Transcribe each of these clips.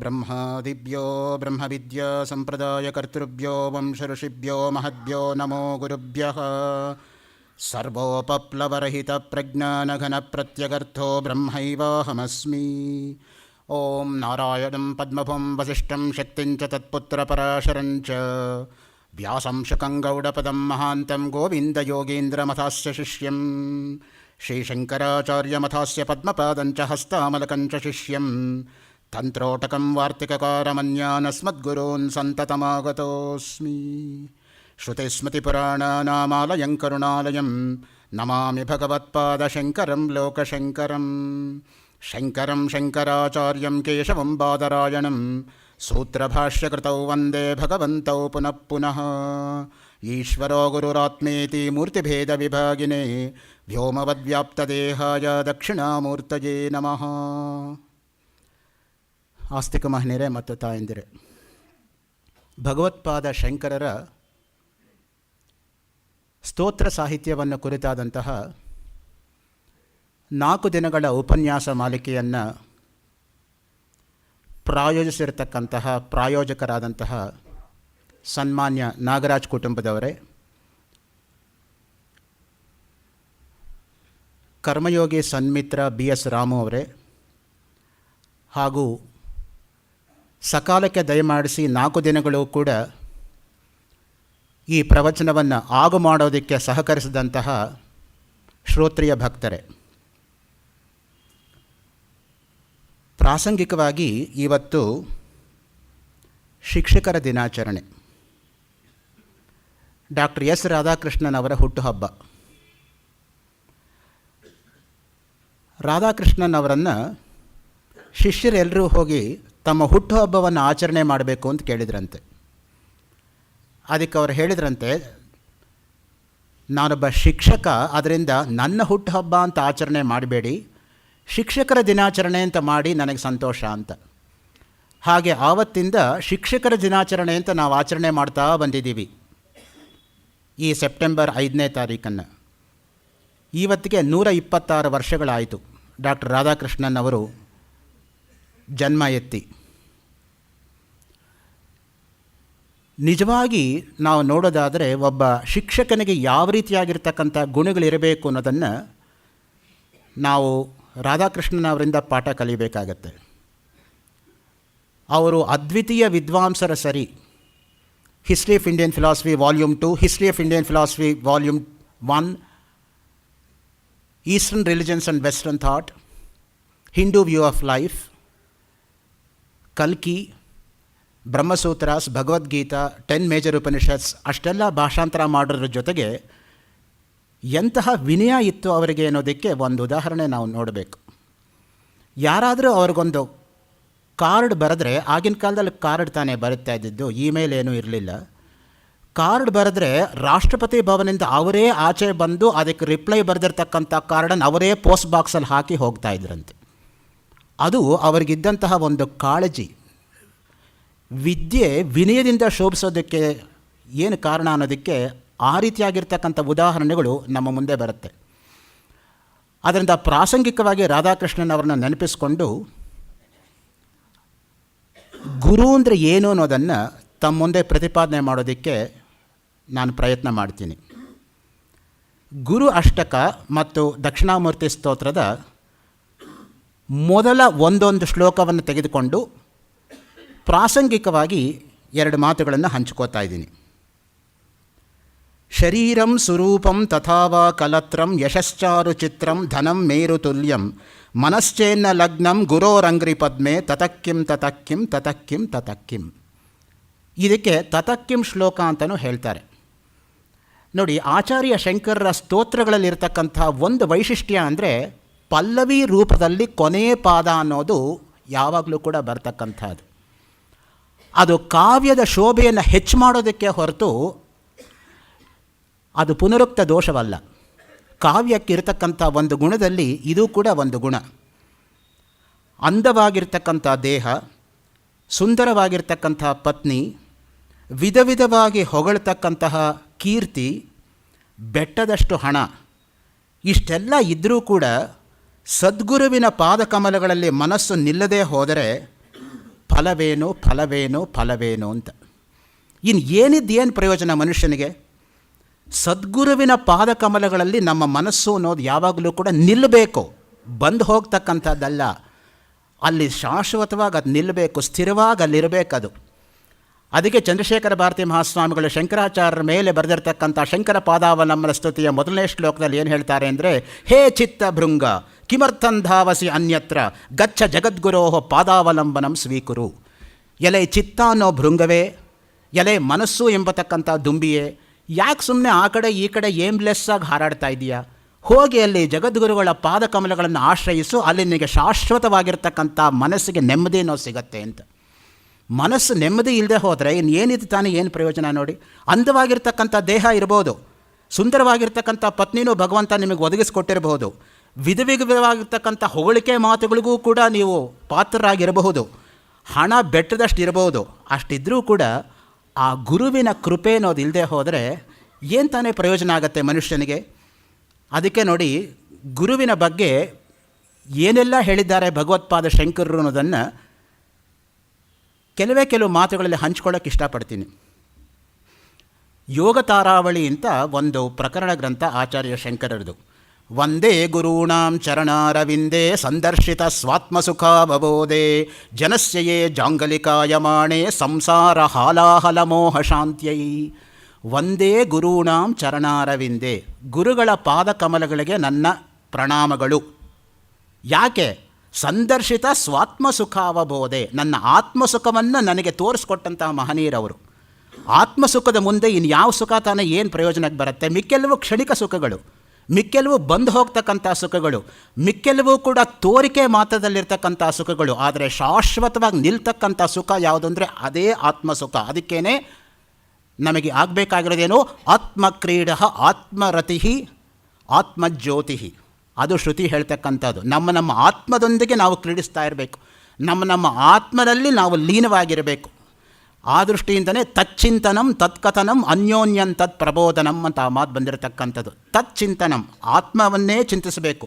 ಬ್ರಹ್ಮಾದಿಭ್ಯೋ ಬ್ರಹ್ಮವಿದ್ಯಾ ಸಂಪ್ರದಾಯಕರ್ತೃಭ್ಯೋ ವಂಶಋಷಿಭ್ಯೋ ಮಹದ್ಭ್ಯೋ ನಮೋ ಗುರುಭ್ಯಃ. ಸರ್ವೋಪಪ್ಲವರಹಿತ ಪ್ರಜ್ಞಾನಘನ ಪ್ರತ್ಯಗರ್ಥೋ ಬ್ರಹ್ಮೈವಾಹಮಸ್ಮಿ. ಓಂ ನಾರಾಯಣಂ ಪದ್ಮಭುಂ ವಸಿಷ್ಠಂ ಶಕ್ತಿಂಚ ತತ್ಪುತ್ರಪರಾಶರಂಚ ವ್ಯಾಸಂ ಶುಕಂ ಗೌಡಪದಂ ಮಹಾಂತಂ ಗೋವಿಂದಯೋಗೀಂದ್ರಮಥಾಸ್ಯ ಶಿಷ್ಯಂ ಶ್ರೀಶಂಕರಾಚಾರ್ಯಮಥಾಸ್ಯ ಪದ್ಮಪಾದಂಚ ಹಸ್ತಾಮಲಕಂಚ ಶಿಷ್ಯಂ ತಂತ್ರೋಟಕಂ ವಾರ್ತಿಕಕಾರಮನ್ಯಾನಸ್ಮದ್ಗುರೂನ್ ಸಂತತಮಾಗತೋಸ್ಮಿ. ಶ್ರುತಿಸ್ಮೃತಿಪುರಾಣಾನಾಮಾಲಯಂ ಕರುಣಾಲಯಂ ನಮಾಮಿ ಭಗವತ್ಪಾದಶಂಕರಂ ಲೋಕಶಂಕರಂ. ಶಂಕರಂ ಶಂಕರಾಚಾರ್ಯಂ ಕೇಶವಂ ಬಾದರಾಯಣಂ ಸೂತ್ರಭಾಷ್ಯಕೃತೌ ವಂದೇ ಭಗವಂತೌ ಪುನಃ ಪುನಃ. ಈಶ್ವರೋ ಗುರುರಾತ್ಮೇತಿ ಮೂರ್ತಿಭೇದವಿಭಾಗಿನೇ ವ್ಯೋಮವದ್ವ್ಯಾಪ್ತದೇಹಾಯ ದಕ್ಷಿಣಾಮೂರ್ತಯೇ ನಮಃ. ಆಸ್ತಿಕ ಮಹನೀಯರೇ ಮತ್ತು ತಾಯಂದಿರೇ, ಭಗವತ್ಪಾದ ಶಂಕರರ ಸ್ತೋತ್ರ ಸಾಹಿತ್ಯವನ್ನು ಕುರಿತಾದಂತಹ 4 ದಿನಗಳ ಉಪನ್ಯಾಸ ಮಾಲಿಕೆಯನ್ನು ಪ್ರಾಯೋಜಿಸಿರತಕ್ಕಂತಹ ಪ್ರಾಯೋಜಕರಾದಂತಹ ಸನ್ಮಾನ್ಯ ನಾಗರಾಜ್ ಕುಟುಂಬದವರೇ, ಕರ್ಮಯೋಗಿ ಸನ್ಮಿತ್ರ BS ರಾಮು ಅವರೇ, ಹಾಗೂ ಸಕಾಲಕ್ಕೆ ದಯಮಾಡಿಸಿ 4 ದಿನಗಳು ಕೂಡ ಈ ಪ್ರವಚನವನ್ನು ಆಗು ಮಾಡೋದಕ್ಕೆ ಸಹಕರಿಸಿದಂತಹ ಶ್ರೋತ್ರಿಯ ಭಕ್ತರೇ, ಪ್ರಾಸಂಗಿಕವಾಗಿ ಇವತ್ತು ಶಿಕ್ಷಕರ ದಿನಾಚರಣೆ. ಡಾಕ್ಟರ್ S ರಾಧಾಕೃಷ್ಣನ್ ಅವರ ಹುಟ್ಟುಹಬ್ಬ. ರಾಧಾಕೃಷ್ಣನ್ ಅವರನ್ನು ಶಿಷ್ಯರೆಲ್ಲರೂ ಹೋಗಿ ತಮ್ಮ ಹುಟ್ಟುಹಬ್ಬವನ್ನು ಆಚರಣೆ ಮಾಡಬೇಕು ಅಂತ ಕೇಳಿದ್ರಂತೆ. ಅದಕ್ಕೆ ಅವರು ಹೇಳಿದ್ರಂತೆ, ನಾನೊಬ್ಬ ಶಿಕ್ಷಕ, ಅದರಿಂದ ನನ್ನ ಹುಟ್ಟುಹಬ್ಬ ಅಂತ ಆಚರಣೆ ಮಾಡಬೇಡಿ, ಶಿಕ್ಷಕರ ದಿನಾಚರಣೆ ಅಂತ ಮಾಡಿ ನನಗೆ ಸಂತೋಷ ಅಂತ. ಹಾಗೆ ಆವತ್ತಿಂದ ಶಿಕ್ಷಕರ ದಿನಾಚರಣೆ ಅಂತ ನಾವು ಆಚರಣೆ ಮಾಡ್ತಾ ಬಂದಿದ್ದೀವಿ. ಈ ಸೆಪ್ಟೆಂಬರ್ 5ನೇ ತಾರೀಖನ್ನು ಇವತ್ತಿಗೆ 126 ವರ್ಷಗಳಾಯಿತು ಡಾಕ್ಟರ್ ರಾಧಾಕೃಷ್ಣನ್ ಅವರು ಜನ್ಮ ಎತ್ತಿ. ನಿಜವಾಗಿ ನಾವು ನೋಡೋದಾದರೆ ಒಬ್ಬ ಶಿಕ್ಷಕನಿಗೆ ಯಾವ ರೀತಿಯಾಗಿರ್ತಕ್ಕಂಥ ಗುಣಗಳಿರಬೇಕು ಅನ್ನೋದನ್ನು ನಾವು ರಾಧಾಕೃಷ್ಣನ್ ಅವರಿಂದ ಪಾಠ ಕಲಿಬೇಕಾಗತ್ತೆ. ಅವರು ಅದ್ವಿತೀಯ ವಿದ್ವಾಂಸರ ಸರಿ. History of Indian philosophy volume 2, history of Indian philosophy volume 1, eastern religions and western thought, Hindu view of life, ಕಲ್ಕಿ, ಬ್ರಹ್ಮಸೂತ್ರಾಸ್, ಭಗವದ್ಗೀತಾ, 10 ಮೇಜರ್ ಉಪನಿಷತ್ಸ್ ಅಷ್ಟೆಲ್ಲ ಭಾಷಾಂತರ ಮಾಡೋದ್ರ ಜೊತೆಗೆ ಎಂತಹ ವಿನಯ ಇತ್ತು ಅವರಿಗೆ ಅನ್ನೋದಕ್ಕೆ ಒಂದು ಉದಾಹರಣೆ ನಾವು ನೋಡಬೇಕು. ಯಾರಾದರೂ ಅವ್ರಿಗೊಂದು ಕಾರ್ಡ್ ಬರೆದ್ರೆ, ಆಗಿನ ಕಾಲದಲ್ಲಿ ಕಾರ್ಡ್ ತಾನೇ ಬರುತ್ತಾ ಇದ್ದಿದ್ದು, ಇಮೇಲ್ ಏನೂ ಇರಲಿಲ್ಲ. ಕಾರ್ಡ್ ಬರೆದ್ರೆ ರಾಷ್ಟ್ರಪತಿ ಭವನದಿಂದ ಅವರೇ ಆಚೆ ಬಂದು ಅದಕ್ಕೆ ರಿಪ್ಲೈ ಬರೆದಿರ್ತಕ್ಕಂಥ ಕಾರ್ಡನ್ನು ಅವರೇ ಪೋಸ್ಟ್ ಬಾಕ್ಸಲ್ಲಿ ಹಾಕಿ ಹೋಗ್ತಾ ಇದ್ರಂತೆ. ಅದು ಅವರಿಗಿದ್ದಂತಹ ಒಂದು ಕಾಳಜಿ. ವಿದ್ಯೆ ವಿನಯದಿಂದ ಶೋಭಿಸೋದಕ್ಕೆ ಏನು ಕಾರಣ ಅನ್ನೋದಕ್ಕೆ ಆ ರೀತಿಯಾಗಿರ್ತಕ್ಕಂಥ ಉದಾಹರಣೆಗಳು ನಮ್ಮ ಮುಂದೆ ಬರುತ್ತೆ. ಅದರಿಂದ ಪ್ರಾಸಂಗಿಕವಾಗಿ ರಾಧಾಕೃಷ್ಣನ್ ಅವರನ್ನ ನೆನಪಿಸ್ಕೊಂಡು ಗುರು ಅಂದರೆ ಏನು ಅನ್ನೋದನ್ನು ತಮ್ಮ ಮುಂದೆ ಪ್ರತಿಪಾದನೆ ಮಾಡೋದಕ್ಕೆ ನಾನು ಪ್ರಯತ್ನ ಮಾಡ್ತೀನಿ. ಗುರು ಅಷ್ಟಕ ಮತ್ತು ದಕ್ಷಿಣಾಮೂರ್ತಿ ಸ್ತೋತ್ರದ ಮೊದಲ ಒಂದೊಂದು ಶ್ಲೋಕವನ್ನು ತೆಗೆದುಕೊಂಡು ಪ್ರಾಸಂಗಿಕವಾಗಿ 2 ಮಾತುಗಳನ್ನು ಹಂಚ್ಕೋತಾ ಇದ್ದೀನಿ. ಶರೀರಂ ಸುರೂಪಂ ತಥಾವಾ ಕಲತ್ರಂ ಯಶಶ್ಚಾರು ಚಿತ್ರಂ ಧನಂ ಮೇರು ತುಲ್ಯಂ ಮನಶ್ಚೇನ್ನ ಲಗ್ನಂ ಗುರೋರಂಗ್ರಿ ಪದ್ಮೆ ತತಕ್ಕಿಂ ತತಕ್ಕಿಂ ತತಕ್ಕಿಂ ತತಕ್ಕಿಂ. ಇದಕ್ಕೆ ತತಕ್ಕಿಂ ಶ್ಲೋಕ ಅಂತಲೂ ಹೇಳ್ತಾರೆ. ನೋಡಿ, ಆಚಾರ್ಯ ಶಂಕರರ ಸ್ತೋತ್ರಗಳಲ್ಲಿರ್ತಕ್ಕಂಥ ಒಂದು ವೈಶಿಷ್ಟ್ಯ ಅಂದರೆ ಪಲ್ಲವಿ ರೂಪದಲ್ಲಿ ಕೊನೆಯ ಪಾದ ಅನ್ನೋದು ಯಾವಾಗಲೂ ಕೂಡ ಬರ್ತಕ್ಕಂಥದ್ದು. ಅದು ಕಾವ್ಯದ ಶೋಭೆಯನ್ನು ಹೆಚ್ಚು ಮಾಡೋದಕ್ಕೆ ಹೊರತು ಅದು ಪುನರುಕ್ತ ದೋಷವಲ್ಲ. ಕಾವ್ಯಕ್ಕಿರ್ತಕ್ಕಂಥ ಒಂದು ಗುಣದಲ್ಲಿ ಇದು ಕೂಡ ಒಂದು ಗುಣ. ಅಂದವಾಗಿರ್ತಕ್ಕಂಥ ದೇಹ, ಸುಂದರವಾಗಿರ್ತಕ್ಕಂಥ ಪತ್ನಿ, ವಿಧ ವಿಧವಾಗಿ ಹೊಗಳ್ತಕ್ಕಂತಹ ಕೀರ್ತಿ, ಬೆಟ್ಟದಷ್ಟು ಹಣ, ಇಷ್ಟೆಲ್ಲ ಇದ್ದರೂ ಕೂಡ ಸದ್ಗುರುವಿನ ಪಾದಕಮಲಗಳಲ್ಲಿ ಮನಸ್ಸು ನಿಲ್ಲದೇ ಹೋದರೆ ಫಲವೇನು ಫಲವೇನು ಫಲವೇನು ಅಂತ. ಇನ್ನು ಏನಿದ್ದೇನು ಪ್ರಯೋಜನ ಮನುಷ್ಯನಿಗೆ? ಸದ್ಗುರುವಿನ ಪಾದಕಮಲಗಳಲ್ಲಿ ನಮ್ಮ ಮನಸ್ಸು ಅನ್ನೋದು ಯಾವಾಗಲೂ ಕೂಡ ನಿಲ್ಲಬೇಕು, ಬಂದು ಹೋಗ್ತಕ್ಕಂಥದ್ದಲ್ಲ. ಅಲ್ಲಿ ಶಾಶ್ವತವಾಗಿ ಅದು ನಿಲ್ಲಬೇಕು, ಸ್ಥಿರವಾಗಿ ಅಲ್ಲಿರಬೇಕದು. ಅದಕ್ಕೆ ಚಂದ್ರಶೇಖರ ಭಾರತಿ ಮಹಾಸ್ವಾಮಿಗಳು ಶಂಕರಾಚಾರ್ಯರ ಮೇಲೆ ಬರೆದಿರ್ತಕ್ಕಂಥ ಶಂಕರ ಪಾದಾವಲಂಬನ ಸ್ತುತಿಯ ಮೊದಲನೇ ಶ್ಲೋಕದಲ್ಲಿ ಏನು ಹೇಳ್ತಾರೆ ಅಂದರೆ, ಹೇ ಚಿತ್ತ ಭೃಂಗ ಕಿಮರ್ಥಂಧಾವಸಿ ಅನ್ಯತ್ರ ಗಚ್ಚ ಜಗದ್ಗುರೋ ಪಾದಾವಲಂಬನಂ ಸ್ವೀಕುರು. ಎಲೆ ಚಿತ್ತ ಅನ್ನೋ ಭೃಂಗವೇ, ಎಲೆ ಮನಸ್ಸು ಎಂಬತಕ್ಕಂಥ ದುಂಬಿಯೇ, ಯಾಕೆ ಸುಮ್ಮನೆ ಆ ಕಡೆ ಈ ಕಡೆ ಏಮ್ಲೆಸ್ಸಾಗಿ ಹಾರಾಡ್ತಾ ಇದೆಯಾ? ಹೋಗಿ ಅಲ್ಲಿ ಜಗದ್ಗುರುಗಳ ಪಾದಕಮಲಗಳನ್ನು ಆಶ್ರಯಿಸು, ಅಲ್ಲಿ ನಿನಗೆ ಶಾಶ್ವತವಾಗಿರ್ತಕ್ಕಂಥ ಮನಸ್ಸಿಗೆ ನೆಮ್ಮದಿ ಅನ್ನೋ ಸಿಗತ್ತೆ ಅಂತ. ಮನಸ್ಸು ನೆಮ್ಮದಿ ಇಲ್ಲದೆ ಹೋದರೆ ಇನ್ನೇನಿದು ತಾನೇ ಏನು ಪ್ರಯೋಜನ ನೋಡಿ? ಅಂದವಾಗಿರ್ತಕ್ಕಂಥ ದೇಹ ಇರ್ಬೋದು, ಸುಂದರವಾಗಿರ್ತಕ್ಕಂಥ ಪತ್ನಿನೂ ಭಗವಂತ ನಿಮಗೆ ಒದಗಿಸ್ಕೊಟ್ಟಿರಬಹುದು, ವಿಧವಾಗಿರ್ತಕ್ಕಂಥ ಹೊಗಳಿಕೆ ಮಾತುಗಳಿಗೂ ಕೂಡ ನೀವು ಪಾತ್ರರಾಗಿರಬಹುದು, ಹಣ ಬೆಟ್ಟದಷ್ಟು ಇರಬಹುದು. ಅಷ್ಟಿದ್ರೂ ಕೂಡ ಆ ಗುರುವಿನ ಕೃಪೆ ಅನ್ನೋದು ಇಲ್ಲದೆ ಹೋದರೆ ಏನು ತಾನೇ ಪ್ರಯೋಜನ ಆಗುತ್ತೆ ಮನುಷ್ಯನಿಗೆ? ಅದಕ್ಕೆ ನೋಡಿ, ಗುರುವಿನ ಬಗ್ಗೆ ಏನೆಲ್ಲ ಹೇಳಿದ್ದಾರೆ ಭಗವತ್ಪಾದ ಶಂಕರರು ಅನ್ನೋದನ್ನು ಕೆಲವು ಮಾತುಗಳಲ್ಲಿ ಹಂಚ್ಕೊಳ್ಳೋಕೆ ಇಷ್ಟಪಡ್ತೀನಿ. ಯೋಗ ತಾರಾವಳಿ ಅಂತ ಒಂದು ಪ್ರಕರಣ ಗ್ರಂಥ ಆಚಾರ್ಯ ಶಂಕರರದು. ವಂದೇ ಗುರುಣಾಂ ಚರಣಾರವಿಂದೇ ಸಂದರ್ಶಿತ ಸ್ವಾತ್ಮಸುಖಾವಬೋಧೆ ಜನಸ್ಯಯೇ ಜಾಂಗಲಿಕಾಯಮಾಣೆ ಸಂಸಾರ ಹಾಲಾಹಲ ಮೋಹ ಶಾಂತ್ಯೈ. ವಂದೇ ಗುರುಣಾಂ ಚರಣಾರವಿಂದೇ, ಗುರುಗಳ ಪಾದಕಮಲಗಳಿಗೆ ನನ್ನ ಪ್ರಣಾಮಗಳು. ಯಾಕೆ? ಸಂದರ್ಶಿತ ಸ್ವಾತ್ಮಸುಖಾವಬೋಧೆ, ನನ್ನ ಆತ್ಮಸುಖವನ್ನು ನನಗೆ ತೋರಿಸ್ಕೊಟ್ಟಂತಹ ಮಹನೀಯರವರು. ಆತ್ಮಸುಖದ ಮುಂದೆ ಇನ್ಯಾವ ಸುಖ ತಾನೇ ಏನು ಪ್ರಯೋಜನಕ್ಕೆ ಬರುತ್ತೆ? ಮಿಕ್ಕೆಲ್ಲವೂ ಕ್ಷಣಿಕ ಸುಖಗಳು, ಮಿಕ್ಕೆಲ್ಲವೂ ಬಂದು ಹೋಗ್ತಕ್ಕಂಥ ಸುಖಗಳು, ಮಿಕ್ಕೆಲ್ಲವೂ ಕೂಡ ತೋರಿಕೆ ಮಾತ್ರದಲ್ಲಿರ್ತಕ್ಕಂಥ ಸುಖಗಳು. ಆದರೆ ಶಾಶ್ವತವಾಗಿ ನಿಲ್ತಕ್ಕಂಥ ಸುಖ ಯಾವುದು ಅಂದರೆ ಅದೇ ಆತ್ಮಸುಖ. ಅದಕ್ಕೇನೆ ನಮಗೆ ಆಗಬೇಕಾಗಿರೋದೇನು? ಆತ್ಮಕ್ರೀಡ ಆತ್ಮರತಿ ಆತ್ಮಜ್ಯೋತಿ. ಅದು ಶ್ರುತಿ ಹೇಳ್ತಕ್ಕಂಥದ್ದು. ನಮ್ಮ ಆತ್ಮದೊಂದಿಗೆ ನಾವು ಕ್ರೀಡಿಸ್ತಾ ಇರಬೇಕು, ನಮ್ಮ ಆತ್ಮನಲ್ಲಿ ನಾವು ಲೀನವಾಗಿರಬೇಕು. ಆ ದೃಷ್ಟಿಯಿಂದಲೇ ತಚ್ಚಿಂತನಂ ತತ್ಕಥನಂ ಅನ್ಯೋನ್ಯಂ ತತ್ ಪ್ರಬೋಧನಂ ಅಂತ ಆ ಮಾತು ಬಂದಿರತಕ್ಕಂಥದ್ದು. ತಚ್ಚಿಂತನಂ, ಆತ್ಮವನ್ನೇ ಚಿಂತಿಸಬೇಕು.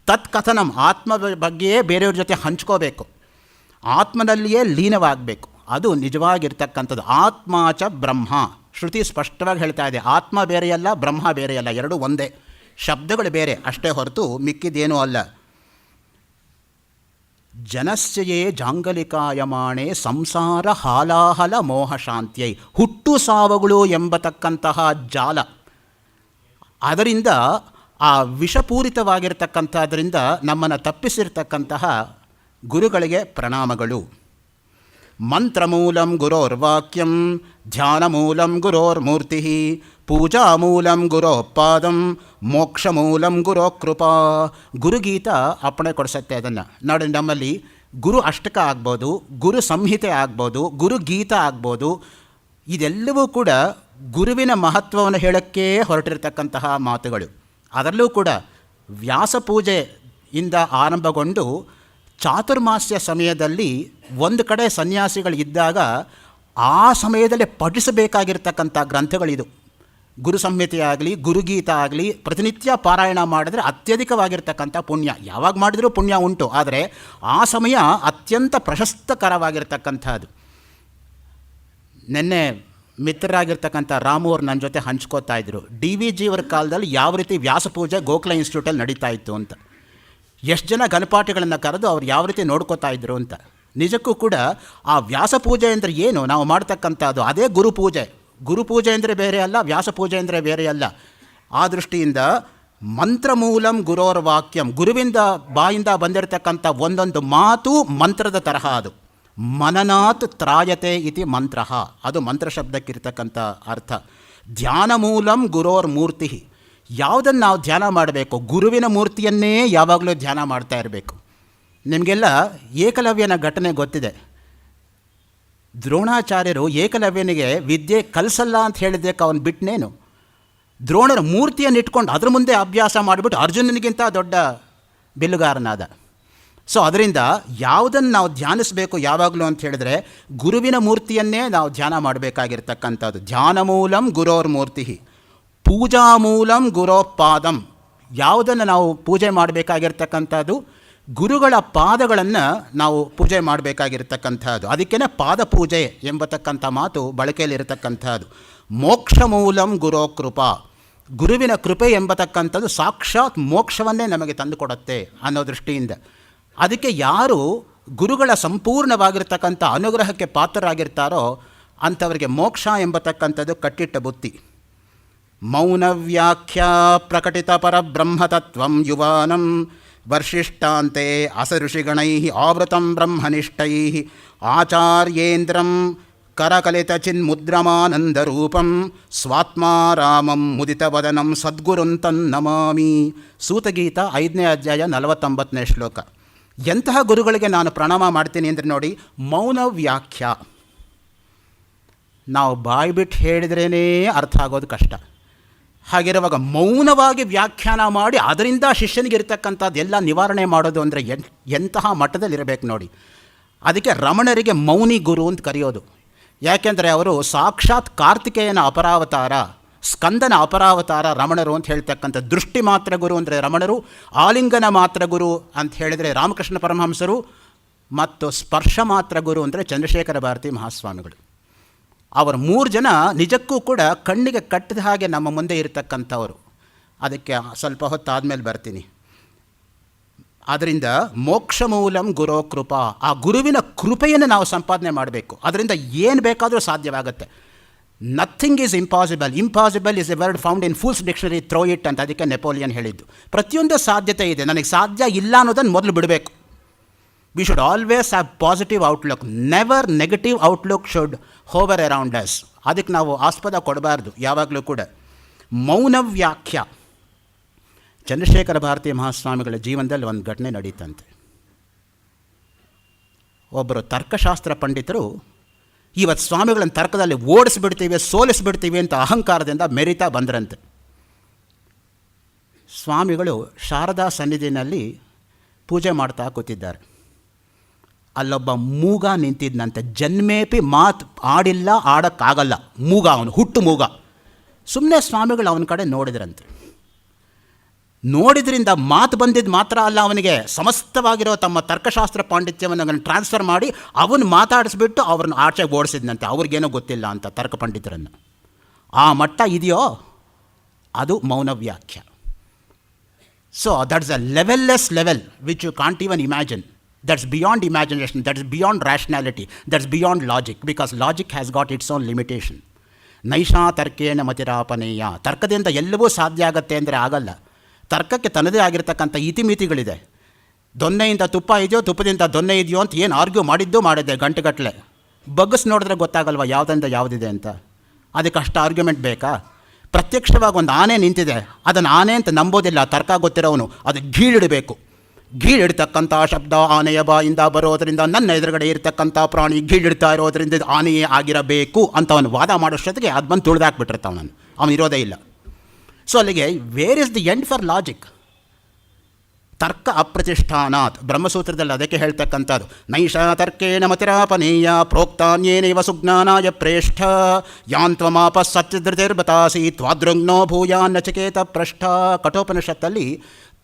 ತತ್ಕಥನಂ, ಆತ್ಮ ಬಗ್ಗೆಯೇ ಬೇರೆಯವ್ರ ಜೊತೆ ಹಂಚ್ಕೋಬೇಕು, ಆತ್ಮನಲ್ಲಿಯೇ ಲೀನವಾಗಬೇಕು. ಅದು ನಿಜವಾಗಿರ್ತಕ್ಕಂಥದ್ದು. ಆತ್ಮಾಚ ಬ್ರಹ್ಮ, ಶ್ರುತಿ ಸ್ಪಷ್ಟವಾಗಿ ಹೇಳ್ತಾ ಇದೆ. ಆತ್ಮ ಬೇರೆಯಲ್ಲ, ಬ್ರಹ್ಮ ಬೇರೆಯಲ್ಲ, ಎರಡೂ ಒಂದೇ. ಶಬ್ದಗಳು ಬೇರೆ ಅಷ್ಟೇ ಹೊರತು ಮಿಕ್ಕಿದೇನೂ ಅಲ್ಲ. ಜನಸ್ಯಯೇ ಜಾಂಗಲಿಕಾಯಮಾಣೆ ಸಂಸಾರ ಹಾಲಾಹಲ ಮೋಹ ಶಾಂತ್ಯೈ. ಹುಟ್ಟು ಸಾವುಗಳು ಎಂಬತಕ್ಕಂತಹ ಜಾಲ, ಅದರಿಂದ ಆ ವಿಷಪೂರಿತವಾಗಿರ್ತಕ್ಕಂಥದ್ರಿಂದ ನಮ್ಮನ್ನು ತಪ್ಪಿಸಿರ್ತಕ್ಕಂತಹ ಗುರುಗಳಿಗೆ ಪ್ರಣಾಮಗಳು. ಮಂತ್ರಮೂಲಂ ಗುರೋರ್ವಾಕ್ಯಂ ಧ್ಯಾನಮೂಲಂ ಗುರೋರ್ಮೂರ್ತಿ ಪೂಜಾಮೂಲಂ ಗುರೋಪಾದಂ ಮೋಕ್ಷಮೂಲಂ ಗುರೋ ಕೃಪಾ. ಗುರುಗೀತ ಅಪ್ಪಣೆ ಕೊಡಿಸತ್ತೆ ಅದನ್ನು ನೋಡಿ. ನಮ್ಮಲ್ಲಿ ಗುರು ಅಷ್ಟಕ ಆಗ್ಬೋದು, ಗುರು ಸಂಹಿತೆ ಆಗ್ಬೋದು, ಗುರುಗೀತ ಆಗ್ಬೋದು. ಇದೆಲ್ಲವೂ ಕೂಡ ಗುರುವಿನ ಮಹತ್ವವನ್ನು ಹೇಳೋಕ್ಕೆ ಹೊರಟಿರ್ತಕ್ಕಂತಹ ಮಾತುಗಳು. ಅದರಲ್ಲೂ ಕೂಡ ವ್ಯಾಸಪೂಜೆಯಿಂದ ಆರಂಭಗೊಂಡು ಚಾತುರ್ಮಾಸ್ಯ ಸಮಯದಲ್ಲಿ ಒಂದು ಕಡೆ ಸನ್ಯಾಸಿಗಳಿದ್ದಾಗ ಆ ಸಮಯದಲ್ಲಿ ಪಠಿಸಬೇಕಾಗಿರ್ತಕ್ಕಂಥ ಗ್ರಂಥಗಳಿದು. ಗುರು ಸಂಹಿತೆಯಾಗಲಿ, ಗುರುಗೀತ ಆಗಲಿ ಪ್ರತಿನಿತ್ಯ ಪಾರಾಯಣ ಮಾಡಿದ್ರೆ ಅತ್ಯಧಿಕವಾಗಿರ್ತಕ್ಕಂಥ ಪುಣ್ಯ. ಯಾವಾಗ ಮಾಡಿದರೂ ಪುಣ್ಯ ಉಂಟು, ಆದರೆ ಆ ಸಮಯ ಅತ್ಯಂತ ಪ್ರಶಸ್ತಕರವಾಗಿರ್ತಕ್ಕಂಥದ್ದು. ನಿನ್ನೆ ಮಿತ್ರರಾಗಿರ್ತಕ್ಕಂಥ ರಾಮು ಅವ್ರು ನನ್ನ ಜೊತೆ ಹಂಚ್ಕೋತಾ ಇದ್ದರು, DVG ಅವರ ಕಾಲದಲ್ಲಿ ಯಾವ ರೀತಿ ವ್ಯಾಸಪೂಜೆ ಗೋಖಲೆ ಇನ್ಸ್ಟಿಟ್ಯೂಟಲ್ಲಿ ನಡೀತಾ ಇತ್ತು ಅಂತ. ಎಷ್ಟು ಜನ ಗಣಪಾಠಿಗಳನ್ನು ಕರೆದು ಅವ್ರು ಯಾವ ರೀತಿ ನೋಡ್ಕೋತಾ ಇದ್ರು ಅಂತ. ನಿಜಕ್ಕೂ ಕೂಡ ಆ ವ್ಯಾಸಪೂಜೆ ಅಂದರೆ ಏನು ನಾವು ಮಾಡ್ತಕ್ಕಂಥದ್ದು? ಅದೇ ಗುರುಪೂಜೆ. ಗುರುಪೂಜೆ ಅಂದರೆ ಬೇರೆ ಅಲ್ಲ, ವ್ಯಾಸಪೂಜೆ ಅಂದರೆ ಬೇರೆ ಅಲ್ಲ. ಆ ದೃಷ್ಟಿಯಿಂದ ಮಂತ್ರಮೂಲಂ ಗುರೋರ್ವಾಕ್ಯಂ, ಗುರುವಿಂದ ಬಾಯಿಂದ ಬಂದಿರತಕ್ಕಂಥ ಒಂದೊಂದು ಮಾತು ಮಂತ್ರದ ತರಹ. ಅದು ಮನನಾತ್ ತ್ರಾಯತೆ ಇತಿ ಮಂತ್ರ, ಅದು ಮಂತ್ರ ಶಬ್ದಕ್ಕಿರ್ತಕ್ಕಂಥ ಅರ್ಥ. ಧ್ಯಾನಮೂಲಂ ಗುರೋರ್ ಮೂರ್ತಿ, ಯಾವುದನ್ನು ನಾವು ಧ್ಯಾನ ಮಾಡಬೇಕು? ಗುರುವಿನ ಮೂರ್ತಿಯನ್ನೇ ಯಾವಾಗಲೂ ಧ್ಯಾನ ಮಾಡ್ತಾ ಇರಬೇಕು. ನಿಮಗೆಲ್ಲ ಏಕಲವ್ಯನ ಘಟನೆ ಗೊತ್ತಿದೆ. ದ್ರೋಣಾಚಾರ್ಯರು ಏಕಲವ್ಯನಿಗೆ ವಿದ್ಯೆ ಕಲಿಸಲ್ಲ ಅಂತ ಹೇಳಿದ್ದಕ್ಕೆ ಅವನು ಬಿಟ್ಟನೇನು? ದ್ರೋಣರ ಮೂರ್ತಿಯನ್ನು ಇಟ್ಕೊಂಡು ಅದ್ರ ಮುಂದೆ ಅಭ್ಯಾಸ ಮಾಡಿಬಿಟ್ಟು ಅರ್ಜುನನಿಗಿಂತ ದೊಡ್ಡ ಬಿಲ್ಲುಗಾರನಾದ. ಸೊ ಅದರಿಂದ ಯಾವುದನ್ನು ನಾವು ಧ್ಯಾನಿಸಬೇಕು ಯಾವಾಗಲೂ ಅಂತ ಹೇಳಿದ್ರೆ ಗುರುವಿನ ಮೂರ್ತಿಯನ್ನೇ ನಾವು ಧ್ಯಾನ ಮಾಡಬೇಕಾಗಿರ್ತಕ್ಕಂಥದ್ದು. ಧ್ಯಾನಮೂಲಂ ಗುರೋರ್ಮೂರ್ತಿ ಪೂಜಾಮೂಲಂ ಗುರೋಪಾದಂ, ಯಾವುದನ್ನು ನಾವು ಪೂಜೆ ಮಾಡಬೇಕಾಗಿರ್ತಕ್ಕಂಥದ್ದು? ಗುರುಗಳ ಪಾದಗಳನ್ನು ನಾವು ಪೂಜೆ ಮಾಡಬೇಕಾಗಿರ್ತಕ್ಕಂಥದ್ದು. ಅದಕ್ಕೇ ಪಾದಪೂಜೆ ಎಂಬತಕ್ಕಂಥ ಮಾತು ಬಳಕೆಯಲ್ಲಿರತಕ್ಕಂಥದ್ದು. ಮೋಕ್ಷ ಮೂಲಂ ಗುರೋ ಕೃಪಾ, ಗುರುವಿನ ಕೃಪೆ ಎಂಬತಕ್ಕಂಥದ್ದು ಸಾಕ್ಷಾತ್ ಮೋಕ್ಷವನ್ನೇ ನಮಗೆ ತಂದುಕೊಡುತ್ತೆ ಅನ್ನೋ ದೃಷ್ಟಿಯಿಂದ. ಅದಕ್ಕೆ ಯಾರು ಗುರುಗಳ ಸಂಪೂರ್ಣವಾಗಿರ್ತಕ್ಕಂಥ ಅನುಗ್ರಹಕ್ಕೆ ಪಾತ್ರರಾಗಿರ್ತಾರೋ ಅಂಥವರಿಗೆ ಮೋಕ್ಷ ಎಂಬತಕ್ಕಂಥದ್ದು ಕಟ್ಟಿಟ್ಟ ಬುತ್ತಿ. ಮೌನವ್ಯಾಖ್ಯಾ ಪ್ರಕಟಿತ ಪರಬ್ರಹ್ಮತತ್ವಂ ಯುವಾನಂ ವರ್ಷಿಷ್ಟಾಂತೆ ಅಸಋಷಿಗಣೈ ಆವೃತಂ ಬ್ರಹ್ಮನಿಷ್ಠೈ ಆಚಾರ್ಯೇಂದ್ರಂ ಕರಕಲಿತಚಿನ್ಮುದ್ರಮಾನಂದರೂಪಂ ಸ್ವಾತ್ಮಾರಾಮಂ ಮುದಿತವದನಂ ಸದ್ಗುರುಂತನ್ನಮಾಮಿ. ಸೂತಗೀತ 5ನೇ ಅಧ್ಯಾಯ 49ನೇ ಶ್ಲೋಕ. ಎಂತಹ ಗುರುಗಳಿಗೆ ನಾನು ಪ್ರಣಾಮ ಮಾಡ್ತೀನಿ ಅಂದರೆ ನೋಡಿ, ಮೌನ ವ್ಯಾಖ್ಯಾ. ನಾವು ಬಾಯ್ಬಿಟ್ಟು ಹೇಳಿದ್ರೇ ಅರ್ಥ ಆಗೋದು ಕಷ್ಟ. ಹಾಗಿರುವಾಗ ಮೌನವಾಗಿ ವ್ಯಾಖ್ಯಾನ ಮಾಡಿ ಅದರಿಂದ ಶಿಷ್ಯನಿಗಿರ್ತಕ್ಕಂಥದ್ದೆಲ್ಲ ನಿವಾರಣೆ ಮಾಡೋದು ಅಂದರೆ ಎಂತಹ ಮಟ್ಟದಲ್ಲಿರಬೇಕು ನೋಡಿ. ಅದಕ್ಕೆ ರಮಣರಿಗೆ ಮೌನಿ ಗುರು ಅಂತ ಕರೆಯೋದು. ಯಾಕೆಂದರೆ ಅವರು ಸಾಕ್ಷಾತ್ ಕಾರ್ತಿಕೇಯನ ಅಪರಾವತಾರ, ಸ್ಕಂದನ ಅಪರಾವತಾರ ರಮಣರು ಅಂತ ಹೇಳ್ತಕ್ಕಂಥ. ದೃಷ್ಟಿ ಮಾತ್ರ ಗುರು ಅಂದರೆ ರಮಣರು, ಆಲಿಂಗನ ಮಾತ್ರ ಗುರು ಅಂತ ಹೇಳಿದರೆ ರಾಮಕೃಷ್ಣ ಪರಮಹಂಸರು, ಮತ್ತು ಸ್ಪರ್ಶ ಮಾತ್ರ ಗುರು ಅಂದರೆ ಚಂದ್ರಶೇಖರ ಭಾರತಿ ಮಹಾಸ್ವಾಮಿಗಳು. ಅವರು 3 ಜನ ನಿಜಕ್ಕೂ ಕೂಡ ಕಣ್ಣಿಗೆ ಕಟ್ಟಿದ ಹಾಗೆ ನಮ್ಮ ಮುಂದೆ ಇರತಕ್ಕಂಥವರು. ಅದಕ್ಕೆ ಸ್ವಲ್ಪ ಹೊತ್ತಾದಮೇಲೆ ಬರ್ತೀನಿ. ಆದ್ದರಿಂದ ಮೋಕ್ಷ ಮೂಲಂ ಗುರೋ ಕೃಪಾ, ಆ ಗುರುವಿನ ಕೃಪೆಯನ್ನು ನಾವು ಸಂಪಾದನೆ ಮಾಡಬೇಕು. ಅದರಿಂದ ಏನು ಬೇಕಾದರೂ ಸಾಧ್ಯವಾಗುತ್ತೆ. Nothing is impossible. Impossible is a word found in fools dictionary, throw it ಅಂತ ಅದಕ್ಕೆ ನೆಪೋಲಿಯನ್ ಹೇಳಿದ್ದು. ಪ್ರತಿಯೊಂದು ಸಾಧ್ಯತೆ ಇದೆ, ನನಗೆ ಸಾಧ್ಯ ಇಲ್ಲ ಅನ್ನೋದನ್ನು ಮೊದಲು ಬಿಡಬೇಕು. We should always have positive outlook. Never negative outlook should Hoover around us. ಅದಕ್ಕೆ ನಾವು ಆಸ್ಪದ ಕೊಡಬಾರ್ದು ಯಾವಾಗಲೂ ಕೂಡ. ಮೌನವ್ಯಾಖ್ಯ. ಚಂದ್ರಶೇಖರ ಭಾರತಿ ಮಹಾಸ್ವಾಮಿಗಳ ಜೀವನದಲ್ಲಿ ಒಂದು ಘಟನೆ ನಡೀತಂತೆ. ಒಬ್ಬರು ತರ್ಕಶಾಸ್ತ್ರ ಪಂಡಿತರು ಇವತ್ತು ಸ್ವಾಮಿಗಳನ್ನು ತರ್ಕದಲ್ಲಿ ಓಡಿಸ್ಬಿಡ್ತೀವಿ, ಸೋಲಿಸ್ಬಿಡ್ತೀವಿ ಅಂತ ಅಹಂಕಾರದಿಂದ ಮೆರಿತಾ ಬಂದ್ರಂತೆ. ಸ್ವಾಮಿಗಳು ಶಾರದಾ ಸನ್ನಿಧಿನಲ್ಲಿ ಪೂಜೆ ಮಾಡ್ತಾ ಕೂತಿದ್ದಾರೆ. ಅಲ್ಲೊಬ್ಬ ಮೂಗ ನಿಂತಿದ್ದಂತೆ. ಜನ್ಮೇಪಿ ಮಾತು ಆಡಿಲ್ಲ, ಆಡೋಕ್ಕಾಗಲ್ಲ, ಮೂಗ ಅವನು, ಹುಟ್ಟು ಮೂಗ. ಸುಮ್ಮನೆ ಸ್ವಾಮಿಗಳು ಅವನ ಕಡೆ ನೋಡಿದ್ರಂತೆ. ನೋಡಿದ್ರಿಂದ ಮಾತು ಬಂದಿದ್ದು ಮಾತ್ರ ಅಲ್ಲ, ಅವನಿಗೆ ಸಮಸ್ತವಾಗಿರೋ ತಮ್ಮ ತರ್ಕಶಾಸ್ತ್ರ ಪಾಂಡಿತ್ಯವನ್ನು ಟ್ರಾನ್ಸ್ಫರ್ ಮಾಡಿ ಅವನು ಮಾತಾಡಿಸ್ಬಿಟ್ಟು ಅವ್ರನ್ನ ಆಚೆಗೆ ಓಡಿಸಿದ್ನಂತೆ. ಅವ್ರಿಗೇನೋ ಗೊತ್ತಿಲ್ಲ ಅಂತ ತರ್ಕ ಪಂಡಿತರನ್ನು. ಆ ಮಟ್ಟ ಇದೆಯೋ ಅದು ಮೌನವ್ಯಾಖ್ಯ. So that's a levelless level which you can't even imagine. That's beyond imagination, that's beyond rationality, that's beyond logic, because logic has got its own limitation. ನೈಷಾ ತರ್ಕೇಣ ಮತಿರಾಪನೇಯ. ತರ್ಕದಿಂದ ಎಲ್ಲವೂ ಸಾಧ್ಯ ಆಗತ್ತೆ ಅಂದರೆ ಆಗಲ್ಲ. ತರ್ಕಕ್ಕೆ ತನ್ನದೇ ಆಗಿರ್ತಕ್ಕಂಥ ಇತಿಮಿತಿಗಳಿದೆ. ದೊನ್ನೆಯಿಂದ ತುಪ್ಪ ಇದೆಯೋ, ತುಪ್ಪದಿಂದ ದೊನ್ನೆ ಇದೆಯೋ ಅಂತ ಏನು ಆರ್ಗ್ಯೂ ಮಾಡಿದ್ದೆ ಗಂಟೆಗಟ್ಟಲೆ. ಬಗ್ಗಿಸಿ ನೋಡಿದ್ರೆ ಗೊತ್ತಾಗಲ್ವ ಯಾವುದರಿಂದ ಯಾವುದಿದೆ ಅಂತ. ಅದಕ್ಕೆ ಅಷ್ಟು ಆರ್ಗ್ಯುಮೆಂಟ್ ಬೇಕಾ? ಪ್ರತ್ಯಕ್ಷವಾಗಿ ಒಂದು ಆನೆ ನಿಂತಿದೆ, ಅದನ್ನು ಆನೆ ಅಂತ ನಂಬೋದಿಲ್ಲ ತರ್ಕ ಗೊತ್ತಿರೋನು. ಅದು ಗೀಳಿಡಬೇಕು. ಗೀಳಿಡ್ತಕ್ಕಂಥ ಶಬ್ದ ಆನೆಯ ಬಾಯಿಂದ ಬರೋದರಿಂದ ನನ್ನ ಎದುರುಗಡೆ ಇರತಕ್ಕಂಥ ಪ್ರಾಣಿ ಗೀಳಿಡ್ತಾ ಇರೋದರಿಂದ ಆನೆಯೇ ಆಗಿರಬೇಕು ಅಂತ ಅವನು ವಾದ ಮಾಡೋಷ್ಟೊತ್ತಿಗೆ ಅದು ಬಂದು ತುಳಿದಾಕ್ಬಿಟ್ಟಿರ್ತಾವ. ಅವನು ಇರೋದೇ ಇಲ್ಲ. ಸೊ ಅಲ್ಲಿಗೆ where is the end for logic? ತರ್ಕ ಅಪ್ರತಿಷ್ಠಾನಾತ್. ಬ್ರಹ್ಮಸೂತ್ರದಲ್ಲಿ ಅದಕ್ಕೆ ಹೇಳ್ತಕ್ಕಂಥದ್ದು. ನೈಷಾ ತರ್ಕೇಣ ಮತಿರಾಪನೇಯ ಪ್ರೋಕ್ತಾನ್ಯೇನೈವ ಸುಜ್ಞಾನಾಯ ಪ್ರೇಷ್ಠ ಯಾಂತ್ವಮಾಪ ಸತ್ಯಧೃತಿರ್ಬತಾಸಿ ತ್ವಾದೃಗ್ನೋ ಭೂಯಾನ್ ನಚಿಕೇತ ಪೃಷ್ಠ. ಕಠೋಪನಿಷತ್ತಲ್ಲಿ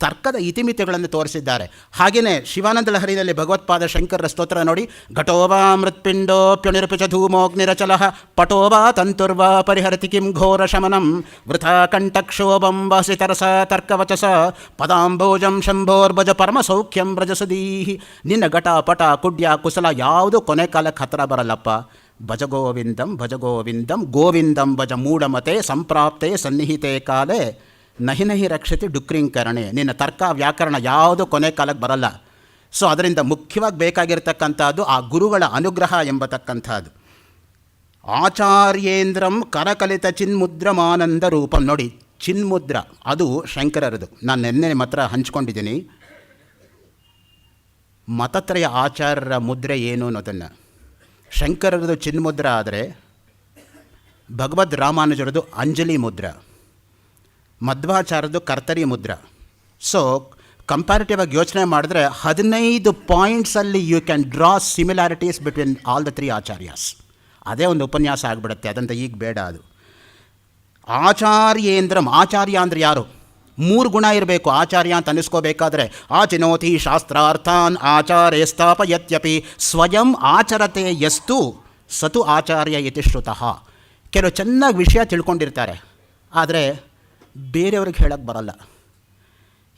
ತರ್ಕದ ಇತಿಮಿತಿಗಳನ್ನು ತೋರಿಸಿದ್ದಾರೆ. ಹಾಗೆಯೇ ಶಿವಾನಂದ ಲಹರಿಯಲ್ಲಿ ಭಗವತ್ಪಾದ ಶಂಕರರ ಸ್ತೋತ್ರ ನೋಡಿ. ಘಟೋವಾ ಮೃತ್ಪಿಂಡೋಪ್ಯನಿರುಪಿಚ ಧೂಮೋಗ್ನಿರಚಲಃ ಪಟೋವಾ ತಂತುರ್ವಾ ಪರಿಹರತಿ ಕಿಂ ಘೋರ ಶಮನಂ ವೃಥಾ ಕಂಠಕ್ಷೋಭಂ ವಾಸಿತರಸ ತರ್ಕವಚಸ ಪದಾಂಬೋಜಂ ಶಂಭೋರ್ಭಜ ಪರಮ ಸೌಖ್ಯಂ ವ್ರಜಸುದೀಹಿ. ನಿನ್ನ ಘಟ ಪಟ ಕುಡ್ಯ ಕುಶಲ ಯಾವುದು ಕೊನೆ ಕಾಲಕ್ಕೆ ಹತ್ತಿರ ಬರಲ್ಲಪ್ಪ. ಭಜಗೋವಿಂದಂ ಭಜಗೋವಿಂದಂ ಗೋವಿಂದಂ ಭಜ ಮೂಢಮತೆ ಸಂಪ್ರಾಪ್ತೆ ಸನ್ನಿಹಿತೆ ಕಾಲೇ ನಹಿ ನಹಿ ರಕ್ಷತಿ ಡುಕ್ರಿಂಕರಣೆ. ನಿನ್ನ ತರ್ಕ ವ್ಯಾಕರಣ ಯಾವುದು ಕೊನೆ ಕಾಲಕ್ಕೆ ಬರಲ್ಲ. ಸೊ ಅದರಿಂದ ಮುಖ್ಯವಾಗಿ ಬೇಕಾಗಿರ್ತಕ್ಕಂಥದ್ದು ಆ ಗುರುಗಳ ಅನುಗ್ರಹ ಎಂಬತಕ್ಕಂಥದ್ದು. ಆಚಾರ್ಯೇಂದ್ರಂ ಕರಕಲಿತ ಚಿನ್ಮುದ್ರಮಾನಂದ ರೂಪಂ. ನೋಡಿ, ಚಿನ್ಮುದ್ರ ಅದು ಶಂಕರರದು. ನಾನು ನೆನ್ನೆ ಮಾತ್ರ ಹಂಚ್ಕೊಂಡಿದ್ದೀನಿ. ಮತತ್ರಯ ಆಚಾರ್ಯರ ಮುದ್ರೆ ಏನು ಅನ್ನೋದನ್ನು. ಶಂಕರರದು ಚಿನ್ಮುದ್ರ ಆದರೆ ಭಗವದ್ ರಾಮಾನುಜರದು ಅಂಜಲಿ ಮುದ್ರ, ಮಧ್ವಾಚಾರ್ಯದು ಕರ್ತರಿ ಮುದ್ರ. ಸೊ ಕಂಪ್ಯಾರಿಟಿವ್ ಆಗಿ ಯೋಚನೆ ಮಾಡಿದ್ರೆ 15 ಪಾಯಿಂಟ್ಸಲ್ಲಿ you can draw similarities between all the 3 acharyas. ಅದೇ ಒಂದು ಉಪನ್ಯಾಸ ಆಗಿಬಿಡುತ್ತೆ, ಅದಂತ ಈಗ ಬೇಡ ಅದು. ಆಚಾರ್ಯೇಂದ್ರಂ. ಆಚಾರ್ಯ ಅಂದರೆ ಯಾರು? 3 ಗುಣ ಇರಬೇಕು ಆಚಾರ್ಯ ಅಂತ ಅನ್ನಿಸ್ಕೋಬೇಕಾದ್ರೆ. ಆಚಿನೋತಿ ಶಾಸ್ತ್ರಾರ್ಥಾನ್ ಆಚಾರ್ಯ ಸ್ಥಾಪಯತ್ಯಪಿ ಸ್ವಯಂ ಆಚರತೆ ಯಸ್ತು ಸತು ಆಚಾರ್ಯ ಇತಿ ಶ್ರುತಃ. ಕೆಲವು ಚೆನ್ನಾಗಿ ವಿಷಯ ತಿಳ್ಕೊಂಡಿರ್ತಾರೆ, ಆದರೆ ಬೇರೆಯವ್ರಿಗೆ ಹೇಳೋಕ್ಕೆ ಬರಲ್ಲ.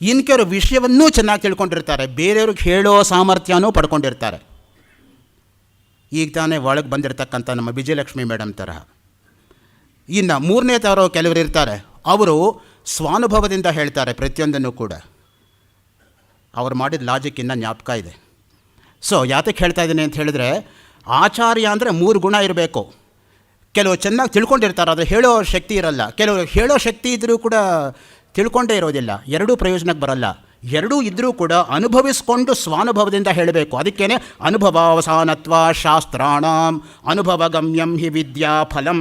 ಇನ್ನು ಕೆಲವು ವಿಷಯವನ್ನೂ ಚೆನ್ನಾಗಿ ತಿಳ್ಕೊಂಡಿರ್ತಾರೆ, ಬೇರೆಯವ್ರಿಗೆ ಹೇಳೋ ಸಾಮರ್ಥ್ಯನೂ ಪಡ್ಕೊಂಡಿರ್ತಾರೆ. ಈಗ ತಾನೇ ಒಳಗೆ ಬಂದಿರತಕ್ಕಂಥ ನಮ್ಮ ವಿಜಯಲಕ್ಷ್ಮಿ ಮೇಡಮ್ ತರಹ. ಇನ್ನು 3ನೇ ಥರ ಕೆಲವರು ಇರ್ತಾರೆ, ಅವರು ಸ್ವಾನುಭವದಿಂದ ಹೇಳ್ತಾರೆ ಪ್ರತಿಯೊಂದನ್ನು ಕೂಡ. ಅವ್ರು ಮಾಡಿದ ಲಾಜಿಕ್ ಇನ್ನೂ ಜ್ಞಾಪಕ ಇದೆ. ಸೊ ಯಾತಕ್ಕೆ ಹೇಳ್ತಾ ಇದ್ದೀನಿ ಅಂತ ಹೇಳಿದ್ರೆ, ಆಚಾರ್ಯ ಅಂದರೆ 3 ಗುಣ ಇರಬೇಕು. ಕೆಲವು ಚೆನ್ನಾಗಿ ತಿಳ್ಕೊಂಡಿರ್ತಾರೆ, ಆದರೆ ಹೇಳೋ ಶಕ್ತಿ ಇರಲ್ಲ. ಕೆಲವರು ಹೇಳೋ ಶಕ್ತಿ ಇದ್ದರೂ ಕೂಡ ತಿಳ್ಕೊಂಡೇ ಇರೋದಿಲ್ಲ. ಎರಡೂ ಪ್ರಯೋಜನಕ್ಕೆ ಬರಲ್ಲ. ಎರಡೂ ಇದ್ದರೂ ಕೂಡ ಅನುಭವಿಸ್ಕೊಂಡು ಸ್ವಾನುಭವದಿಂದ ಹೇಳಬೇಕು. ಅದಕ್ಕೇ ಅನುಭವಾವಸಾನತ್ವ ಶಾಸ್ತ್ರಾಣಂ ಅನುಭವಗಮ್ಯಂ ಹಿ ವಿದ್ಯಾ ಫಲಂ.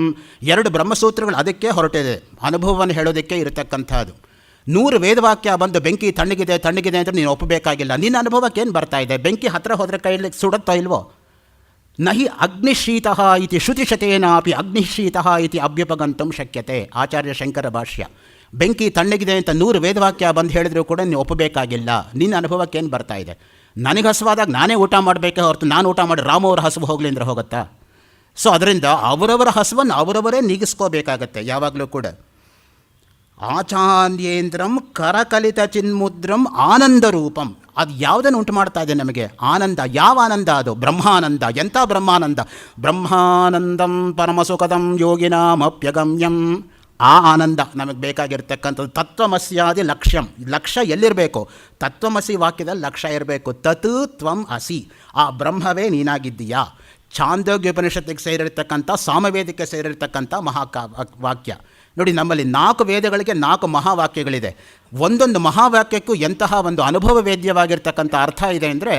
2 ಬ್ರಹ್ಮಸೂತ್ರಗಳು ಅದಕ್ಕೆ ಹೊರಟಿದೆ, ಅನುಭವವನ್ನು ಹೇಳೋದಕ್ಕೆ ಇರತಕ್ಕಂಥದ್ದು. 100 ವೇದವಾಕ್ಯ ಬಂದು ಬೆಂಕಿ ತಣ್ಣಗಿದೆ ತಣ್ಣಗಿದೆ ಅಂತ ನೀನು ಒಪ್ಪಬೇಕಾಗಿಲ್ಲ. ನಿನ್ನ ಅನುಭವಕ್ಕೆ ಏನು ಬರ್ತಾ ಇದೆ? ಬೆಂಕಿ ಹತ್ತಿರ ಹೋದರೆ ಕೈಯಲ್ಲಿ ಸುಡುತ್ತಾ ಇಲ್ವೋ? ನಹಿ ಅಗ್ನಿಶೀತಃ ಇತಿ ಶ್ರುತಿಶತೇನಾಪಿ ಅಗ್ನಿಶೀತಃ ಇತಿ ಅಭ್ಯುಪಗಂತುಂ ಶಕ್ಯತೆ. ಆಚಾರ್ಯ ಶಂಕರ ಭಾಷ್ಯ. ಬೆಂಕಿ ತಣ್ಣಗಿದೆ ಅಂತ 100 ವೇದವಾಕ್ಯ ಬಂದು ಹೇಳಿದರೂ ಕೂಡ ನೀವು ಒಪ್ಪಬೇಕಾಗಿಲ್ಲ. ನಿನ್ನ ಅನುಭವಕ್ಕೆ ಏನು ಬರ್ತಾ ಇದೆ? ನನಗೆ ಹಸುವಾದಾಗ ನಾನೇ ಊಟ ಮಾಡಬೇಕೇ ಹೊರತು ನಾನು ಊಟ ಮಾಡಿ ರಾಮವ್ರ ಹಸುವು ಹೋಗಲಿ ಅಂದರೆ ಹೋಗುತ್ತಾ? ಸೊ ಅದರಿಂದ ಅವರವರ ಹಸುವನ್ನು ಅವರವರೇ ನೀಗಿಸ್ಕೋಬೇಕಾಗತ್ತೆ ಯಾವಾಗಲೂ ಕೂಡ. ಆಚಾರ್ಯೇಂದ್ರಂ ಕರಕಲಿತ ಚಿನ್ಮುದ್ರಂ ಆನಂದ ರೂಪಂ. ಅದು ಯಾವುದನ್ನು ಉಂಟು ಮಾಡ್ತಾ ಇದೆ ನಮಗೆ? ಆನಂದ. ಯಾವ ಆನಂದ ಅದು? ಬ್ರಹ್ಮಾನಂದ. ಎಂಥ ಬ್ರಹ್ಮಾನಂದ? ಬ್ರಹ್ಮಾನಂದಂ ಪರಮಸುಖದಂ ಯೋಗಿನಾಮಪ್ಯಗಮ್ಯಂ. ಆ ಆನಂದ ನಮಗೆ ಬೇಕಾಗಿರ್ತಕ್ಕಂಥದ್ದು. ತತ್ವಮಸ್ಯಾದಿ ಲಕ್ಷ್ಯಂ. ಲಕ್ಷ್ಯ ಎಲ್ಲಿರಬೇಕು? ತತ್ವಮಸಿ ವಾಕ್ಯದಲ್ಲಿ ಲಕ್ಷ್ಯ ಇರಬೇಕು. ತತ್ ತ್ವಂ ಅಸಿ. ಆ ಬ್ರಹ್ಮವೇ ನೀನಾಗಿದ್ದೀಯಾ. ಛಾಂದೋಗ್ಯೋಪನಿಷತ್ತಿಗೆ ಸೇರಿರ್ತಕ್ಕಂಥ, ಸಾಮವೇದಕ್ಕೆ ಸೇರಿರ್ತಕ್ಕಂಥ ವಾಕ್ಯ ನೋಡಿ. ನಮ್ಮಲ್ಲಿ 4 ವೇದಗಳಿಗೆ 4 ಮಹಾವಾಕ್ಯಗಳಿದೆ. ಒಂದೊಂದು ಮಹಾವಾಕ್ಯಕ್ಕೂ ಎಂತಹ ಒಂದು ಅನುಭವ ವೇದ್ಯವಾಗಿರ್ತಕ್ಕಂಥ ಅರ್ಥ ಇದೆ ಅಂದರೆ,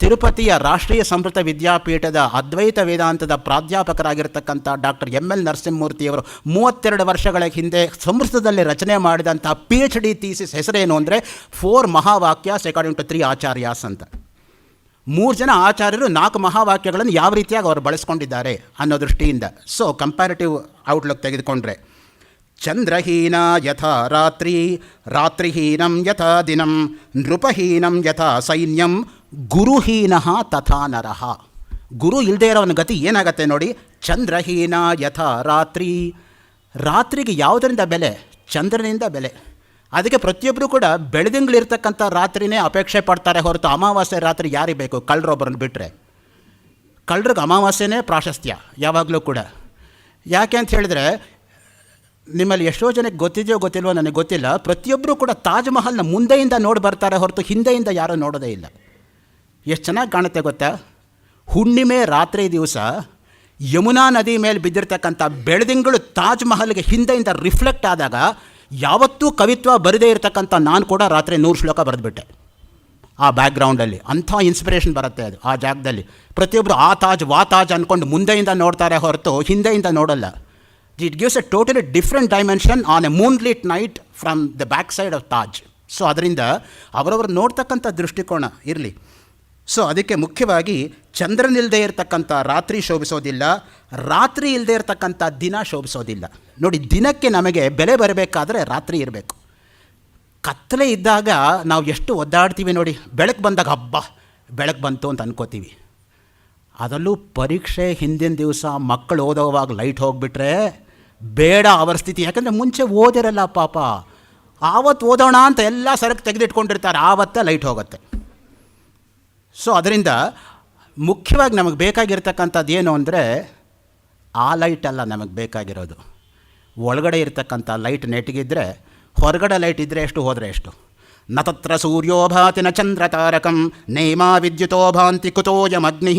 ತಿರುಪತಿಯ ರಾಷ್ಟ್ರೀಯ ಸಂಸ್ಕೃತ ವಿದ್ಯಾಪೀಠದ ಅದ್ವೈತ ವೇದಾಂತದ ಪ್ರಾಧ್ಯಾಪಕರಾಗಿರ್ತಕ್ಕಂಥ ಡಾಕ್ಟರ್ ML ನರಸಿಂಹಮೂರ್ತಿಯವರು 32 ವರ್ಷಗಳ ಹಿಂದೆ ಸಂಸ್ಕೃತದಲ್ಲಿ ರಚನೆ ಮಾಡಿದಂಥ PhD ಥೀಸಿಸ್ ಹೆಸರೇನು ಅಂದರೆ 4 ಮಹಾವಾಕ್ಯಾಸ್ ಅಕಾರ್ಡಿಂಗ್ ಟು 3 ಆಚಾರ್ಯಾಸ್ ಅಂತ. 3 ಜನ ಆಚಾರ್ಯರು 4 ಮಹಾವಾಕ್ಯಗಳನ್ನು ಯಾವ ರೀತಿಯಾಗಿ ಅವರು ಬಳಸ್ಕೊಂಡಿದ್ದಾರೆ ಅನ್ನೋ ದೃಷ್ಟಿಯಿಂದ. ಸೊ ಕಂಪ್ಯಾರಿಟಿವ್ ಔಟ್ಲುಕ್ ತೆಗೆದುಕೊಂಡ್ರೆ, ಚಂದ್ರಹೀನ ಯಥಾ ರಾತ್ರಿ ರಾತ್ರಿಹೀನಂ ಯಥಾ ದಿನಂ ನೃಪಹೀನಂ ಯಥಾ ಸೈನ್ಯಂ ಗುರುಹೀನಃ ತಥಾ ನರಃ. ಗುರು ಇಲ್ಲದೆ ಇರೋವನ ಗತಿ ಏನಾಗತ್ತೆ ನೋಡಿ. ಚಂದ್ರಹೀನ ಯಥಾ ರಾತ್ರಿ. ರಾತ್ರಿಗೆ ಯಾವುದರಿಂದ ಬೆಲೆ? ಚಂದ್ರನಿಂದ ಬೆಲೆ. ಅದಕ್ಕೆ ಪ್ರತಿಯೊಬ್ಬರು ಕೂಡ ಬೆಳದಿಂಗಳಿರ್ತಕ್ಕಂಥ ರಾತ್ರಿನೇ ಅಪೇಕ್ಷೆ ಪಡ್ತಾರೆ ಹೊರತು ಅಮಾವಾಸ್ಯೆ ರಾತ್ರಿ ಯಾರಿಗೆ ಬೇಕು? ಕಳ್ಳರೊಬ್ಬರನ್ನು ಬಿಟ್ಟರೆ. ಕಳ್ಳರಿಗೆ ಅಮಾವಾಸ್ಯೆನೇ ಪ್ರಾಶಸ್ತ್ಯ ಯಾವಾಗಲೂ ಕೂಡ. ಯಾಕೆ ಅಂತ ಹೇಳಿದ್ರೆ, ನಿಮ್ಮಲ್ಲಿ ಎಷ್ಟೋ ಜನಕ್ಕೆ ಗೊತ್ತಿದೆಯೋ ಗೊತ್ತಿಲ್ವೋ ನನಗೆ ಗೊತ್ತಿಲ್ಲ, ಪ್ರತಿಯೊಬ್ಬರೂ ಕೂಡ ತಾಜ್ ಮಹಲ್ನ ಮುಂದೆಯಿಂದ ನೋಡಿ ಬರ್ತಾರೆ ಹೊರತು ಹಿಂದೆಯಿಂದ ಯಾರೂ ನೋಡೋದೇ ಇಲ್ಲ. ಎಷ್ಟು ಚೆನ್ನಾಗಿ ಕಾಣುತ್ತೆ ಗೊತ್ತಾ? ಹುಣ್ಣಿಮೆ ರಾತ್ರಿ ದಿವಸ ಯಮುನಾ ನದಿ ಮೇಲೆ ಬಿದ್ದಿರ್ತಕ್ಕಂಥ ಬೆಳದಿಂಗಳು ತಾಜ್ ಮಹಲ್ಗೆ ಹಿಂದೆಯಿಂದ ರಿಫ್ಲೆಕ್ಟ್ ಆದಾಗ, ಯಾವತ್ತೂ ಕವಿತ್ವ ಬರದೇ ಇರತಕ್ಕಂಥ ನಾನು ಕೂಡ ರಾತ್ರಿ 100 ಶ್ಲೋಕ ಬರೆದುಬಿಟ್ಟೆ ಆ ಬ್ಯಾಕ್ಗ್ರೌಂಡಲ್ಲಿ. ಅಂಥ ಇನ್ಸ್ಪಿರೇಷನ್ ಬರುತ್ತೆ ಅದು ಆ ಜಾಗದಲ್ಲಿ. ಪ್ರತಿಯೊಬ್ಬರು ಆ ತಾಜ್ ವಾ ತಾಜ್ ಅಂದ್ಕೊಂಡು ಮುಂದೆಯಿಂದ ನೋಡ್ತಾರೆ ಹೊರತು ಹಿಂದೆಯಿಂದ ನೋಡಲ್ಲ. It gives a totally different dimension on a moonlit night from the back side of Taj. So ಅದರಿಂದ ಅವರವರು ನೋಡ್ತಕ್ಕಂಥ ದೃಷ್ಟಿಕೋನ ಇರಲಿ. ಸೊ ಅದಕ್ಕೆ ಮುಖ್ಯವಾಗಿ ಚಂದ್ರನಿಲ್ಲದೆ ಇರತಕ್ಕಂಥ ರಾತ್ರಿ ಶೋಭಿಸೋದಿಲ್ಲ, ರಾತ್ರಿ ಇಲ್ಲದೆ ಇರತಕ್ಕಂಥ ದಿನ ಶೋಭಿಸೋದಿಲ್ಲ. ನೋಡಿ, ದಿನಕ್ಕೆ ನಮಗೆ ಬೆಲೆ ಬರಬೇಕಾದ್ರೆ ರಾತ್ರಿ ಇರಬೇಕು. ಕತ್ತಲೆ ಇದ್ದಾಗ ನಾವು ಎಷ್ಟು ಒದ್ದಾಡ್ತೀವಿ ನೋಡಿ. ಬೆಳಕು ಬಂದಾಗ ಹಬ್ಬ ಬೆಳಕು ಬಂತು ಅಂತ ಅನ್ಕೋತೀವಿ. ಅದರಲ್ಲೂ ಪರೀಕ್ಷೆ ಹಿಂದಿನ ದಿವಸ ಮಕ್ಕಳು ಓದೋವಾಗ ಲೈಟ್ ಹೋಗಿಬಿಟ್ರೆ ಬೇಡ ಅವರ ಸ್ಥಿತಿ. ಯಾಕಂದರೆ ಮುಂಚೆ ಓದಿರಲ್ಲ ಪಾಪ, ಆವತ್ತು ಓದೋಣ ಅಂತ ಎಲ್ಲ ಸರಕು ತೆಗೆದಿಟ್ಕೊಂಡಿರ್ತಾರೆ, ಆವತ್ತೇ ಲೈಟ್ ಹೋಗುತ್ತೆ. ಸೊ ಅದರಿಂದ ಮುಖ್ಯವಾಗಿ ನಮಗೆ ಬೇಕಾಗಿರ್ತಕ್ಕಂಥದ್ದು ಏನು ಅಂದರೆ, ಆ ಲೈಟಲ್ಲ ನಮಗೆ ಬೇಕಾಗಿರೋದು. ಒಳಗಡೆ ಇರ್ತಕ್ಕಂಥ ಲೈಟ್ ನೆಟ್ಟಿಗಿದ್ದರೆ, ಹೊರಗಡೆ ಲೈಟ್ ಇದ್ದರೆ ಎಷ್ಟು, ಹೋದರೆ ಎಷ್ಟು. ನ ತತ್ರ ಸೂರ್ಯೋ ಭಾತಿ ನ ಚಂದ್ರ ತಾರಕಂ ನೇಮಾ ವಿದ್ಯುತೋ ಭಾಂತಿ ಕುತೋಯಮಗ್ನಿ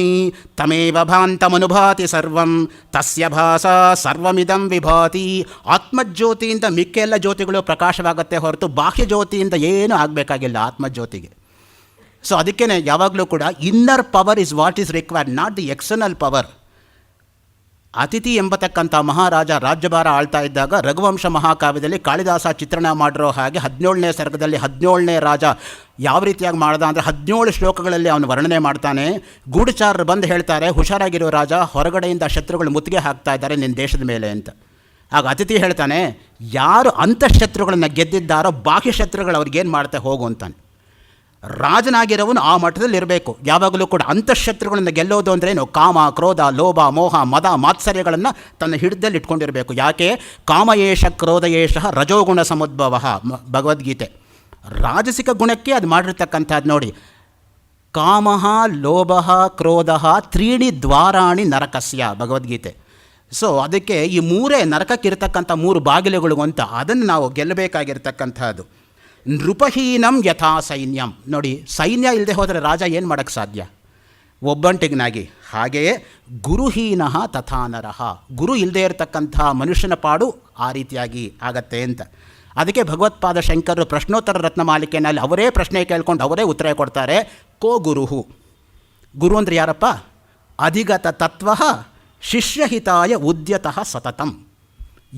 ತಮೇವ ಭಾಂತಮನುಭಾತಿ ಸರ್ವಂ ತಸ್ಯ ಭಾಸಾ ಸರ್ವಮಿದಂ ವಿಭಾತಿ. ಆತ್ಮಜ್ಯೋತಿಯಿಂದ ಮಿಕ್ಕೆಲ್ಲ ಜ್ಯೋತಿಗಳು ಪ್ರಕಾಶವಾಗುತ್ತೆ ಹೊರತು ಬಾಹ್ಯ ಜ್ಯೋತಿಯಿಂದ ಏನೂ ಆಗಬೇಕಾಗಿಲ್ಲ ಆತ್ಮಜ್ಯೋತಿಗೆ. ಸೊ ಅದಕ್ಕೇ ಯಾವಾಗಲೂ ಕೂಡ inner power is what is required, not the external power. ಅತಿಥಿ ಎಂಬತಕ್ಕಂಥ ಮಹಾರಾಜ ರಾಜ್ಯಭಾರ ಆಳ್ತಾ ಇದ್ದಾಗ ರಘುವಂಶ ಮಹಾಕಾವ್ಯದಲ್ಲಿ ಕಾಳಿದಾಸ ಚಿತ್ರಣ ಮಾಡಿರೋ ಹಾಗೆ 17ನೇ ಸರ್ಗದಲ್ಲಿ 17ನೇ ರಾಜ ಯಾವ ರೀತಿಯಾಗಿ ಮಾಡ್ದ ಅಂದರೆ 17 ಶ್ಲೋಕಗಳಲ್ಲಿ ಅವನು ವರ್ಣನೆ ಮಾಡ್ತಾನೆ. ಗೂಢಚಾರರು ಬಂದು ಹೇಳ್ತಾರೆ, ಹುಷಾರಾಗಿರೋ ರಾಜ, ಹೊರಗಡೆಯಿಂದ ಶತ್ರುಗಳು ಮುತ್ತಿಗೆ ಹಾಕ್ತಾ ಇದ್ದಾರೆ ನಿನ್ನ ದೇಶದ ಮೇಲೆ ಅಂತ. ಆಗ ಅತಿಥಿ ಹೇಳ್ತಾನೆ, ಯಾರು ಅಂತಃಶತ್ರುಗಳನ್ನು ಗೆದ್ದಿದ್ದಾರೋ ಬಾಹ್ಯ ಶತ್ರುಗಳು ಅವ್ರಿಗೇನು ಮಾಡ್ತಾ ಹೋಗು ಅಂತಾನೆ. ರಾಜನಾಗಿರೋವನು ಆ ಮಟ್ಟದಲ್ಲಿ ಇರಬೇಕು. ಯಾವಾಗಲೂ ಕೂಡ ಅಂತಃಶತ್ರುಗಳನ್ನು ಗೆಲ್ಲೋದು ಅಂದ್ರೇನು? ಕಾಮ, ಕ್ರೋಧ, ಲೋಭ, ಮೋಹ, ಮದ, ಮಾತ್ಸರ್ಯಗಳನ್ನು ತನ್ನ ಹಿಡಿದಲ್ಲಿ ಇಟ್ಕೊಂಡಿರಬೇಕು. ಯಾಕೆ? ಕಾಮಯೇಷ ಕ್ರೋಧಯೇಷ ರಜೋಗುಣ ಸಮುದ್ಭವ, ಭಗವದ್ಗೀತೆ. ರಾಜಸಿಕ ಗುಣಕ್ಕೆ ಅದು ಮಾಡಿರ್ತಕ್ಕಂಥದ್ದು ನೋಡಿ. ಕಾಮ, ಲೋಭ, ಕ್ರೋಧ ತ್ರೀಣಿ ದ್ವಾರಾಣಿ ನರಕಸ್ಯ, ಭಗವದ್ಗೀತೆ. ಸೊ ಅದಕ್ಕೆ ಈ ಮೂರೇ ನರಕಕ್ಕಿರ್ತಕ್ಕಂಥ ಮೂರು ಬಾಗಿಲುಗಳು ಅಂತ. ಅದನ್ನು ನಾವು ಗೆಲ್ಲಬೇಕಾಗಿರ್ತಕ್ಕಂಥದ್ದು. ನೃಪಹೀನಂ ಯಥಾ ಸೈನ್ಯಂ. ನೋಡಿ, ಸೈನ್ಯ ಇಲ್ಲದೆ ಹೋದರೆ ರಾಜ ಏನು ಮಾಡೋಕ್ಕೆ ಸಾಧ್ಯ? ಒಬ್ಬಂಟಿಗನಾಗಿ. ಹಾಗೆಯೇ ಗುರುಹೀನ ತಥಾ ನರಹ. ಗುರು ಇಲ್ಲದೆ ಇರತಕ್ಕಂಥ ಮನುಷ್ಯನ ಪಾಡು ಆ ರೀತಿಯಾಗಿ ಆಗತ್ತೆ ಅಂತ. ಅದಕ್ಕೆ ಭಗವತ್ಪಾದ ಶಂಕರರು ಪ್ರಶ್ನೋತ್ತರ ರತ್ನಮಾಲಿಕೆಯಲ್ಲಿ ಅವರೇ ಪ್ರಶ್ನೆ ಕೇಳ್ಕೊಂಡು ಅವರೇ ಉತ್ತರ ಕೊಡ್ತಾರೆ. ಕೋ ಗುರುಹು. ಗುರು ಅಂದರೆ ಯಾರಪ್ಪ? ಅಧಿಗತ ತತ್ವ ಶಿಷ್ಯಹಿತಾಯ ಉದ್ಯತಃ ಸತತಂ.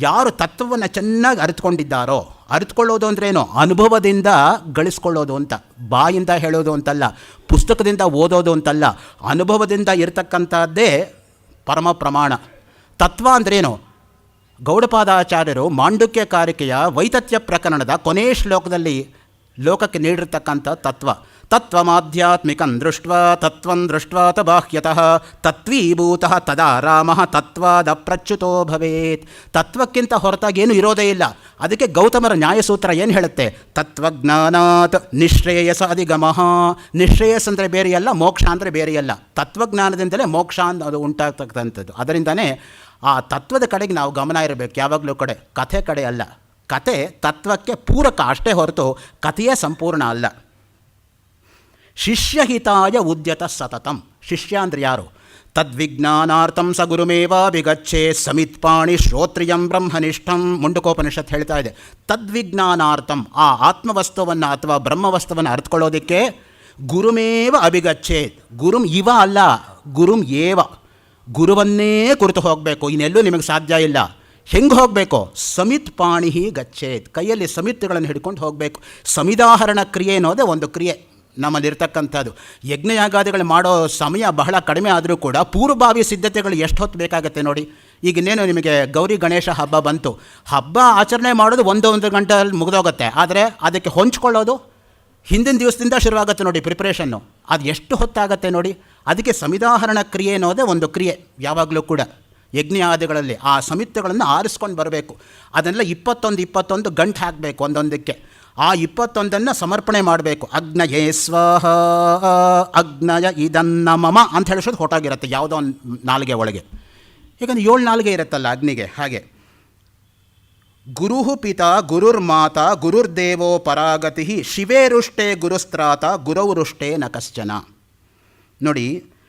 ಯಾರು ತತ್ವವನ್ನು ಚೆನ್ನಾಗಿ ಅರಿತುಕೊಂಡಿದ್ದಾರೋ, ಅರಿತುಕೊಳ್ಳೋದು ಅಂದ್ರೇನು? ಅನುಭವದಿಂದ ಗಳಿಸ್ಕೊಳ್ಳೋದು ಅಂತ. ಬಾಯಿಂದ ಹೇಳೋದು ಅಂತಲ್ಲ, ಪುಸ್ತಕದಿಂದ ಓದೋದು ಅಂತಲ್ಲ, ಅನುಭವದಿಂದ ಇರತಕ್ಕಂಥದ್ದೇ ಪರಮ ಪ್ರಮಾಣ. ತತ್ವ ಅಂದ್ರೇನು? ಗೌಡಪಾದಾಚಾರ್ಯರು ಮಾಂಡುಕ್ಯ ಕಾರಿಕೆಯ ವೈತತ್ಯ ಪ್ರಕರಣದ ಕೊನೆಯ ಶ್ಲೋಕದಲ್ಲಿ ಲೋಕಕ್ಕೆ ನೀಡಿರ್ತಕ್ಕಂಥ ತತ್ವ. ತತ್ವಮಾಧ್ಯಾತ್ಮಿಕಂ ದೃಷ್ಟ್ವಾ ತತ್ವಂ ದೃಷ್ಟ್ವಾ ತ ಬಾಹ್ಯತಃ ತತ್ವೀಭೂತಃ ತದಾ ರಾಮಃ ತತ್ವಾದ ಪ್ರಚ್ಯುತೋ ಭವೇತ್. ತತ್ವಕ್ಕಿಂತ ಹೊರತಾಗೇನು ಇರೋದೇ ಇಲ್ಲ. ಅದಕ್ಕೆ ಗೌತಮರ ನ್ಯಾಯಸೂತ್ರ ಏನು ಹೇಳುತ್ತೆ? ತತ್ವಜ್ಞಾನಾತ್ ನಿಶ್ರೇಯಸ ಅಧಿಗಮಃ. ನಿಶ್ರೇಯಸ್ ಅಂದರೆ ಬೇರೆಯಲ್ಲ, ಮೋಕ್ಷ ಅಂದರೆ ಬೇರೆಯಲ್ಲ. ತತ್ವಜ್ಞಾನದಿಂದಲೇ ಮೋಕ್ಷ ಅದು ಉಂಟಾಗ್ತಕ್ಕಂಥದ್ದು. ಅದರಿಂದನೇ ಆ ತತ್ವದ ಕಡೆಗೆ ನಾವು ಗಮನ ಇರಬೇಕು ಯಾವಾಗಲೂ. ಕಥೆ ಕಡೆ ಅಲ್ಲ. ಕಥೆ ತತ್ವಕ್ಕೆ ಪೂರಕ ಅಷ್ಟೇ ಹೊರತು ಕಥೆಯೇ ಸಂಪೂರ್ಣ ಅಲ್ಲ. ಶಿಷ್ಯಹಿತಾಯ ಉದ್ಯತ ಸತತಂ. ಶಿಷ್ಯ ಅಂದರೆ ಯಾರು? ತದ್ವಿಜ್ಞಾನಾರ್ಥಂ ಸ ಗುರುಮೇವಾಭಿಗಚ್ಚೇ ಸಮಿತ್ಪಾಣಿ ಶ್ರೋತ್ರಿಯಂ ಬ್ರಹ್ಮನಿಷ್ಠಂ. ಮುಂಡಕೋಪನಿಷತ್ ಹೇಳ್ತಾ ಇದೆ. ತದ್ವಿಜ್ಞಾನಾರ್ಥಂ, ಆ ಆತ್ಮವಸ್ತುವನ್ನು ಅಥವಾ ಬ್ರಹ್ಮವಸ್ತುವನ್ನು ಅರ್ಥಕೊಳ್ಳೋದಕ್ಕೆ ಗುರುಮೇವ ಅಭಿಗಚ್ಚೇತ್. ಗುರುಂ ಇವ ಅಲ್ಲ, ಗುರುಂ ಏವ. ಗುರುವನ್ನೇ ಕುರಿತು ಹೋಗಬೇಕು, ಇನ್ನೆಲ್ಲೂ ನಿಮಗೆ ಸಾಧ್ಯ ಇಲ್ಲ. ಹೆಂಗೆ ಹೋಗಬೇಕು? ಸಮಿತ್ ಪಾಣಿ ಗಚ್ಚೇತ್. ಕೈಯಲ್ಲಿ ಸಮಿತಿಗಳನ್ನು ಹಿಡ್ಕೊಂಡು ಹೋಗಬೇಕು. ಸಮಿದಾಹರಣ ಕ್ರಿಯೆ ಅನ್ನೋದೇ ಒಂದು ಕ್ರಿಯೆ ನಮ್ಮಲ್ಲಿರ್ತಕ್ಕಂಥದ್ದು. ಯಜ್ಞಯಾಗಾದಿಗಳು ಮಾಡೋ ಸಮಯ ಬಹಳ ಕಡಿಮೆ ಆದರೂ ಕೂಡ ಪೂರ್ವಭಾವಿ ಸಿದ್ಧತೆಗಳು ಎಷ್ಟು ಹೊತ್ತು ಬೇಕಾಗುತ್ತೆ ನೋಡಿ. ಈಗ ಇನ್ನೇನು ನಿಮಗೆ ಗೌರಿ ಗಣೇಶ ಹಬ್ಬ ಬಂತು. ಹಬ್ಬ ಆಚರಣೆ ಮಾಡೋದು ಒಂದು ಗಂಟೆಯಲ್ಲಿ ಮುಗಿದೋಗುತ್ತೆ. ಆದರೆ ಅದಕ್ಕೆ ಹೊಂಚ್ಕೊಳ್ಳೋದು ಹಿಂದಿನ ದಿವಸದಿಂದ ಶುರುವಾಗುತ್ತೆ ನೋಡಿ ಪ್ರಿಪ್ರೇಷನ್ನು. ಅದು ಎಷ್ಟು ಹೊತ್ತಾಗತ್ತೆ ನೋಡಿ. ಅದಕ್ಕೆ ಸಮಿದಾಹರಣ ಕ್ರಿಯೆ ಅನ್ನೋದೇ ಒಂದು ಕ್ರಿಯೆ ಯಾವಾಗಲೂ ಕೂಡ. ಯಜ್ಞಯಾದಿಗಳಲ್ಲಿ ಆ ಸಮಿತಿಗಳನ್ನು ಆರಿಸ್ಕೊಂಡು ಬರಬೇಕು. ಅದನ್ನೆಲ್ಲ 21 ಗಂಟೆ ಹಾಕಬೇಕು ಒಂದೊಂದಕ್ಕೆ. ಆ 21 ಸಮರ್ಪಣೆ ಮಾಡಬೇಕು. ಅಗ್ನಯೇ ಸ್ವಾಹ ಅಗ್ನಯ ಇದನ್ನ ಮಮ ಅಂತ ಹೇಳಿಸೋದು ಹೊಟ್ಟಾಗಿರುತ್ತೆ ಯಾವುದೋ ಒಂದು ನಾಲಿಗೆ ಒಳಗೆ. ಯಾಕಂದರೆ 7 ನಾಲಿಗೆ ಇರುತ್ತಲ್ಲ ಅಗ್ನಿಗೆ. ಹಾಗೆ ಗುರುಹು ಪಿತಾ ಗುರುರ್ಮಾತಾ ಗುರುರ್ದೇವೋ ಪರಾಗತಿ ಶಿವೇರುಷ್ಟೇ ಗುರುಸ್ತ್ರಾತ ಗುರೌರುಷ್ಟೇ ನ ಕಶ್ಚನ. ನೋಡಿ,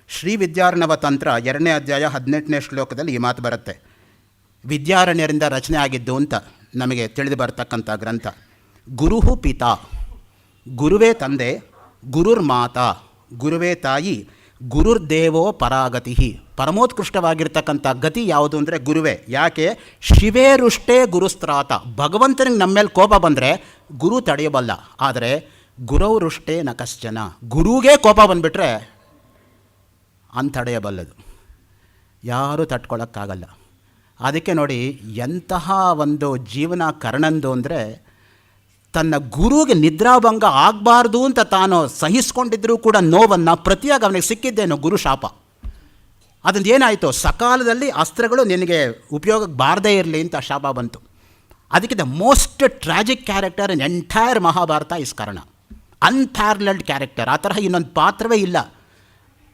ಶ್ರೀ ವಿದ್ಯಾರ್ಣವ ತಂತ್ರ 2ನೇ ಅಧ್ಯಾಯ 18ನೇ ಶ್ಲೋಕದಲ್ಲಿ ಈ ಮಾತು ಬರುತ್ತೆ. ವಿದ್ಯಾರಣ್ಯರಿಂದ ರಚನೆ ಆಗಿದ್ದು ಅಂತ ನಮಗೆ ತಿಳಿದು ಬರ್ತಕ್ಕಂಥ ಗ್ರಂಥ. ಗುರುಹು ಪಿತಾ, ಗುರುವೇ ತಂದೆ. ಗುರುರ್ಮಾತಾ, ಗುರುವೇ ತಾಯಿ. ಗುರುರ್ದೇವೋ ಪರಾಗತಿ, ಪರಮೋತ್ಕೃಷ್ಟವಾಗಿರ್ತಕ್ಕಂಥ ಗತಿ ಯಾವುದು ಅಂದರೆ ಗುರುವೇ. ಯಾಕೆ? ಶಿವೇರುಷ್ಟೇ ಗುರುಸ್ತ್ರಾತ. ಭಗವಂತನಿಗೆ ನಮ್ಮ ಮೇಲೆ ಕೋಪ ಬಂದರೆ ಗುರು ತಡೆಯಬಲ್ಲ. ಆದರೆ ಗುರೌರುಷ್ಟೇ ನ ಕಶ್ಚನ, ಗುರುಗೇ ಕೋಪ ಬಂದುಬಿಟ್ರೆ ಅಂತಡೆಯಬಲ್ಲದು, ಯಾರೂ ತಟ್ಕೊಳ್ಳೋಕ್ಕಾಗಲ್ಲ. ಅದಕ್ಕೆ ನೋಡಿ, ಎಂತಹ ಒಂದು ಜೀವನ ಕರ್ಣಂದು ಅಂದರೆ ತನ್ನ ಗುರುಗೆ ನಿದ್ರಾಭಂಗ ಆಗಬಾರ್ದು ಅಂತ ತಾನು ಸಹಿಸ್ಕೊಂಡಿದ್ದರೂ ಕೂಡ ನೋವನ್ನು ಪ್ರತಿಯಾಗಿ ಅವನಿಗೆ ಸಿಕ್ಕಿದ್ದೇನು? ಗುರು ಶಾಪ. ಅದರಿಂದ ಏನಾಯಿತು? ಸಕಾಲದಲ್ಲಿ ಅಸ್ತ್ರಗಳು ನಿನಗೆ ಉಪಯೋಗಕ್ಕೆ ಬಾರದೇ ಇರಲಿ ಅಂತ ಶಾಪ ಬಂತು. ಅದಕ್ಕೆ the most tragic character in entire Mahabharata is Karna. ಅನ್ಪ್ಯಾರಲಲ್ಡ್ character. ಆ ತರಹ ಇನ್ನೊಂದು ಪಾತ್ರವೇ ಇಲ್ಲ.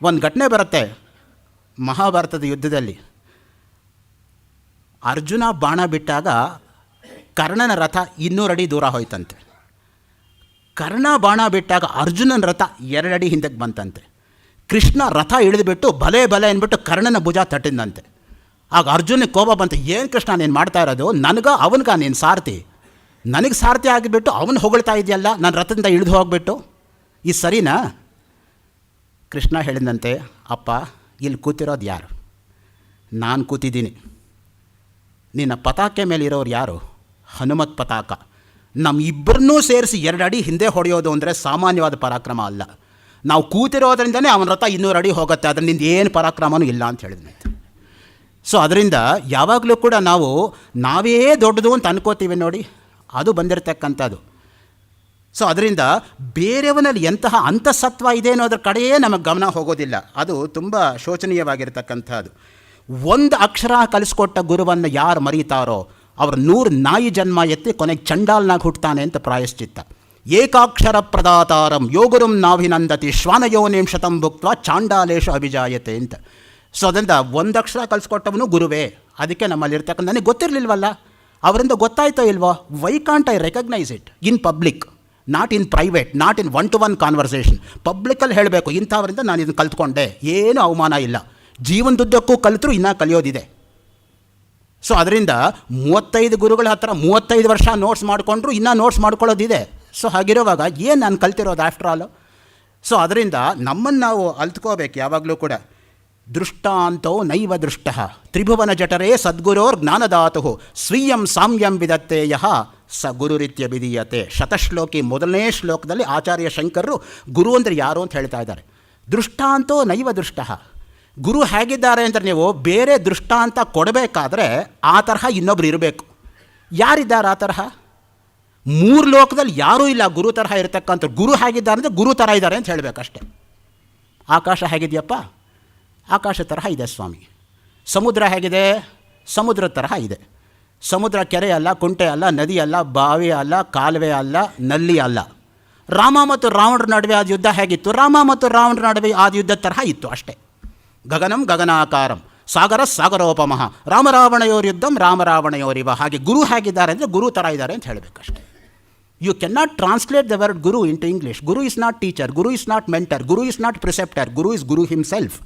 ಒಂದು ಘಟನೆ ಬರುತ್ತೆ ಮಹಾಭಾರತದ ಯುದ್ಧದಲ್ಲಿ. ಅರ್ಜುನ ಬಾಣ ಬಿಟ್ಟಾಗ ಕರ್ಣನ ರಥ 200 ಅಡಿ ದೂರ ಹೋಯ್ತಂತೆ. ಕರ್ಣ ಬಾಣ ಬಿಟ್ಟಾಗ ಅರ್ಜುನನ ರಥ 2 ಅಡಿ ಹಿಂದಕ್ಕೆ ಬಂತಂತೆ. ಕೃಷ್ಣ ರಥ ಇಳಿದುಬಿಟ್ಟು ಬಲೆ ಅಂದ್ಬಿಟ್ಟು ಕರ್ಣನ ಭುಜ ತಟ್ಟಿದಂತೆ. ಆಗ ಅರ್ಜುನಿಗೆ ಕೋಪ ಬಂತು. ಏನು ಕೃಷ್ಣ ನೀನು ಮಾಡ್ತಾ ಇರೋದು? ಅವನಿಗ ನೀನು ಸಾರಥಿ, ನನಗೆ ಸಾರಥಿ ಆಗಿಬಿಟ್ಟು ಅವನು ಹೊಗಳ್ತಾ ಇದೆಯಲ್ಲ ನನ್ನ ರಥದಿಂದ ಇಳಿದು ಹೋಗ್ಬಿಟ್ಟು, ಇದು ಸರಿನಾ? ಕೃಷ್ಣ ಹೇಳಿದಂತೆ, ಅಪ್ಪ ಇಲ್ಲಿ ಕೂತಿರೋದು ಯಾರು? ನಾನು ಕೂತಿದ್ದೀನಿ. ನಿನ್ನ ಪತಾಕೆ ಮೇಲೆ ಇರೋರು ಯಾರು? ಹನುಮತ್ ಪತಾಕ. ನಮ್ಮಿಬ್ಬರನ್ನೂ ಸೇರಿಸಿ 2 ಅಡಿ ಹಿಂದೆ ಹೊಡೆಯೋದು ಅಂದರೆ ಸಾಮಾನ್ಯವಾದ ಪರಾಕ್ರಮ ಅಲ್ಲ. ನಾವು ಕೂತಿರೋದ್ರಿಂದನೇ ಅವನ ರಥ 200 ಅಡಿ ಹೋಗುತ್ತೆ. ಅದರಿಂದ ಏನು ಪರಾಕ್ರಮನೂ ಇಲ್ಲ ಅಂತ ಹೇಳಿದಂತೆ. ಸೊ ಅದರಿಂದ ಯಾವಾಗಲೂ ಕೂಡ ನಾವೇ ದೊಡ್ಡದು ಅಂತ ಅನ್ಕೋತೀವಿ ನೋಡಿ, ಅದು ಬಂದಿರತಕ್ಕಂಥದ್ದು. ಸೊ ಅದರಿಂದ ಬೇರೆಯವನಲ್ಲಿ ಎಂತಹ ಅಂತಃಸತ್ವ ಇದೆ ಅನ್ನೋದ್ರ ಕಡೆಯೇ ನಮಗೆ ಗಮನ ಹೋಗೋದಿಲ್ಲ. ಅದು ತುಂಬ ಶೋಚನೀಯವಾಗಿರ್ತಕ್ಕಂಥದ್ದು. ಒಂದು ಅಕ್ಷರ ಕಲಿಸ್ಕೊಟ್ಟ ಗುರುವನ್ನು ಯಾರು ಮರೀತಾರೋ ಅವರು 100 ನಾಯಿ ಜನ್ಮ ಎತ್ತಿ ಕೊನೆಗೆ ಚಂಡಾಲ್ನಾಗ ಹುಟ್ಟುತ್ತಾನೆ ಅಂತ ಪ್ರಾಯಶ್ಚಿತ್ತ. ಏಕಾಕ್ಷರ ಪ್ರದಾತಾರಂ ಯೋಗುರುಂ ನಾಭಿನಂದತಿ ಶ್ವಾನಯೋನಿಂ ಶತಂ ಭುಕ್ತ್ವಾ ಚಾಂಡಾಲೇಶು ಅಭಿಜಾಯತೆ ಅಂತ. ಸೊ ಅದರಿಂದ ಒಂದು ಅಕ್ಷರ ಕಲಿಸ್ಕೊಟ್ಟವನು ಗುರುವೇ. ಅದಕ್ಕೆ ನಮ್ಮಲ್ಲಿರ್ತಕ್ಕಂಥ ನನಗೆ ಗೊತ್ತಿರಲಿಲ್ವಲ್ಲ, ಅವರಿಂದ ಗೊತ್ತಾಯ್ತೋ ಇಲ್ವೋ, why can't I recognise it in public, not in private, not in 1-to-1 conversation. ಪಬ್ಲಿಕ್ಕಲ್ಲಿ ಹೇಳಬೇಕು, ಇಂಥವರಿಂದ ನಾನು ಇದನ್ನು ಕಲ್ತ್ಕೊಂಡೆ, ಏನೂ ಅವಮಾನ ಇಲ್ಲ, ಜೀವನದುದ್ದಕ್ಕೂ ಕಲಿತರೂ ಇನ್ನೂ ಕಲಿಯೋದಿದೆ. ಸೊ ಅದರಿಂದ 35 ಗುರುಗಳ ಹತ್ರ 35 ವರ್ಷ ನೋಟ್ಸ್ ಮಾಡಿಕೊಂಡ್ರು ಇನ್ನೂ ನೋಟ್ಸ್ ಮಾಡ್ಕೊಳ್ಳೋದಿದೆ. ಸೊ ಹಾಗಿರುವಾಗ ಏನು ನಾನು ಕಲ್ತಿರೋದು ಆಫ್ಟರ್ ಆಲು? ಸೊ ಅದರಿಂದ ನಮ್ಮನ್ನು ನಾವು ಅಲ್ತ್ಕೋಬೇಕು ಯಾವಾಗಲೂ ಕೂಡ. ದೃಷ್ಟಾಂತೋ ನೈವ ದೃಷ್ಟ ತ್ರಿಭುವನ ಜಠರೇ ಸದ್ಗುರೋರ್ ಜ್ಞಾನದಾತು ಸ್ವೀಯಂ ಸಾಮ್ಯಂ ವಿದತ್ತೇ ಯಹ ಸ ಗುರುರಿತ್ಯಭಿಧೀಯತೆ. ಶತಶ್ಲೋಕಿ 1ನೇ ಶ್ಲೋಕದಲ್ಲಿ ಆಚಾರ್ಯ ಶಂಕರರು ಗುರು ಅಂದರೆ ಯಾರು ಅಂತ ಹೇಳ್ತಾ ಇದ್ದಾರೆ. ದೃಷ್ಟಾಂತೋ ನೈವ ದೃಷ್ಟ, ಗುರು ಹೇಗಿದ್ದಾರೆ ಅಂದರೆ ನೀವು ಬೇರೆ ದೃಷ್ಟಾಂತ ಕೊಡಬೇಕಾದ್ರೆ ಆ ತರಹ ಇನ್ನೊಬ್ರು ಇರಬೇಕು. ಯಾರಿದ್ದಾರೆ ಆ ತರಹ? 3 ಲೋಕದಲ್ಲಿ ಯಾರೂ ಇಲ್ಲ ಗುರು ತರಹ ಇರತಕ್ಕಂಥ. ಗುರು ಹೇಗಿದ್ದಾರೆ ಅಂದರೆ ಗುರು ಥರ ಇದ್ದಾರೆ ಅಂತ ಹೇಳಬೇಕಷ್ಟೆ. ಆಕಾಶ ಹೇಗಿದೆಯಪ್ಪ? ಆಕಾಶ ತರಹ ಇದೆ ಸ್ವಾಮಿ. ಸಮುದ್ರ ಹೇಗಿದೆ? ಸಮುದ್ರ ತರಹ ಇದೆ. ಸಮುದ್ರ ಕೆರೆ ಅಲ್ಲ, ಕುಂಟೆ ಅಲ್ಲ, ನದಿ ಅಲ್ಲ, ಬಾವಿ ಅಲ್ಲ, ಕಾಲುವೆ ಅಲ್ಲ, ನಲ್ಲಿ ಅಲ್ಲ. ರಾಮ ಮತ್ತು ರಾವಣರ ನಡುವೆ ಆದ ಯುದ್ಧ ಹೇಗಿತ್ತು? ರಾಮ ಮತ್ತು ರಾವಣರ ನಡುವೆ ಆದ ಯುದ್ಧ ತರಹ ಇತ್ತು ಅಷ್ಟೇ. ಗಗನಂ ಗಗನಾಕಾರಂ ಸಾಗರ ಸಾಗರೋಪಮಃ ರಾಮರಾವಣಯೋರ್ಯುದ್ಧಂ ರಾಮರಾವಣಯೋರಿವ. ಹಾಗೆ ಗುರು ಹೇಗಿದ್ದಾರೆ ಅಂದರೆ ಗುರು ಥರ ಇದ್ದಾರೆ ಅಂತ ಹೇಳಬೇಕಷ್ಟೆ. You can not translate the word guru into English. Guru is not teacher, guru is not mentor, guru is not preceptor, guru is guru himself.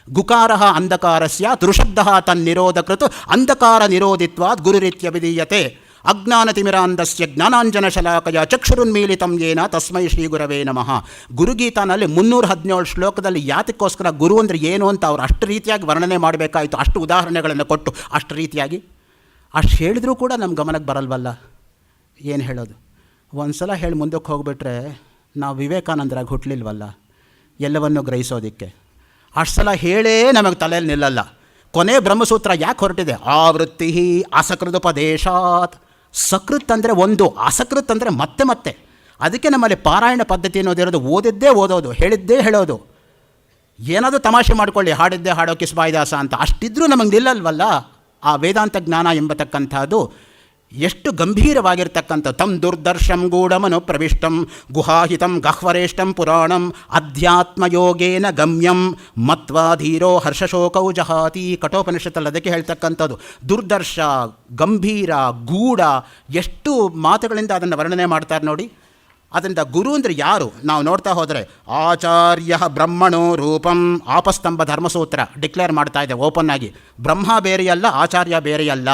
ಗುಕಾರ ಅಂಧಕಾರಸ್ಯ ಋಷಬ್ಧ ತನ್ನಿರೋಧಕೃತ್ ಅಂಧಕಾರ ನಿರೋಧಿತ್ವಾತ್ ಗುರುರಿತ್ಯಭಿಧೀಯತೆ. ಅಜ್ಞಾನತಿಮಿರಾಂಧಸ್ಯ ಜ್ಞಾನಾಂಜನಶಲಾಕಯ ಚಕ್ಷುರುನ್ಮೀಲಿತಂ ಯೇನ ತಸ್ಮೈ ಶ್ರೀ ಗುರವೇ ನಮಃ. ಗುರುಗೀತಾನಲ್ಲಿ 317 ಶ್ಲೋಕದಲ್ಲಿ ಯಾತಕ್ಕೋಸ್ಕರ ಗುರು ಅಂದರೆ ಏನು ಅಂತ ಅವ್ರು ಅಷ್ಟು ರೀತಿಯಾಗಿ ವರ್ಣನೆ ಮಾಡಬೇಕಾಯಿತು. ಅಷ್ಟು ಉದಾಹರಣೆಗಳನ್ನು ಕೊಟ್ಟು ಅಷ್ಟು ರೀತಿಯಾಗಿ ಅಷ್ಟು ಹೇಳಿದ್ರೂ ಕೂಡ ನಮ್ಮ ಗಮನಕ್ಕೆ ಬರಲ್ವಲ್ಲ. ಏನು ಹೇಳೋದು? ಒಂದು ಸಲ ಹೇಳಿ ಮುಂದಕ್ಕೆ ಹೋಗಿಬಿಟ್ರೆ ನಾವು ವಿವೇಕಾನಂದರಾಗಿ ಹುಟ್ಟಲಿಲ್ವಲ್ಲ ಎಲ್ಲವನ್ನೂ ಗ್ರಹಿಸೋದಕ್ಕೆ. ಅಷ್ಟು ಸಲ ಹೇಳೇ ನಮಗೆ ತಲೆಯಲ್ಲಿ ನಿಲ್ಲಲ್ಲ. ಕೊನೆ ಬ್ರಹ್ಮಸೂತ್ರ ಯಾಕೆ ಹೊರಟಿದೆ? ಆವೃತ್ತಿ ಅಸಕೃದುಪದೇಶಾತ್. ಸಕೃತ್ ಅಂದರೆ ಒಂದು, ಅಸಕೃತ್ ಅಂದರೆ ಮತ್ತೆ ಮತ್ತೆ. ಅದಕ್ಕೆ ನಮ್ಮಲ್ಲಿ ಪಾರಾಯಣ ಪದ್ಧತಿ ಅನ್ನೋದಿರೋದು ಓದಿದ್ದೇ ಓದೋದು, ಹೇಳಿದ್ದೇ ಹೇಳೋದು. ಏನಾದರೂ ತಮಾಷೆ ಮಾಡ್ಕೊಳ್ಳಿ, ಹಾಡಿದ್ದೇ ಹಾಡೋ ಕಿಸ್ಬಾಯಿದಾಸ ಅಂತ, ಅಷ್ಟಿದ್ರೂ ನಮಗೆ ನಿಲ್ಲಲ್ವಲ್ಲ ಆ ವೇದಾಂತ ಜ್ಞಾನ ಎಂಬತಕ್ಕಂಥದ್ದು. ಎಷ್ಟು ಗಂಭೀರವಾಗಿರ್ತಕ್ಕಂಥ ತಂ ದುರ್ದರ್ಶಂ ಗೂಢಮನು ಪ್ರವಿಷ್ಟಂ ಗುಹಾಹಿತಂ ಗಹ್ವರೇಷ್ಟಂ ಪುರಾಣಂ ಅಧ್ಯಾತ್ಮಯೋಗೇನ ಗಮ್ಯಂ ಮತ್ವಾ ಧೀರೋ ಹರ್ಷಶೋಕೌ ಜಹಾತಿ. ಕಠೋಪನಿಷತ್ತಲ್ಲಿ ಅದಕ್ಕೆ ಹೇಳ್ತಕ್ಕಂಥದ್ದು. ದುರ್ದರ್ಶ, ಗಂಭೀರ, ಗೂಢ, ಎಷ್ಟು ಮಾತುಗಳಿಂದ ಅದನ್ನು ವರ್ಣನೆ ಮಾಡ್ತಾರೆ ನೋಡಿ. ಅದರಿಂದ ಗುರು ಅಂದರೆ ಯಾರು ನಾವು ನೋಡ್ತಾ ಹೋದರೆ ಆಚಾರ್ಯ ಬ್ರಹ್ಮಣೋ ರೂಪಂ. ಆಪಸ್ತಂಭ ಧರ್ಮಸೂತ್ರ ಡಿಕ್ಲೇರ್ ಮಾಡ್ತಾ ಇದೆ ಓಪನ್ ಆಗಿ. ಬ್ರಹ್ಮ ಬೇರೆಯಲ್ಲ, ಆಚಾರ್ಯ ಬೇರೆಯಲ್ಲ.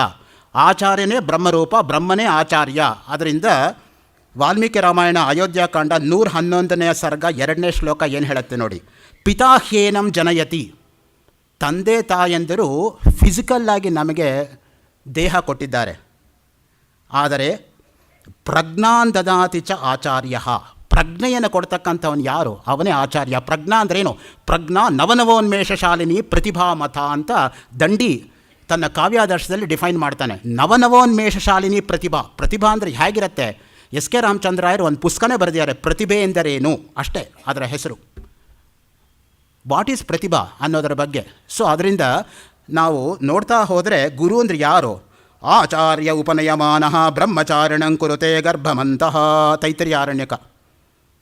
ಆಚಾರ್ಯನೇ ಬ್ರಹ್ಮರೂಪ, ಬ್ರಹ್ಮನೇ ಆಚಾರ್ಯ. ಅದರಿಂದ ವಾಲ್ಮೀಕಿ ರಾಮಾಯಣ ಅಯೋಧ್ಯಾಕಾಂಡ 111ನೇ ಸರ್ಗ 2ನೇ ಶ್ಲೋಕ ಏನು ಹೇಳುತ್ತೆ ನೋಡಿ. ಪಿತಾಹ್ಯೇನಂ ಜನಯತಿ. ತಂದೆ ತಾಯಂದಿರು ಫಿಸಿಕಲ್ಲಾಗಿ ನಮಗೆ ದೇಹ ಕೊಟ್ಟಿದ್ದಾರೆ, ಆದರೆ ಪ್ರಜ್ಞಾನ್ ದದಾತಿ ಚ ಆಚಾರ್ಯ. ಪ್ರಜ್ಞೆಯನ್ನು ಕೊಡ್ತಕ್ಕಂಥವನು ಯಾರು? ಅವನೇ ಆಚಾರ್ಯ. ಪ್ರಜ್ಞಾ ಅಂದ್ರೇನು? ಪ್ರಜ್ಞಾ ನವನವೋನ್ಮೇಷಶಾಲಿನಿ ಪ್ರತಿಭಾಮತ ಅಂತ ದಂಡಿ ತನ್ನ ಕಾವ್ಯಾದರ್ಶದಲ್ಲಿ ಡಿಫೈನ್ ಮಾಡ್ತಾನೆ. ನವನವೋನ್ಮೇಷಶಾಲಿನಿ ಪ್ರತಿಭಾ. ಪ್ರತಿಭಾ ಅಂದರೆ ಹೇಗಿರುತ್ತೆ? ಎಸ್ ಕೆ ರಾಮಚಂದ್ರಾಯರು ಒಂದು ಪುಸ್ತಕನೇ ಬರೆದಿದ್ದಾರೆ, ಪ್ರತಿಭೆ ಎಂದರೇನು ಅಷ್ಟೇ ಅದರ ಹೆಸರು. ವಾಟ್ ಈಸ್ ಪ್ರತಿಭಾ ಅನ್ನೋದರ ಬಗ್ಗೆ. ಸೊ ಅದರಿಂದ ನಾವು ನೋಡ್ತಾ ಹೋದರೆ ಗುರು ಅಂದರೆ ಯಾರು? ಆಚಾರ್ಯ ಉಪನಯಮಾನಃ ಬ್ರಹ್ಮಚಾರಿಣಂ ಕುರುತೆ ಗರ್ಭಮಂತಹ. ತೈತರಿಯಾರಣ್ಯಕ.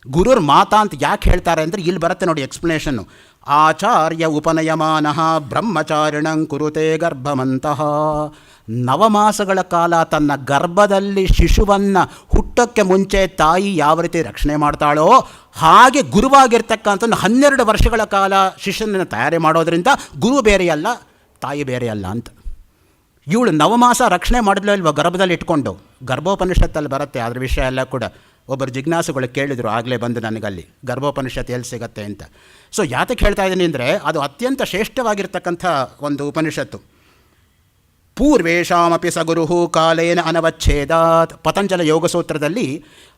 ಗುರುರ್ ಮಾತಾ ಅಂತ ಯಾಕೆ ಹೇಳ್ತಾರೆ ಅಂದರೆ ಇಲ್ಲಿ ಬರುತ್ತೆ ನೋಡಿ ಎಕ್ಸ್ಪ್ಲನೇಷನ್ನು. ಆಚಾರ್ಯ ಉಪನಯಮಾನಃ ಬ್ರಹ್ಮಚಾರಿಣಂ ಕುರುತೆ ಗರ್ಭಮಂತಹ. ನವಮಾಸಗಳ ಕಾಲ ತನ್ನ ಗರ್ಭದಲ್ಲಿ ಶಿಶುವನ್ನು ಹುಟ್ಟೋಕ್ಕೆ ಮುಂಚೆ ತಾಯಿ ಯಾವ ರೀತಿ ರಕ್ಷಣೆ ಮಾಡ್ತಾಳೋ ಹಾಗೆ ಗುರುವಾಗಿರ್ತಕ್ಕಂಥ 12 ವರ್ಷಗಳ ಕಾಲ ಶಿಶುವನ್ನು ತಯಾರಿ ಮಾಡೋದರಿಂದ ಗುರು ಬೇರೆಯಲ್ಲ, ತಾಯಿ ಬೇರೆಯಲ್ಲ ಅಂತ. ಇವಳು ನವಮಾಸ ರಕ್ಷಣೆ ಮಾಡಿದ್ಲೋ ಇಲ್ವ ಗರ್ಭದಲ್ಲಿ ಇಟ್ಕೊಂಡು? ಗರ್ಭೋಪನಿಷತ್ತಲ್ಲಿ ಬರುತ್ತೆ ಅದ್ರ ವಿಷಯ ಎಲ್ಲ ಕೂಡ. ಒಬ್ಬರು ಜಿಜ್ಞಾಸುಗಳು ಕೇಳಿದರು ಆಗಲೇ ಬಂದು ನನಗಲ್ಲಿ ಗರ್ಭೋಪನಿಷತ್ತು ಎಲ್ಲಿ ಸಿಗತ್ತೆ ಅಂತ. ಸೊ ಯಾತಕ್ಕೆ ಹೇಳ್ತಾ ಇದ್ದೀನಿ ಅಂದರೆ ಅದು ಅತ್ಯಂತ ಶ್ರೇಷ್ಠವಾಗಿರ್ತಕ್ಕಂಥ ಒಂದು ಉಪನಿಷತ್ತು. ಪೂರ್ವೇಶಾಮಪಿ ಸಗುರು ಕಾಲೇನ ಅನವಚ್ಛೇದಾತ್. ಪತಂಜಲ ಯೋಗಸೂತ್ರದಲ್ಲಿ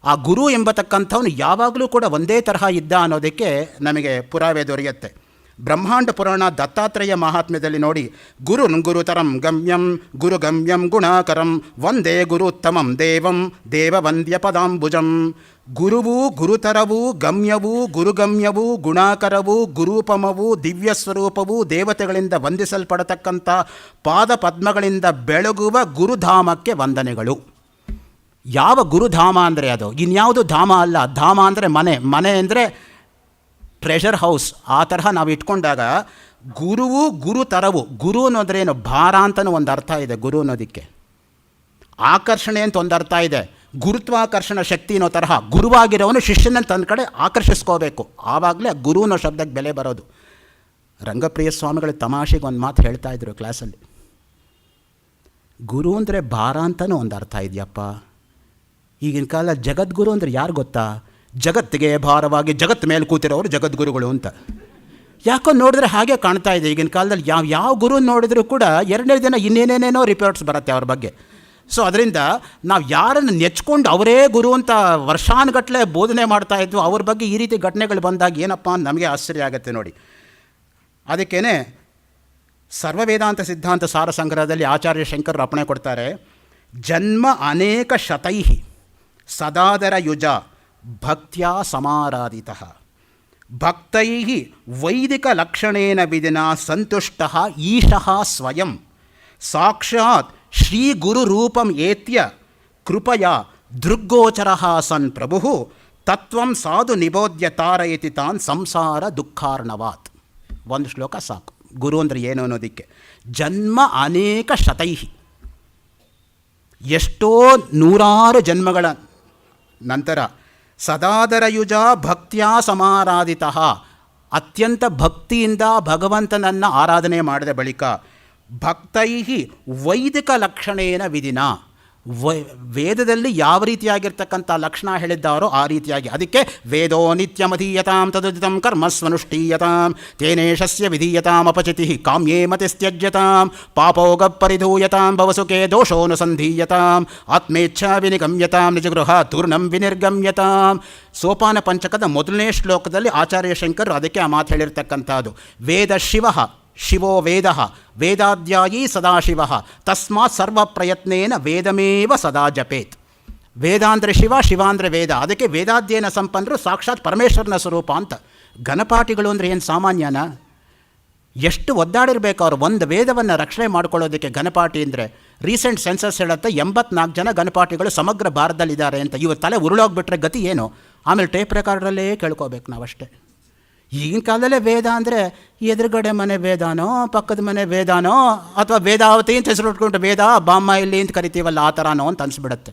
ಆ ಗುರು ಎಂಬತಕ್ಕಂಥವನು ಯಾವಾಗಲೂ ಕೂಡ ಒಂದೇ ತರಹ ಇದ್ದ ಅನ್ನೋದಕ್ಕೆ ನಮಗೆ ಪುರಾವೆ ದೊರೆಯುತ್ತೆ. ಬ್ರಹ್ಮಾಂಡ ಪುರಾಣ ದತ್ತಾತ್ರೇಯ ಮಹಾತ್ಮ್ಯದಲ್ಲಿ ನೋಡಿ, ಗುರುತರಂ ಗಮ್ಯಂ ಗುರುಗಮ್ಯಂ ಗುಣಾಕರಂ ವಂದೇ ಗುರುತ್ತಮಂ ದೇವಂ ದೇವವಂದ್ಯ ಪದಾಂಬುಜಂ. ಗುರುವು ಗುರುತರವು ಗಮ್ಯವು ಗುರುಗಮ್ಯವು ಗುಣಾಕರವು ಗುರೂಪಮವು ದಿವ್ಯ ಸ್ವರೂಪವು ದೇವತೆಗಳಿಂದ ವಂದಿಸಲ್ಪಡತಕ್ಕಂಥ ಪಾದ ಪದ್ಮಗಳಿಂದ ಬೆಳಗುವ ಗುರುಧಾಮಕ್ಕೆ ವಂದನೆಗಳು. ಯಾವ ಗುರುಧಾಮ ಅಂದರೆ ಅದು ಇನ್ಯಾವುದು ಧಾಮ ಅಲ್ಲ. ಧಾಮ ಅಂದರೆ ಮನೆ ಅಂದರೆ ಟ್ರೆಷರ್ ಹೌಸ್. ಆ ತರಹ ನಾವು ಇಟ್ಕೊಂಡಾಗ ಗುರುವು ಗುರುತರವು, ಗುರು ಅನ್ನೋದ್ರೇನು ಭಾರ ಅಂತಲೂ ಒಂದು ಅರ್ಥ ಇದೆ ಗುರು ಅನ್ನೋದಕ್ಕೆ. ಆಕರ್ಷಣೆ ಅಂತ ಒಂದು ಅರ್ಥ ಇದೆ. ಗುರುತ್ವಾಕರ್ಷಣ ಶಕ್ತಿ ಅನ್ನೋ ತರಹ ಗುರುವಾಗಿರೋನು ಶಿಷ್ಯನ ತನ್ನ ಕಡೆ ಆಕರ್ಷಿಸ್ಕೋಬೇಕು. ಆವಾಗಲೇ ಗುರು ಅನ್ನೋ ಶಬ್ದಕ್ಕೆ ಬೆಲೆ ಬರೋದು. ರಂಗಪ್ರಿಯ ಸ್ವಾಮಿಗಳು ತಮಾಷೆಗೆ ಒಂದು ಮಾತು ಹೇಳ್ತಾ ಇದ್ರು ಕ್ಲಾಸಲ್ಲಿ, ಗುರು ಅಂದರೆ ಭಾರ ಅಂತಲೂ ಒಂದು ಅರ್ಥ ಇದೆಯಪ್ಪ. ಈಗಿನ ಕಾಲ ಜಗದ್ಗುರು ಅಂದರೆ ಯಾರು ಗೊತ್ತಾ? ಜಗತ್ತಿಗೆ ಭಾರವಾಗಿ ಜಗತ್ತು ಮೇಲೆ ಕೂತಿರೋರು ಜಗದ್ಗುರುಗಳು ಅಂತ. ಯಾಕೋ ನೋಡಿದ್ರೆ ಹಾಗೆ ಕಾಣ್ತಾ ಇದೆ ಈಗಿನ ಕಾಲದಲ್ಲಿ. ಯಾವ ಗುರು ನೋಡಿದ್ರೂ ಕೂಡ ಎರಡನೇ ದಿನ ಇನ್ನೇನೇನೇನೋ ರಿಪೋರ್ಟ್ಸ್ ಬರುತ್ತೆ ಅವ್ರ ಬಗ್ಗೆ. ಸೊ ಅದರಿಂದ ನಾವು ಯಾರನ್ನು ನೆಚ್ಕೊಂಡು ಅವರೇ ಗುರು ಅಂತ ವರ್ಷಾನುಗಟ್ಟಲೆ ಬೋಧನೆ ಮಾಡ್ತಾಯಿದ್ವು, ಅವ್ರ ಬಗ್ಗೆ ಈ ರೀತಿ ಘಟನೆಗಳು ಬಂದಾಗ ಏನಪ್ಪ ಅಂತ ನಮಗೆ ಆಶ್ಚರ್ಯ ಆಗುತ್ತೆ ನೋಡಿ. ಅದಕ್ಕೇ ಸರ್ವವೇದಾಂತ ಸಿದ್ಧಾಂತ ಸಾರ ಸಂಗ್ರಹದಲ್ಲಿ ಆಚಾರ್ಯ ಶಂಕರರು ಅಪ್ಪಣೆ ಕೊಡ್ತಾರೆ, ಜನ್ಮ ಅನೇಕ ಶತೈಹಿ ಸದಾದರ ಯುಜ ಭಕ್ತ್ಯಾ ಸಮಾರಾಧಿತಃ ಭಕ್ತೈಃ ವೈದಿಕ ಲಕ್ಷಣೇನ ವಿಧಿನಾ ಸಂತುಷ್ಟಃ ಈಶಃ ಸ್ವಯಂ ಸಾಕ್ಷಾತ್ ಶ್ರೀ ಗುರು ರೂಪಂ ಏತ್ಯ ಕೃಪಯಾ ದೃಗ್ಗೋಚರಃ ಸನ್ ಪ್ರಭು ತತ್ವಂ ಸಾಧು ನಿಬೋಧ್ಯ ತಾರಯತಿ ತಾನ್ ಸಂಸಾರ ದುಃಖಾರ್ಣವಾತ್. ಒಂದು ಶ್ಲೋಕ ಸಾಕು ಗುರು ಅಂದರೆ ಏನು ಅನ್ನೋದಕ್ಕೆ. ಜನ್ಮ ಅನೇಕ ಶತೈಹಿ, ಎಷ್ಟೋ ನೂರಾರು ಜನ್ಮಗಳ ನಂತರ ಸದಾದರಯುಜ ಭಕ್ತ್ಯಾ ಸಮಾರಾಧಿತಃ, ಅತ್ಯಂತ ಭಕ್ತಿಯಿಂದ ಭಗವಂತನನ್ನು ಆರಾಧನೆ ಮಾಡಿದ ಬಳಿಕ ಭಕ್ತೈಹಿ ವೈದಿಕ ಲಕ್ಷಣೇನ ವಿಧಿನ, ವೇದದಲ್ಲಿ ಯಾವ ರೀತಿಯಾಗಿರ್ತಕ್ಕಂಥ ಲಕ್ಷಣ ಹೇಳಿದ್ದಾರೋ ಆ ರೀತಿಯಾಗಿ. ಅದಕ್ಕೆ ವೇದೋ ನಿತ್ಯಮಧೀಯತಾಂ ತದುದಿತಂ ಕರ್ಮಸ್ವನುಷ್ಠೀಯತಾಂ ತೇನೇಶಸ್ಯ ವಿಧೀಯತಾಂ ಅಪಚಿತಿ ಕಾಮ್ಯೇ ಮತಿಸ್ತ್ಯಜ್ಯತಾಂ ಪಾಪೋಗ ಪರಿಧೂಯತಾಂ ಭವಸುಖೇ ದೋಷೋನುಸಂಧೀಯತಾಂ ಆತ್ಮೇಚ್ಛಾ ವಿನಿಗಮ್ಯತಾಂ ನಿಜಗೃಹ ತೂರ್ಣಂ ವಿನಿರ್ಗಮ್ಯತಾಂ. ಸೋಪಾನ ಪಂಚಕದ ಮೊದಲನೇ ಶ್ಲೋಕದಲ್ಲಿ ಆಚಾರ್ಯ ಶಂಕರ್ ಅದಕ್ಕೆ ಆ ಮಾತು ಹೇಳಿರ್ತಕ್ಕಂಥದ್ದು. ವೇದ ಶಿವಃ ಶಿವೋ ವೇದ ವೇದಾಧ್ಯಾಯೀ ಸದಾಶಿವ ತಸ್ಮಾತ್ ಸರ್ವ ಪ್ರಯತ್ನೇನ ವೇದಮೇವ ಸದಾ ಜಪೇತ್. ವೇದ ಅಂದರೆ ಶಿವ, ಶಿವ ಅಂದರೆ ವೇದ. ಅದಕ್ಕೆ ವೇದಾಧ್ಯಯನ ಸಂಪನ್ನರು ಸಾಕ್ಷಾತ್ ಪರಮೇಶ್ವರನ ಸ್ವರೂಪ ಅಂತ. ಘನಪಾಠಿಗಳು ಅಂದರೆ ಏನು ಸಾಮಾನ್ಯನ? ಎಷ್ಟು ಒದ್ದಾಡಿರ್ಬೇಕು ಅವರು ಒಂದು ವೇದವನ್ನು ರಕ್ಷಣೆ ಮಾಡ್ಕೊಳ್ಳೋದಕ್ಕೆ. ಘನಪಾಠಿ ಅಂದರೆ ರೀಸೆಂಟ್ ಸೆನ್ಸಸ್ ಹೇಳುತ್ತೆ 84 ಜನ ಘನಪಾಠಿಗಳು ಸಮಗ್ರ ಭಾರತದಲ್ಲಿದ್ದಾರೆ ಅಂತ. ಇವ್ರ ತಲೆ ಉರುಳೋಗ್ಬಿಟ್ರೆ ಗತಿ ಏನು? ಆಮೇಲೆ ಟೇಪ್ ರೆಕಾರ್ಡ್ರಲ್ಲೇ ಕೇಳ್ಕೋಬೇಕು ನಾವಷ್ಟೇ. ಈಗಿನ ಕಾಲದಲ್ಲೇ ವೇದ ಅಂದರೆ ಎದುರುಗಡೆ ಮನೆ ವೇದಾನೋ, ಪಕ್ಕದ ಮನೆ ವೇದಾನೋ, ಅಥವಾ ವೇದಾವತಿ ಅಂತ ಹೆಸರು ಇಟ್ಕೊಂಡು ವೇದ ಬಾಮ್ಮ ಇಲ್ಲಿ ಅಂತ ಕರಿತೀವಲ್ಲ ಆ ಥರನೋ ಅಂತ ಅನಿಸ್ಬಿಡುತ್ತೆ.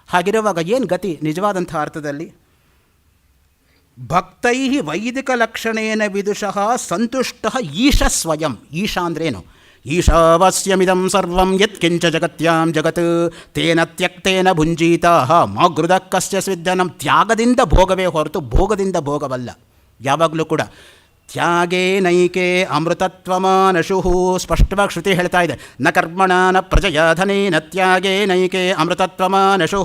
ಹಾಗಿರುವಾಗ ಏನು ಗತಿ ನಿಜವಾದಂಥ ಅರ್ಥದಲ್ಲಿ? ಭಕ್ತೈ ವೈದಿಕ ಲಕ್ಷಣೇನ ವಿದುಷಃ ಸಂತುಷ್ಟ ಈಶ ಸ್ವಯಂ. ಈಶಾ ಅಂದ್ರೇನು? ಈಶಾವಾಸ್ಯಮಿದಂ ಸರ್ವಂ ಯತ್ಕಿಂಚ ಜಗತ್ಯಾಂ ಜಗತ್ ತೇನ ತ್ಯಕ್ತೇನ ಭುಂಜೀತಃ ಮಾಗೃದ ಕಸ್ಯ ಸ್ವಿದ್ದನಂ. ತ್ಯಾಗದಿಂದ ಭೋಗವೇ ಹೊರತು ಭೋಗದಿಂದ ಭೋಗವಲ್ಲ. ಯಾವಾಗಲೂ ಕೂಡ ತ್ಯಾಗೇ ನೈಕೆ ಅಮೃತತ್ವಮಾನಶು. ಸ್ಪಷ್ಟವಾಗಿ ಶ್ರುತಿ ಹೇಳ್ತಾ ಇದೆ, ನ ಕರ್ಮಣ ನ ಪ್ರಜಯ ಧನೇನ ತ್ಯಾಗೇ ನೈಕೆ ಅಮೃತತ್ವಮಾನಶು.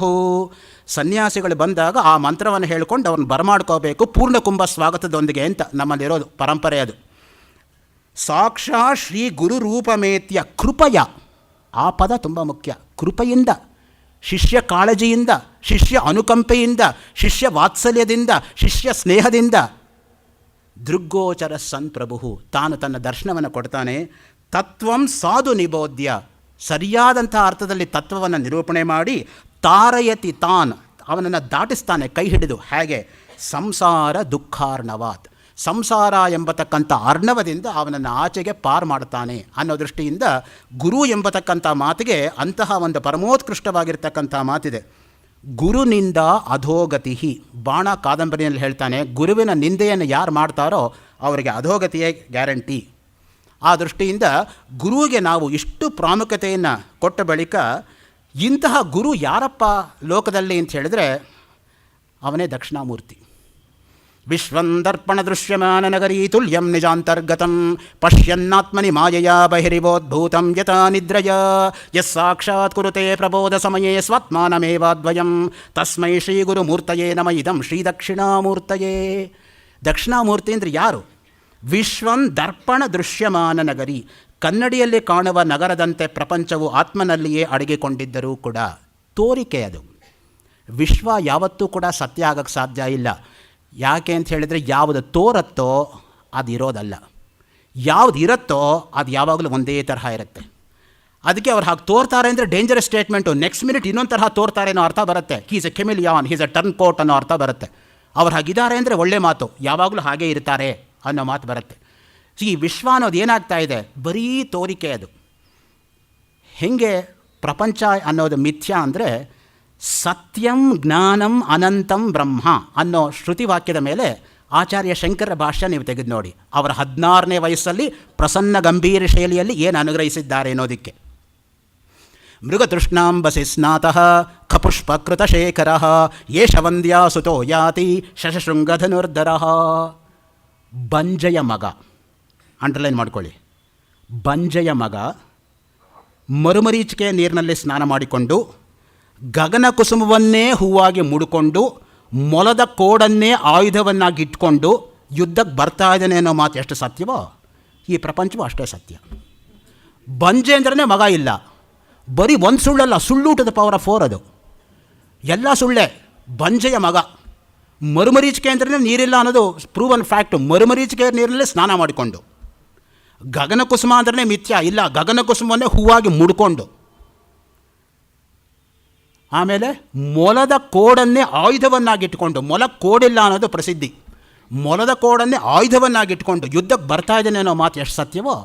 ಸನ್ಯಾಸಿಗಳು ಬಂದಾಗ ಆ ಮಂತ್ರವನ್ನು ಹೇಳ್ಕೊಂಡು ಅವ್ರನ್ನ ಬರಮಾಡ್ಕೋಬೇಕು ಪೂರ್ಣ ಕುಂಭ ಸ್ವಾಗತದೊಂದಿಗೆ ಅಂತ ನಮ್ಮಲ್ಲಿರೋದು ಪರಂಪರೆ ಅದು. ಸಾಕ್ಷಾ ಶ್ರೀ ಗುರು ರೂಪಮೇತ್ಯ ಕೃಪಯ, ಆ ಪದ ತುಂಬ ಮುಖ್ಯ. ಕೃಪೆಯಿಂದ, ಶಿಷ್ಯ ಕಾಳಜಿಯಿಂದ, ಶಿಷ್ಯ ಅನುಕಂಪೆಯಿಂದ, ಶಿಷ್ಯ ವಾತ್ಸಲ್ಯದಿಂದ, ಶಿಷ್ಯ ಸ್ನೇಹದಿಂದ ದೃಗ್ಗೋಚರ ಸನ್ ಪ್ರಭು ತಾನು ತನ್ನ ದರ್ಶನವನ್ನು ಕೊಡ್ತಾನೆ. ತತ್ವಂ ಸಾಧು ನಿಬೋಧ್ಯ, ಸರಿಯಾದಂಥ ಅರ್ಥದಲ್ಲಿ ತತ್ವವನ್ನು ನಿರೂಪಣೆ ಮಾಡಿ ತಾರಯತಿ ತಾನ್, ಅವನನ್ನು ದಾಟಿಸ್ತಾನೆ ಕೈ ಹಿಡಿದು. ಹೇಗೆ? ಸಂಸಾರ ದುಃಖಾರ್ಣವಾತ್, ಸಂಸಾರ ಎಂಬತಕ್ಕಂಥ ಅರ್ಣವದಿಂದ ಅವನನ್ನು ಆಚೆಗೆ ಪಾರು ಮಾಡ್ತಾನೆ ಅನ್ನೋ ದೃಷ್ಟಿಯಿಂದ ಗುರು ಎಂಬತಕ್ಕಂಥ ಮಾತಿಗೆ ಅಂತಹ ಒಂದು ಪರಮೋತ್ಕೃಷ್ಟವಾಗಿರ್ತಕ್ಕಂಥ ಮಾತಿದೆ. ಗುರುನಿಂದ ಅಧೋಗತಿ. ಬಾಣ ಕಾದಂಬರಿಯಲ್ಲಿ ಹೇಳ್ತಾನೆ, ಗುರುವಿನ ನಿಂದೆಯನ್ನು ಯಾರು ಮಾಡ್ತಾರೋ ಅವರಿಗೆ ಅಧೋಗತಿಯೇ ಗ್ಯಾರಂಟಿ. ಆ ದೃಷ್ಟಿಯಿಂದ ಗುರುವಿಗೆ ನಾವು ಇಷ್ಟು ಪ್ರಾಮುಖ್ಯತೆಯನ್ನು ಕೊಟ್ಟ ಬಳಿಕ ಇಂತಹ ಗುರು ಯಾರಪ್ಪ ಲೋಕದಲ್ಲಿ ಅಂತ ಹೇಳಿದ್ರೆ ಅವನೇ ದಕ್ಷಿಣಾಮೂರ್ತಿ. ವಿಶ್ವಂದರ್ಪಣ ದೃಶ್ಯಮಾನ ನಗರೀ ತುಲ್ಯಂ ನಿಜಾಂತರ್ಗತಂ ಪಶ್ಯನ್ನಾತ್ಮನಿ ಮಾಯೆಯ ಬಹಿರಿವೋದ್ಭೂತಂ ಯಥಾ ನಿದ್ರಯ ಯಸ್ಸಾಕ್ಷಾತ್ ಕುರುತೆ ಪ್ರಬೋಧ ಸಮಯೇ ಸ್ವಾತ್ಮಾನಮೇವಾದ್ವಯಂ ತಸ್ಮೈ ಶ್ರೀ ಗುರುಮೂರ್ತಯೇ ನಮ ಇದಂ ಶ್ರೀ ದಕ್ಷಿಣಾಮೂರ್ತಯೇ. ದಕ್ಷಿಣಾಮೂರ್ತಿ ಅಂದರೆ ಯಾರು? ವಿಶ್ವಂ ದರ್ಪಣ ದೃಶ್ಯಮಾನ ನಗರಿ, ಕನ್ನಡಿಯಲ್ಲಿ ಕಾಣುವ ನಗರದಂತೆ ಪ್ರಪಂಚವು ಆತ್ಮನಲ್ಲಿಯೇ ಅಡಗಿಕೊಂಡಿದ್ದರೂ ಕೂಡ ತೋರಿಕೆ ಅದು. ವಿಶ್ವ ಯಾವತ್ತೂ ಕೂಡ ಸತ್ಯ ಆಗೋಕ್ಕೆ ಸಾಧ್ಯ ಇಲ್ಲ. ಯಾಕೆ ಅಂತ ಹೇಳಿದರೆ ಯಾವುದು ತೋರತ್ತೋ ಅದು ಇರೋದಲ್ಲ, ಯಾವುದು ಇರುತ್ತೋ ಅದು ಯಾವಾಗಲೂ ಒಂದೇ ತರಹ ಇರುತ್ತೆ. ಅದಕ್ಕೆ ಅವ್ರು ಹಾಗೆ ತೋರ್ತಾರೆ ಅಂದರೆ ಡೇಂಜರಸ್ ಸ್ಟೇಟ್ಮೆಂಟು. ನೆಕ್ಸ್ಟ್ ಮಿನಿಟ್ ಇನ್ನೊಂದು ತರಹ ತೋರ್ತಾರೆ ಅನ್ನೋ ಅರ್ಥ ಬರುತ್ತೆ. He's a chameleon, he's a turncoat ಅನ್ನೋ ಅರ್ಥ ಬರುತ್ತೆ. ಅವ್ರು ಹಾಗಿದ್ದಾರೆ ಅಂದರೆ ಒಳ್ಳೆ ಮಾತು, ಯಾವಾಗಲೂ ಹಾಗೇ ಇರ್ತಾರೆ ಅನ್ನೋ ಮಾತು ಬರುತ್ತೆ. ಸೊ ಈ ವಿಶ್ವ ಅನ್ನೋದು ಏನಾಗ್ತಾ ಇದೆ, ಬರೀ ತೋರಿಕೆ ಅದು. ಹೇಗೆ ಪ್ರಪಂಚ ಅನ್ನೋದು ಮಿಥ್ಯ ಅಂದರೆ ಸತ್ಯಂ ಜ್ಞಾನಂ ಅನಂತಂ ಬ್ರಹ್ಮ ಅನ್ನೋ ಶ್ರುತಿವಾಕ್ಯದ ಮೇಲೆ ಆಚಾರ್ಯ ಶಂಕರ ಭಾಷ್ಯ ನೀವು ತೆಗೆದು ನೋಡಿ. ಅವರ 16ನೇ ವಯಸ್ಸಲ್ಲಿ ಪ್ರಸನ್ನ ಗಂಭೀರ ಶೈಲಿಯಲ್ಲಿ ಏನು ಅನುಗ್ರಹಿಸಿದ್ದಾರೆ ಅನ್ನೋದಕ್ಕೆ. ಮೃಗತೃಷ್ಣಾಂಬಸಿ ಸ್ನಾತಃ ಖಪುಷ್ಪಕೃತಶೇಖರ ಯೇಷ ವಂದ್ಯಾಸುತೋ ಯಾತಿ ಶಶಶೃಂಗಧನುರ್ಧರಃ. ಬಂಜೆಯ ಮಗ, ಅಂಡರ್ಲೈನ್ ಮಾಡ್ಕೊಳ್ಳಿ, ಬಂಜೆಯ ಮಗ ಮರುಮರೀಚಿಕೆ ನೀರಿನಲ್ಲಿ ಸ್ನಾನ ಮಾಡಿಕೊಂಡು ಗಗನ ಕುಸುಮವನ್ನೇ ಹೂವಾಗಿ ಮುಡ್ಕೊಂಡು ಮೊಲದ ಕೋಡನ್ನೇ ಆಯುಧವನ್ನಾಗಿ ಇಟ್ಕೊಂಡು ಯುದ್ಧಕ್ಕೆ ಬರ್ತಾ ಇದ್ದಾನೆ ಅನ್ನೋ ಮಾತು ಎಷ್ಟು ಸತ್ಯವೋ ಈ ಪ್ರಪಂಚವೂ ಅಷ್ಟೇ ಸತ್ಯ. ಬಂಜೆ ಅಂದ್ರೇ ಮಗ ಇಲ್ಲ, ಬರೀ ಒಂದು ಸುಳ್ಳಲ್ಲ, ಸುಳ್ಳು ಟು ದ ಪವರ್ ಆಫ್ 4 ಅದು, ಎಲ್ಲ ಸುಳ್ಳೆ. ಬಂಜೆಯ ಮಗ, ಮರುಮರೀಚಿಕೆ ಅಂದ್ರೆ ನೀರಿಲ್ಲ ಅನ್ನೋದು ಪ್ರೂವನ್ ಫ್ಯಾಕ್ಟು. ಮರುಮರೀಚಿಕೆ ನೀರಲ್ಲೇ ಸ್ನಾನ ಮಾಡಿಕೊಂಡು, ಗಗನ ಕುಸುಮ ಅಂದ್ರೆ ಮಿಥ್ಯ ಇಲ್ಲ, ಗಗನ ಕುಸುಮವನ್ನೇ ಹೂವಾಗಿ ಮುಡ್ಕೊಂಡು, ಆಮೇಲೆ ಮೊಲದ ಕೋಡನ್ನೇ ಆಯುಧವನ್ನಾಗಿಟ್ಕೊಂಡು, ಮೊಲ ಕೋಡಿಲ್ಲ ಅನ್ನೋದು ಪ್ರಸಿದ್ಧಿ, ಮೊಲದ ಕೋಡನ್ನೇ ಆಯುಧವನ್ನಾಗಿಟ್ಕೊಂಡು ಯುದ್ಧಕ್ಕೆ ಬರ್ತಾ ಇದ್ದಾನೆ ಅನ್ನೋ ಮಾತು ಎಷ್ಟು ಸತ್ಯವೋ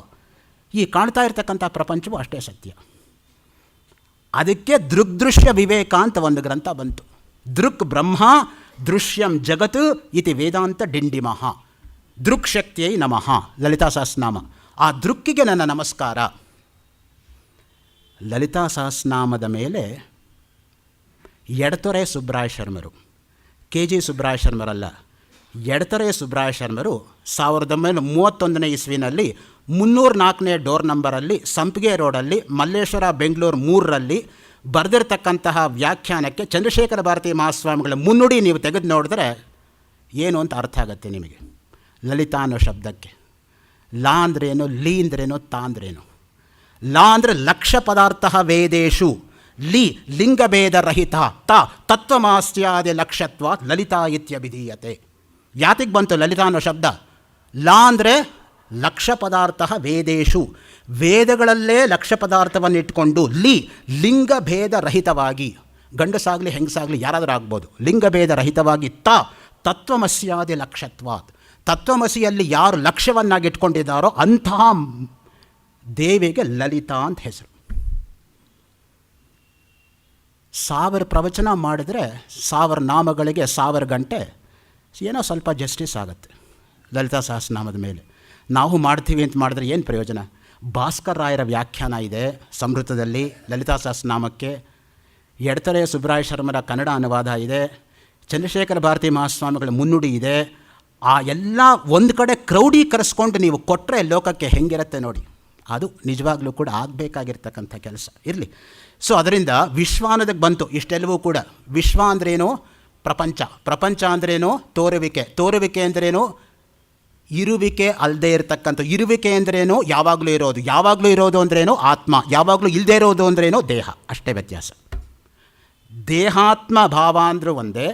ಈ ಕಾಣ್ತಾ ಇರ್ತಕ್ಕಂಥ ಪ್ರಪಂಚವೂ ಅಷ್ಟೇ ಸತ್ಯ. ಅದಕ್ಕೆ ದೃಗ್ದೃಶ್ಯ ವಿವೇಕ ಅಂತ ಒಂದು ಗ್ರಂಥ ಬಂತು. ದೃಕ್ ಬ್ರಹ್ಮ ದೃಶ್ಯಂ ಜಗತ್ ಇತಿ ವೇದಾಂತ ಡಿಂಡಿಮಃ ದೃಕ್ ಶಕ್ತಿಯೈ ನಮಃ ಲಲಿತಾ ಸಹಸ್ರನಾಮ. ಆ ದೃಕ್ಕಿಗೆ ನನ್ನ ನಮಸ್ಕಾರ. ಲಲಿತಾ ಸಹಸ್ರನಾಮದ ಮೇಲೆ ಎಡತೊರೆ ಸುಬ್ರಾಯ ಶರ್ಮರು, ಕೆ ಜಿ ಸುಬ್ರಾಯ ಶರ್ಮರಲ್ಲ, ಎಡತೊರೆ ಸುಬ್ರಾಯ ಶರ್ಮರು 1931ನೇ ಇಸ್ವಿನಲ್ಲಿ 304ನೇ ಡೋರ್ ನಂಬರಲ್ಲಿ ಸಂಪಿಗೆ ರೋಡಲ್ಲಿ ಮಲ್ಲೇಶ್ವರ ಬೆಂಗಳೂರು 3ರಲ್ಲಿ ಬರೆದಿರ್ತಕ್ಕಂತಹ ವ್ಯಾಖ್ಯಾನಕ್ಕೆ ಚಂದ್ರಶೇಖರ ಭಾರತಿ ಮಹಾಸ್ವಾಮಿಗಳ ಮುನ್ನುಡಿ ನೀವು ತೆಗೆದು ನೋಡಿದ್ರೆ ಏನು ಅಂತ ಅರ್ಥ ಆಗುತ್ತೆ ನಿಮಗೆ. ಲಲಿತಾ ಅನ್ನೋ ಶಬ್ದಕ್ಕೆ ಲಾ ಅಂದ್ರೇನು, ಲೀ ಅಂದ್ರೇನು, ತಾ ಅಂದ್ರೇನು. ಲಾ ಅಂದರೆ ಲಕ್ಷ ಪದಾರ್ಥ ವೇದೇಶು, ಲಿ ಲಿಂಗಭೇದ ರಹಿತ, ತ ತತ್ವಮಾಸ್ತ್ಯಾದಿ ಲಕ್ಷತ್ವ ಲಲಿತಾ ಇತ್ಯಭಿಧೀಯತೆ. ಯಾತಿಗೆ ಬಂತು ಲಲಿತಾ ಅನ್ನೋ ಶಬ್ದ? ಲಾ ಅಂದರೆ ಲಕ್ಷ ಪದಾರ್ಥ ವೇದೇಶು, ವೇದಗಳಲ್ಲೇ ಲಕ್ಷ ಪದಾರ್ಥವನ್ನು ಇಟ್ಕೊಂಡು, ಲಿ ಲಿಂಗಭೇದ ರಹಿತವಾಗಿ, ಗಂಡಸಾಗಲಿ ಹೆಂಗಸಾಗಲಿ ಯಾರಾದರೂ ಆಗ್ಬೋದು, ಲಿಂಗಭೇದ ರಹಿತವಾಗಿ, ತ ತತ್ವಮಸ್ಯಾದಿ ಲಕ್ಷತ್ವಾತ್, ತತ್ವಮಸಿಯಲ್ಲಿ ಯಾರು ಲಕ್ಷ್ಯವನ್ನಾಗಿಟ್ಕೊಂಡಿದ್ದಾರೋ ಅಂತಹ ದೇವಿಗೆ ಲಲಿತಾ ಅಂತ ಹೆಸರು. 1000 ಪ್ರವಚನ ಮಾಡಿದ್ರೆ 1000 ನಾಮಗಳಿಗೆ 1000 ಗಂಟೆ ಏನೋ ಸ್ವಲ್ಪ ಜಸ್ಟಿಸ್ ಆಗುತ್ತೆ ಲಲಿತಾ ಸಹಸ್ರನಾಮದ ಮೇಲೆ. ನಾವು ಮಾಡ್ತೀವಿ ಅಂತ ಮಾಡಿದ್ರೆ ಏನು ಪ್ರಯೋಜನ? ಭಾಸ್ಕರ್ ರಾಯರ ವ್ಯಾಖ್ಯಾನ ಇದೆ ಸಂಸ್ಕೃತದಲ್ಲಿ ಲಲಿತಾ ಸಹಸ್ರನಾಮಕ್ಕೆ, ಎಡತೊರೆ ಸುಬ್ರಾಯ ಶರ್ಮರ ಕನ್ನಡ ಅನುವಾದ ಇದೆ, ಚಂದ್ರಶೇಖರ ಭಾರತಿ ಮಹಾಸ್ವಾಮಿಗಳ ಮುನ್ನುಡಿ ಇದೆ. ಆ ಎಲ್ಲ ಒಂದು ಕಡೆ ಕ್ರೌಡೀಕರಿಸ್ಕೊಂಡು ನೀವು ಕೊಟ್ಟರೆ ಲೋಕಕ್ಕೆ ಹೆಂಗಿರುತ್ತೆ ನೋಡಿ. ಅದು ನಿಜವಾಗ್ಲೂ ಕೂಡ ಆಗಬೇಕಾಗಿರ್ತಕ್ಕಂಥ ಕೆಲಸ. ಇರಲಿ. ಸೊ ಅದರಿಂದ ವಿಶ್ವ ಅನ್ನೋದಕ್ಕೆ ಬಂತು. ಇಷ್ಟೆಲ್ಲವೂ ಕೂಡ ವಿಶ್ವ ಅಂದ್ರೇನು? ಪ್ರಪಂಚ. ಪ್ರಪಂಚ ಅಂದ್ರೇನು? ತೋರುವಿಕೆ. ತೋರುವಿಕೆ ಅಂದ್ರೇನು? ಇರುವಿಕೆ ಅಲ್ಲದೆ ಇರತಕ್ಕಂಥ. ಇರುವಿಕೆ ಅಂದ್ರೇನು? ಯಾವಾಗಲೂ ಇರೋದು. ಯಾವಾಗಲೂ ಇರೋದು ಅಂದ್ರೇನು? ಆತ್ಮ. ಯಾವಾಗಲೂ ಇಲ್ಲದೆ ಇರೋದು ಅಂದ್ರೇನು? ದೇಹ. ಅಷ್ಟೇ ವ್ಯತ್ಯಾಸ. ದೇಹಾತ್ಮ ಭಾವ ಅಂದರೂ ಒಂದೇ,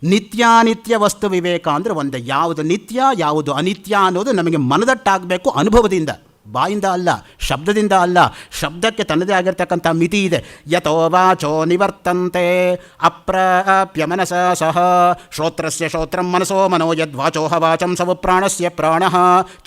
ನಿತ್ಯಾನಿತ್ಯ ವಸ್ತು ವಿವೇಕ ಅಂದರೆ ಒಂದೇ. ಯಾವುದು ನಿತ್ಯ ಯಾವುದು ಅನಿತ್ಯ ಅನ್ನೋದು ನಮಗೆ ಮನದಟ್ಟಾಗಬೇಕು, ಅನುಭವದಿಂದ, ಬಾಯಿಂದ ಅಲ್ಲ, ಶಬ್ದದಿಂದ ಅಲ್ಲ. ಶಬ್ದಕ್ಕೆ ತನ್ನದೇ ಆಗಿರ್ತಕ್ಕಂಥ ಮಿತಿ ಇದೆ. ಯಥೋ ವಾಚೋ ನಿವರ್ತಂತೆ ಅಪ್ರಾಪ್ಯ ಮನಸ ಸಹ ಶ್ರೋತ್ರಸ್ಯ ಶ್ರೋತ್ರಂ ಮನಸೋ ಮನೋ ಯದ್ವಾಚೋಹ ವಾಚಂ ಸವ ಪ್ರಾಣಸ್ಯ ಪ್ರಾಣಃ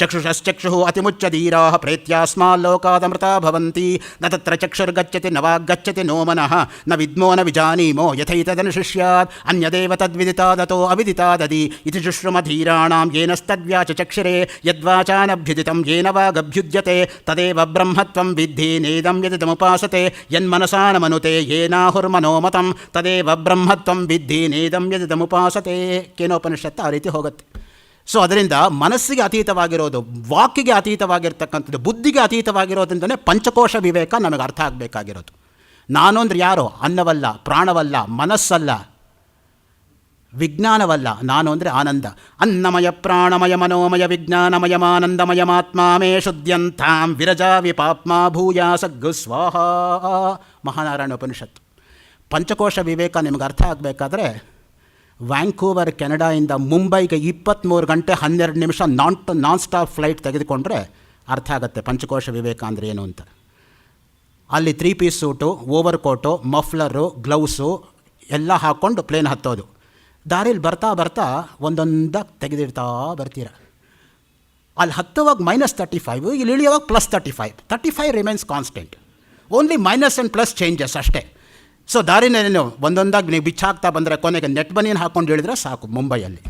ಚಕ್ಷುಷಶ್ಚಕ್ಷುಃ ಅತಿಮುಚ್ಯ ಧೀರಾಃ ಪ್ರೇತ್ಯಾಸ್ಮಾಲ್ಲೋಕಾದಮೃತಾ ಭವಂತಿ ನ ತತ್ರ ಚಕ್ಷುರ್ಗಚ್ಚತಿ ನ ವಾಗ್ಗಚ್ಚತಿ ನೋ ಮನಃ ನ ವಿದ್ಮೋ ನ ವಿಜಾನೀಮೋ ಯಥೈತದನುಶಿಷ್ಯಾತ್ ಅನ್ಯದೇವ ತದ್ವಿದಿತಾದತೋ ಅವಿದಿತಾದದಿ ಇತಿ ಶುಶ್ರುಮಧೀರಾಣಾಂ ಯೇನಸ್ತದ್ವ್ಯಾಚ ಚಕ್ಷುರೇ ಯದ್ವಾಚಾನಭ್ಯುದಿತಂ ಯೇನ ವಾಗಭ್ಯುದ್ಯತೆ ತದೇವ ಬ್ರಹ್ಮತ್ವಂ ವಿದ್ಧಿ ನೇದಂ ಯದಿತಮುಪಾಸತೆ ಯನ್ಮನಸಾ ನ ಮನುತೆ ಯೇನಾಹುರ್ಮನೋಮತಂ ತದೇವ ಬ್ರಹ್ಮತ್ವಂ ವಿದ್ಧಿ ನೇದಂ ಯದಿತಮುಪಾಸತೆ. ಕೇನೋಪನಿಷತ್ತು ಆ ರೀತಿ ಹೋಗುತ್ತೆ. ಸೊ ಅದರಿಂದ ಮನಸ್ಸಿಗೆ ಅತೀತವಾಗಿರೋದು, ವಾಕಿಗೆ ಅತೀತವಾಗಿರ್ತಕ್ಕಂಥದ್ದು, ಬುದ್ಧಿಗೆ ಅತೀತವಾಗಿರೋದ್ರಿಂದಲೇ ಪಂಚಕೋಶ ವಿವೇಕ ನಮಗೆ ಅರ್ಥ ಆಗಬೇಕಾಗಿರೋದು. ನಾನು ಅಂದರೆ ಯಾರು? ಅನ್ನವಲ್ಲ, ಪ್ರಾಣವಲ್ಲ, ಮನಸ್ಸಲ್ಲ, ವಿಜ್ಞಾನವಲ್ಲ, ನಾನು ಅಂದರೆ ಆನಂದ. ಅನ್ನಮಯ ಪ್ರಾಣಮಯ ಮನೋಮಯ ವಿಜ್ಞಾನಮಯಮಾನಂದಮಯಮಾತ್ಮ ಮೇ ಶುದ್ಧ್ಯಂತಾಂ ವಿರಜಾ ವಿಪಾಪ್ಮ ಭೂಯಾಸಗ್ಗು ಸ್ವಾಹ. ಮಹಾನಾರಾಯಣ ಉಪನಿಷತ್ತು. ಪಂಚಕೋಶ ವಿವೇಕ ನಿಮ್ಗೆ ಅರ್ಥ ಆಗಬೇಕಾದ್ರೆ ವ್ಯಾಂಕೂವರ್ ಕೆನಡಾಯಿಂದ ಮುಂಬೈಗೆ 23 ಗಂಟೆ 12 ನಿಮಿಷ ನಾನ್ ಸ್ಟಾಪ್ ಫ್ಲೈಟ್ ತೆಗೆದುಕೊಂಡ್ರೆ ಅರ್ಥ ಆಗುತ್ತೆ ಪಂಚಕೋಶ ವಿವೇಕ ಅಂದರೆ ಏನು ಅಂತ. ಅಲ್ಲಿ 3 piece suit, overcoat, muffler, gloves ಎಲ್ಲ ಹಾಕ್ಕೊಂಡು ಪ್ಲೇನ್ ಹತ್ತೋದು. ದಾರಿಲಿ ಬರ್ತಾ ಬರ್ತಾ ಒಂದೊಂದಾಗಿ ತೆಗೆದಿಡ್ತಾ ಬರ್ತೀರ. ಅಲ್ಲಿ ಹತ್ತುವಾಗ -35, ಇಲ್ಲಿ ಇಳಿಯುವಾಗ +35. 35 remains constant. Only minus and plus changes ಅಷ್ಟೇ. ಸೊ ದಾರಿನೇನು ಒಂದೊಂದಾಗಿ ನೀವು ಬಿಚ್ಚಾಕ್ತಾ ಬಂದರೆ ಕೊನೆಗೆ ನೆಟ್ ಬನಿಯನ್ನು ಹಾಕ್ಕೊಂಡು ಹೇಳಿದ್ರೆ ಸಾಕು ಮುಂಬೈಯಲ್ಲಿ.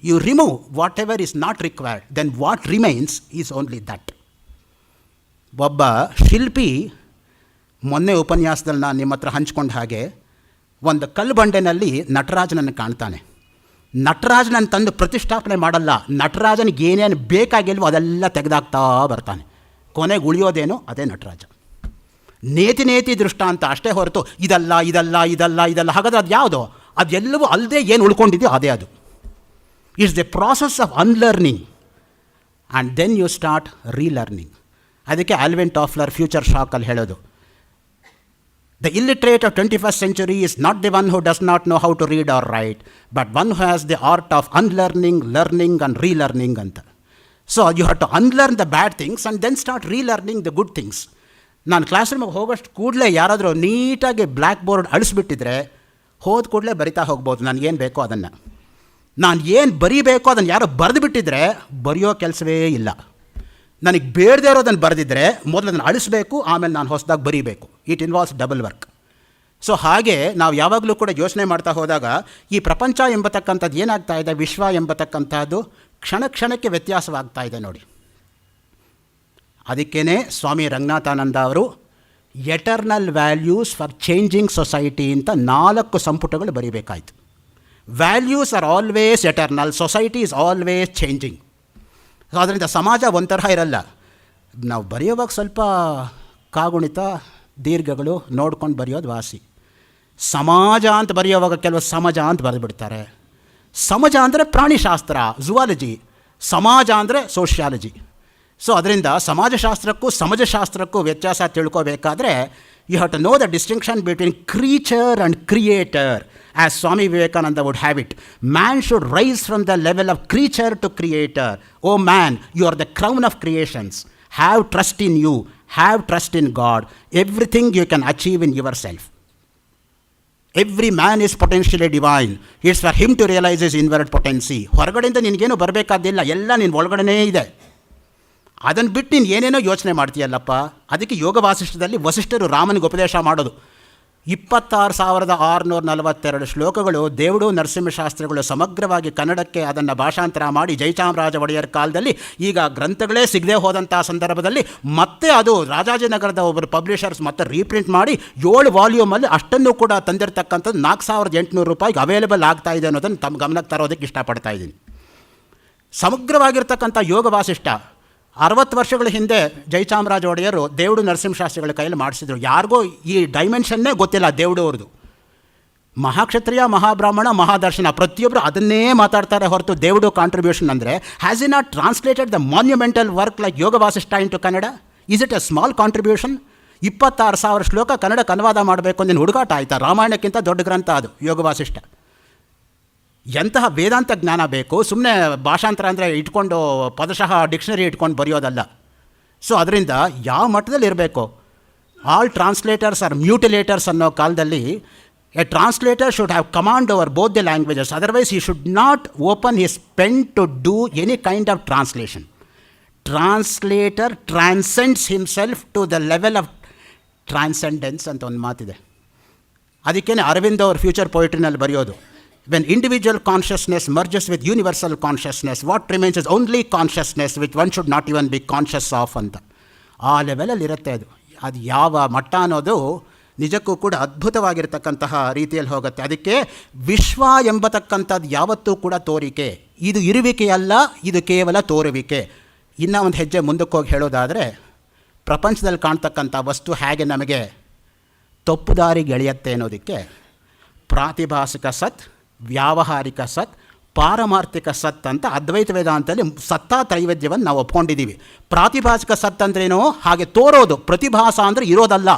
You remove whatever is not required, then what remains is only that. ಒಬ್ಬ ಶಿಲ್ಪಿ, ಮೊನ್ನೆ ಉಪನ್ಯಾಸದಲ್ಲಿ ನಾನು ನಿಮ್ಮ ಹತ್ರ ಹಂಚ್ಕೊಂಡ ಹಾಗೆ, ಒಂದು ಕಲ್ಲು ಬಂಡೆನಲ್ಲಿ ನಟರಾಜನನ್ನು ಕಾಣ್ತಾನೆ. ನಟರಾಜನನ್ನು ತಂದು ಪ್ರತಿಷ್ಠಾಪನೆ ಮಾಡಲ್ಲ, ನಟರಾಜನಿಗೆ ಏನೇನು ಬೇಕಾಗಿಲ್ವೋ ಅದೆಲ್ಲ ತೆಗೆದಾಕ್ತಾ ಬರ್ತಾನೆ. ಕೊನೆಗೆ ಉಳಿಯೋದೇನೋ ಅದೇ ನಟರಾಜ. ನೇತಿ ದೃಷ್ಟಾಂತ ಅಷ್ಟೇ ಹೊರತು ಇದಲ್ಲ ಇದಲ್ಲ ಇದಲ್ಲ ಇದಲ್ಲ. ಹಾಗಾದ್ರೆ ಅದು ಯಾವುದೋ ಅದೆಲ್ಲವೂ ಅಲ್ಲದೆ ಏನು ಉಳ್ಕೊಂಡಿದೆಯೋ ಅದೇ ಅದು. It's the process of unlearning and then you start relearning. ಅದಕ್ಕೆ ಆಲ್ವಿನ್ ಟಾಫ್ಲರ್ ಫ್ಯೂಚರ್ ಶಾಕಲ್ಲಿ ಹೇಳೋದು, The illiterate of 21st century is not the one who does not know how to read or write, but one who has the art of unlearning, learning and relearning anta. So you have to unlearn the bad things and then start relearning the good things. ನಾನು class ರೂಮಿಗೆ ಹೋಗೋಷ್ಟು ಕೂಡಲೇ ಯಾರಾದರೂ ನೀಟಾಗಿ black board ಅಳಿಸ್ಬಿಟ್ಟಿದ್ರೆ ಹೋದ ಕೂಡಲೇ ಬರಿತಾ ಹೋಗ್ಬೋದು ನನಗೇನು ಬೇಕೋ ಅದನ್ನು. ನಾನು ಏನು ಬರೀಬೇಕೋ ಅದನ್ನು ಯಾರೋ ಬರೆದು ಬಿಟ್ಟಿದ್ರೆ ಬರೆಯೋ ಕೆಲಸವೇ ಇಲ್ಲ. ನನಗೆ ಬೇಡದೇ ಇರೋದನ್ನು ಬರೆದಿದ್ದರೆ ಮೊದಲು ಅದನ್ನು ಅಳಿಸ್ಬೇಕು, ಆಮೇಲೆ ನಾನು ಹೊಸದಾಗಿ ಬರೀಬೇಕು. It involves double work. So ಹಾಗೆ ನಾವು ಯಾವಾಗಲೂ ಕೂಡ ಯೋಚನೆ ಮಾಡ್ತಾ ಹೋದಾಗ ಈ ಪ್ರಪಂಚ ಎಂಬತಕ್ಕಂಥದ್ದು ಏನಾಗ್ತಾ ಇದೆ, ವಿಶ್ವ ಎಂಬತಕ್ಕಂಥದ್ದು ಕ್ಷಣ ಕ್ಷಣಕ್ಕೆ ವ್ಯತ್ಯಾಸವಾಗ್ತಾ ಇದೆ ನೋಡಿ. ಅದಕ್ಕೇ ಸ್ವಾಮಿ ರಂಗನಾಥಾನಂದ ಅವರು eternal values for changing society ಅಂತ 4 ಸಂಪುಟಗಳು ಬರೀಬೇಕಾಯಿತು. Values are always eternal, society is always changing. So ಅದರಿಂದ ಸಮಾಜ ಒಂಥರ ಇರಲ್ಲ. ನಾವು ಬರೆಯೋವಾಗ ಸ್ವಲ್ಪ ಕಾಗುಣಿತ ದೀರ್ಘಗಳು ನೋಡ್ಕೊಂಡು ಬರೆಯೋದು ವಾಸಿ. ಸಮಾಜ ಅಂತ ಬರೆಯೋವಾಗ ಕೆಲವು ಸಮಾಜ ಅಂತ ಬರೆದುಬಿಡ್ತಾರೆ. ಸಮಾಜ ಅಂದರೆ ಪ್ರಾಣಿಶಾಸ್ತ್ರ, ಝುವಾಲಜಿ. ಸಮಾಜ ಅಂದರೆ ಸೋಷಿಯಾಲಜಿ. ಸೊ ಅದರಿಂದ ಸಮಾಜಶಾಸ್ತ್ರಕ್ಕೂ ಸಮಾಜಶಾಸ್ತ್ರಕ್ಕೂ ವ್ಯತ್ಯಾಸ ತಿಳ್ಕೋಬೇಕಾದ್ರೆ you have to know the distinction between creature and creator. As Swami Vivekananda would have it, man should rise from the level of creature to creator. Oh man, you are the crown of creations. Have trust in you. Have trust in God. Everything you can achieve in yourself. Every man is potentially divine. It's for him to realize his inward potency. ಹೊರಗಡೆಯಿಂದ ನಿನಗೇನು ಬರಬೇಕಾದಿಲ್ಲ, ಎಲ್ಲ ನಿನ್ನ ಒಳಗಡೆನೇ ಇದೆ. ಅದನ್ನು ಬಿಟ್ಟು ನೀನು ಏನೇನೋ ಯೋಚನೆ ಮಾಡ್ತೀಯಲ್ಲಪ್ಪ. ಅದಕ್ಕೆ ಯೋಗ ವಾಸಿಷ್ಠದಲ್ಲಿ ವಸಿಷ್ಠರು ರಾಮನಿಗೆ ಉಪದೇಶ ಮಾಡೋದು. 26,642 ಶ್ಲೋಕಗಳು ದೇವುಡು ನರಸಿಂಹಶಾಸ್ತ್ರಿಗಳು ಸಮಗ್ರವಾಗಿ ಕನ್ನಡಕ್ಕೆ ಅದನ್ನು ಭಾಷಾಂತರ ಮಾಡಿ ಜಯಚಾಮರಾಜ ಒಡೆಯರ್ ಕಾಲದಲ್ಲಿ, ಈಗ ಗ್ರಂಥಗಳೇ ಸಿಗದೆ ಹೋದಂಥ ಸಂದರ್ಭದಲ್ಲಿ ಮತ್ತೆ ಅದು ರಾಜಾಜಿನಗರದ ಒಬ್ಬರು ಪಬ್ಲಿಷರ್ಸ್ ಮತ್ತೆ ರೀಪ್ರಿಂಟ್ ಮಾಡಿ 7 ವಾಲ್ಯೂಮಲ್ಲಿ ಅಷ್ಟನ್ನು ಕೂಡ ತಂದಿರತಕ್ಕಂಥದ್ದು 4,800 ರೂಪಾಯಿಗೆ ಅವೈಲೇಬಲ್ ಆಗ್ತಾ ಇದೆ ಅನ್ನೋದನ್ನು ತಮ್ಮ ಗಮನಕ್ಕೆ ತರೋದಕ್ಕೆ ಇಷ್ಟಪಡ್ತಾ ಇದ್ದೀನಿ. ಸಮಗ್ರವಾಗಿರ್ತಕ್ಕಂಥ ಯೋಗ ವಾಸಿಷ್ಠ 60 ವರ್ಷಗಳ ಹಿಂದೆ ಜಯಚಾಮರಾಜ ಒಡೆಯರು ದೇವುಡು ನರಸಿಂಹಶಾಸ್ತ್ರಿಗಳ ಕೈಯಲ್ಲಿ ಮಾಡಿಸಿದ್ರು. ಯಾರಿಗೂ ಈ ಡೈಮೆನ್ಷನ್ನೇ ಗೊತ್ತಿಲ್ಲ ದೇವುಡು ಅವ್ರದ್ದು. ಮಹಾಕ್ಷತ್ರಿಯ, ಮಹಾಬ್ರಾಹ್ಮಣ, ಮಹಾದರ್ಶನ ಪ್ರತಿಯೊಬ್ಬರು ಅದನ್ನೇ ಮಾತಾಡ್ತಾರೆ ಹೊರತು ದೇವುಡು ಕಾಂಟ್ರಿಬ್ಯೂಷನ್ ಅಂದರೆ has he not translated the monumental work like Yoga Vasishtha into Kannada? Is it a small contribution? 26,000 ಶ್ಲೋಕ ಕನ್ನಡಕ್ಕೆ ಅನುವಾದ ಮಾಡಬೇಕು ಅಂದಿನ ಹುಡುಗಾಟ ಆಯಿತಾ? ರಾಮಾಯಣಕ್ಕಿಂತ ದೊಡ್ಡ ಗ್ರಂಥ ಅದು ಯೋಗ ವಾಸಿಷ್ಠ. ಎಂತಹ ವೇದಾಂತ ಜ್ಞಾನ ಬೇಕು. ಸುಮ್ಮನೆ ಭಾಷಾಂತರ ಅಂದರೆ ಇಟ್ಕೊಂಡು ಪದಶಃ ಡಿಕ್ಷನರಿ ಇಟ್ಕೊಂಡು ಬರೆಯೋದಲ್ಲ. ಸೊ ಅದರಿಂದ ಯಾವ ಮಟ್ಟದಲ್ಲಿ ಇರಬೇಕು? ಆಲ್ ಟ್ರಾನ್ಸ್ಲೇಟರ್ಸ್ ಆರ್ ಮ್ಯೂಟಿಲೇಟರ್ಸ್ ಅನ್ನೋ ಕಾಲದಲ್ಲಿ a translator should have command over both the languages, otherwise he should not open his pen to do any kind of translation. Translator transcends himself to the level of transcendence ಅಂತ ಒಂದು ಮಾತಿದೆ. ಅದಕ್ಕೇ ಅರವಿಂದ್ ಅವ್ರ future ಪೊಯಿಟ್ರಿನಲ್ಲಿ ಬರೆಯೋದು, when individual consciousness merges with universal consciousness, what remains is only consciousness which one should not even be conscious of ಅಂತ. ಆ ಲೆವೆಲಲ್ಲಿ ಇರುತ್ತೆ ಅದು. ಅದು ಯಾವ ಮಟ್ಟ ಅನ್ನೋದು ನಿಜಕ್ಕೂ ಕೂಡ ಅದ್ಭುತವಾಗಿರ್ತಕ್ಕಂತಹ ರೀತಿಯಲ್ಲಿ ಹೋಗುತ್ತೆ. ಅದಕ್ಕೆ ವಿಶ್ವ ಎಂಬತಕ್ಕಂಥದ್ದು ಯಾವತ್ತೂ ಕೂಡ ತೋರಿಕೆ, ಇದು ಇರುವಿಕೆಯಲ್ಲ, ಇದು ಕೇವಲ ತೋರುವಿಕೆ. ಇನ್ನೂ ಒಂದು ಹೆಜ್ಜೆ ಮುಂದಕ್ಕೆ ಹೋಗಿ ಹೇಳೋದಾದರೆ, ಪ್ರಪಂಚದಲ್ಲಿ ಕಾಣ್ತಕ್ಕಂಥ ವಸ್ತು ಹೇಗೆ ನಮಗೆ ತಪ್ಪು ದಾರಿಗೆ ಎಳೆಯುತ್ತೆ ಅನ್ನೋದಕ್ಕೆ ಪ್ರಾತಿಭಾಸಿಕ ಸತ್, ವ್ಯಾವಹಾರಿಕ ಸತ್, ಪಾರಮಾರ್ಥಿಕ ಸತ್ ಅಂತ ಅದ್ವೈತ ವೇದಾಂತದಲ್ಲಿ ಸತ್ತಾ ತ್ರೈವೇದ್ಯವನ್ನು ನಾವು ಒಪ್ಕೊಂಡಿದ್ದೀವಿ. ಪ್ರಾತಿಭಾಸಿಕ ಸತ್ ಅಂದ್ರೇನೋ ಹಾಗೆ ತೋರೋದು, ಪ್ರತಿಭಾಸ ಅಂದರೆ ಇರೋದಲ್ಲ.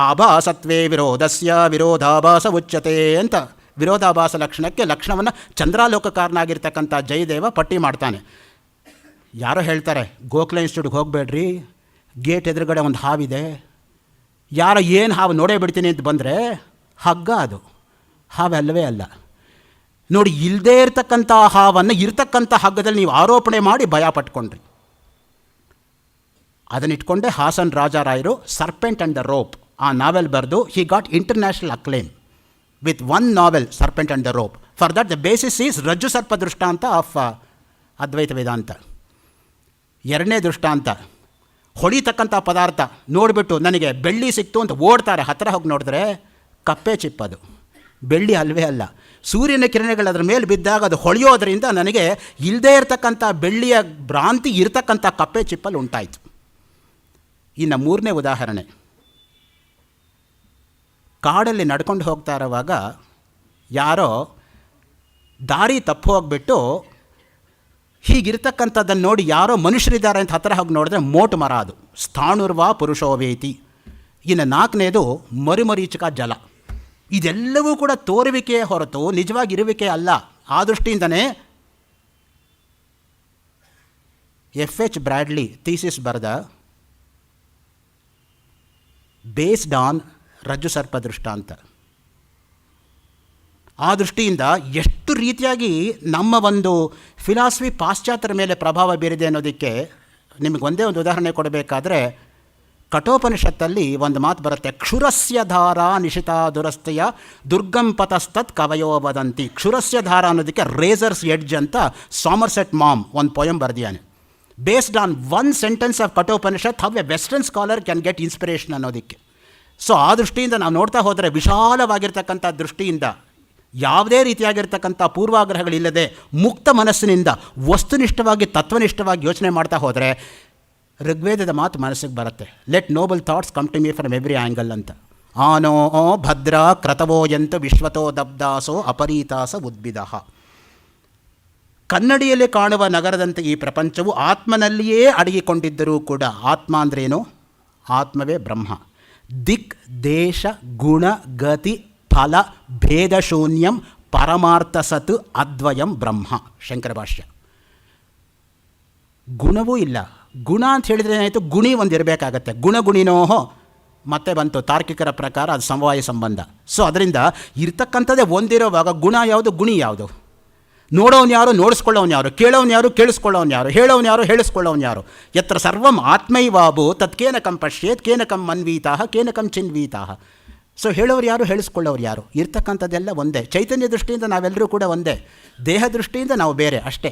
ಆಭಾಸತ್ವೇ ವಿರೋಧಸ್ಯ ವಿರೋಧಾಭಾಸ ಉಚ್ಯತೆ ಅಂತ ವಿರೋಧಾಭಾಸ ಲಕ್ಷಣವನ್ನು ಚಂದ್ರಾಲೋಕಕಾರನಾಗಿರ್ತಕ್ಕಂಥ ಜಯದೇವ ಪಟ್ಟಿ ಮಾಡ್ತಾನೆ. ಯಾರೋ ಹೇಳ್ತಾರೆ ಗೋಖಲೆ ಇನ್ಸ್ಟಿಟ್ಯೂಟ್ಗೆ ಹೋಗಬೇಡ್ರಿ, ಗೇಟ್ ಎದುರುಗಡೆ ಒಂದು ಹಾವಿದೆ, ಯಾರೋ ಏನು ಹಾವು ನೋಡೇ ಬಿಡ್ತೀನಿ ಅಂತ ಬಂದರೆ ಹಗ್ಗ ಅದು, ಹಾವಲ್ಲವೇ ಅಲ್ಲ. ನೋಡಿ, ಇಲ್ಲದೇ ಇರತಕ್ಕಂಥ ಹಾವನ್ನು ಇರ್ತಕ್ಕಂಥ ಹಗ್ಗದಲ್ಲಿ ನೀವು ಆರೋಪಣೆ ಮಾಡಿ ಭಯ ಪಟ್ಕೊಂಡ್ರಿ. ಅದನ್ನಿಟ್ಕೊಂಡೆ ಹಾಸನ್ ರಾಜಾರಾಯರು ಸರ್ಪೆಂಟ್ ಆ್ಯಂಡ್ ದ ರೋಪ್ ಆ ನಾವೆಲ್ ಬರೆದು he got international acclaim with one novel, serpent and the rope. For that the basis is ರಜ್ಜು ಸರ್ಪ ದೃಷ್ಟಾಂತ ಆಫ್ ಅದ್ವೈತ ವೇದಾಂತ. ಎರಡನೇ ದೃಷ್ಟಾಂತ, ಹೊಳಿತಕ್ಕಂಥ ಪದಾರ್ಥ ನೋಡಿಬಿಟ್ಟು ನನಗೆ ಬೆಳ್ಳಿ ಸಿಕ್ತು ಅಂತ ಓಡ್ತಾರೆ, ಹತ್ತಿರ ಹೋಗಿ ನೋಡಿದ್ರೆ ಕಪ್ಪೆ ಚಿಪ್ಪದು, ಬೆಳ್ಳಿ ಅಲ್ವೇ ಅಲ್ಲ. ಸೂರ್ಯನ ಕಿರಣಗಳು ಅದರ ಮೇಲೆ ಬಿದ್ದಾಗ ಅದು ಹೊಳೆಯೋದ್ರಿಂದ ನನಗೆ ಇಲ್ಲದೇ ಇರತಕ್ಕಂಥ ಬೆಳ್ಳಿಯ ಭ್ರಾಂತಿ ಇರತಕ್ಕಂಥ ಕಪ್ಪೆ ಚಿಪ್ಪಲ್ಲಿ ಉಂಟಾಯಿತು. ಇನ್ನು ಮೂರನೇ ಉದಾಹರಣೆ, ಕಾಡಲ್ಲಿ ನಡ್ಕೊಂಡು ಹೋಗ್ತಾ ಇರೋವಾಗ ಯಾರೋ ದಾರಿ ತಪ್ಪು ಹೋಗಿಬಿಟ್ಟು ಹೀಗಿರ್ತಕ್ಕಂಥದ್ದನ್ನು ನೋಡಿ ಯಾರೋ ಮನುಷ್ಯರಿದ್ದಾರೆ ಅಂತ ಹತ್ತಿರ ಹೋಗಿ ನೋಡಿದ್ರೆ ಮೋಟು ಮರ ಅದು, ಸ್ಥಾಣುರ್ವಾ ಪುರುಷೋವೇತಿ. ಇನ್ನು ನಾಲ್ಕನೇದು ಮರುಮರೀಚಿಕ ಜಲ. ಇದೆಲ್ಲವೂ ಕೂಡ ತೋರುವಿಕೆಯೇ ಹೊರತು ನಿಜವಾಗಿರುವಿಕೆ ಅಲ್ಲ. ಆ ದೃಷ್ಟಿಯಿಂದನೇ ಎಫ್.ಎಚ್. ಬ್ರ್ಯಾಡ್ಲಿ ಥೀಸಿಸ್ ಬರೆದ ಬೇಸ್ಡ್ ಆನ್ ರಜ್ಜು ಸರ್ಪ ದೃಷ್ಟಾಂತ. ಆ ದೃಷ್ಟಿಯಿಂದ ಎಷ್ಟು ರೀತಿಯಾಗಿ ನಮ್ಮ ಒಂದು ಫಿಲಾಸಫಿ ಪಾಶ್ಚಾತ್ಯರ ಮೇಲೆ ಪ್ರಭಾವ ಬೀರಿದೆ ಅನ್ನೋದಕ್ಕೆ ನಿಮಗೆ ಒಂದೇ ಒಂದು ಉದಾಹರಣೆ ಕೊಡಬೇಕಾದ್ರೆ, ಕಠೋಪನಿಷತ್ತಲ್ಲಿ ಒಂದು ಮಾತು ಬರುತ್ತೆ, ಕ್ಷುರಸ್ಯ ಧಾರ ನಿಶಿತಾ ದುರಸ್ತೆಯ ದುರ್ಗಂ ಪತಸ್ತತ್ ಕವಯೋ ವದಂತಿ. ಕ್ಷುರಸ್ಯ ಧಾರ ಅನ್ನೋದಕ್ಕೆ ರೇಸರ್ಸ್ ಎಡ್ಜ್ ಅಂತ ಸಾಮರ್ಸೆಟ್ ಮಾಮ್ ಒಂದು ಪೊಯಮ್ ಬರೆದಿಯಾನೆ. Based on one sentence of Kathopanishad how a western scholar can get inspiration ಅನ್ನೋದಕ್ಕೆ. ಸೊ ಆ ದೃಷ್ಟಿಯಿಂದ ನಾವು ನೋಡ್ತಾ ಹೋದರೆ ವಿಶಾಲವಾಗಿರ್ತಕ್ಕಂಥ ದೃಷ್ಟಿಯಿಂದ ಯಾವುದೇ ರೀತಿಯಾಗಿರ್ತಕ್ಕಂಥ ಪೂರ್ವಾಗ್ರಹಗಳಿಲ್ಲದೆ ಮುಕ್ತ ಮನಸ್ಸಿನಿಂದ ವಸ್ತುನಿಷ್ಠವಾಗಿ ತತ್ವನಿಷ್ಠವಾಗಿ ಯೋಚನೆ ಮಾಡ್ತಾ ಹೋದರೆ ಋಗ್ವೇದದ ಮಾತು ಮನಸ್ಸಿಗೆ ಬರುತ್ತೆ. Let noble thoughts come to me from every angle ಅಂತ. ಆನೋ ಭದ್ರ ಕ್ರತವೋ ಯಂತು ವಿಶ್ವತೋ ದಬ್ದಾಸೋ ಅಪರೀತಾಸ ಉದ್ಭಿದಃ. ಕನ್ನಡಿಯಲ್ಲಿ ಕಾಣುವ ನಗರದಂತೆ ಈ ಪ್ರಪಂಚವು ಆತ್ಮನಲ್ಲಿಯೇ ಅಡಗಿಕೊಂಡಿದ್ದರೂ ಕೂಡ, ಆತ್ಮ ಅಂದ್ರೇನು? ಆತ್ಮವೇ ಬ್ರಹ್ಮ. ದಿಕ್ ದೇಶ ಗುಣ ಗತಿ ಫಲ ಭೇದಶೂನ್ಯಂ ಪರಮಾರ್ಥ ಸತ್ ಅದ್ವಯಂ ಬ್ರಹ್ಮ. ಶಂಕರ ಭಾಷ್ಯ. ಗುಣವೂ ಇಲ್ಲ. ಗುಣ ಅಂತ ಹೇಳಿದರೆ ಏನಾಯಿತು? ಗುಣಿ ಒಂದು ಇರಬೇಕಾಗತ್ತೆ. ಗುಣಗುಣಿನೋಹೋ ಮತ್ತೆ ಬಂತು ತಾರ್ಕಿಕರ ಪ್ರಕಾರ ಅದು ಸಮವಾಯ ಸಂಬಂಧ. ಸೊ ಅದರಿಂದ ಇರ್ತಕ್ಕಂಥದ್ದೇ ಒಂದಿರೋವಾಗ ಗುಣ ಯಾವುದು, ಗುಣಿ ಯಾವುದು? ನೋಡೋನು ಯಾರು, ನೋಡಿಸ್ಕೊಳ್ಳೋನು ಯಾರು? ಕೇಳೋನು ಯಾರು, ಕೇಳಿಸ್ಕೊಳ್ಳೋನು ಯಾರು? ಹೇಳೋನು ಯಾರು, ಹೇಳಿಸ್ಕೊಳ್ಳೋನು ಯಾರು? ಯತ್ರ ಸರ್ವಂ ಆತ್ಮೈವಾಭೂ ತತ್ಕೇನ ಕಂ ಪಶ್ಯೇತ್ ಕೇನ ಕಂ ಮನ್ವೀತಾಹ ಕೇನ ಕಂ ಚಿನ್ವೀತಾಹ. ಸೊ ಹೇಳೋರು ಯಾರು, ಹೇಳಿಸ್ಕೊಳ್ಳೋರು ಯಾರು? ಇರ್ತಕ್ಕಂಥದ್ದೆಲ್ಲ ಒಂದೇ. ಚೈತನ್ಯ ದೃಷ್ಟಿಯಿಂದ ನಾವೆಲ್ಲರೂ ಕೂಡ ಒಂದೇ, ದೇಹ ದೃಷ್ಟಿಯಿಂದ ನಾವು ಬೇರೆ ಅಷ್ಟೇ.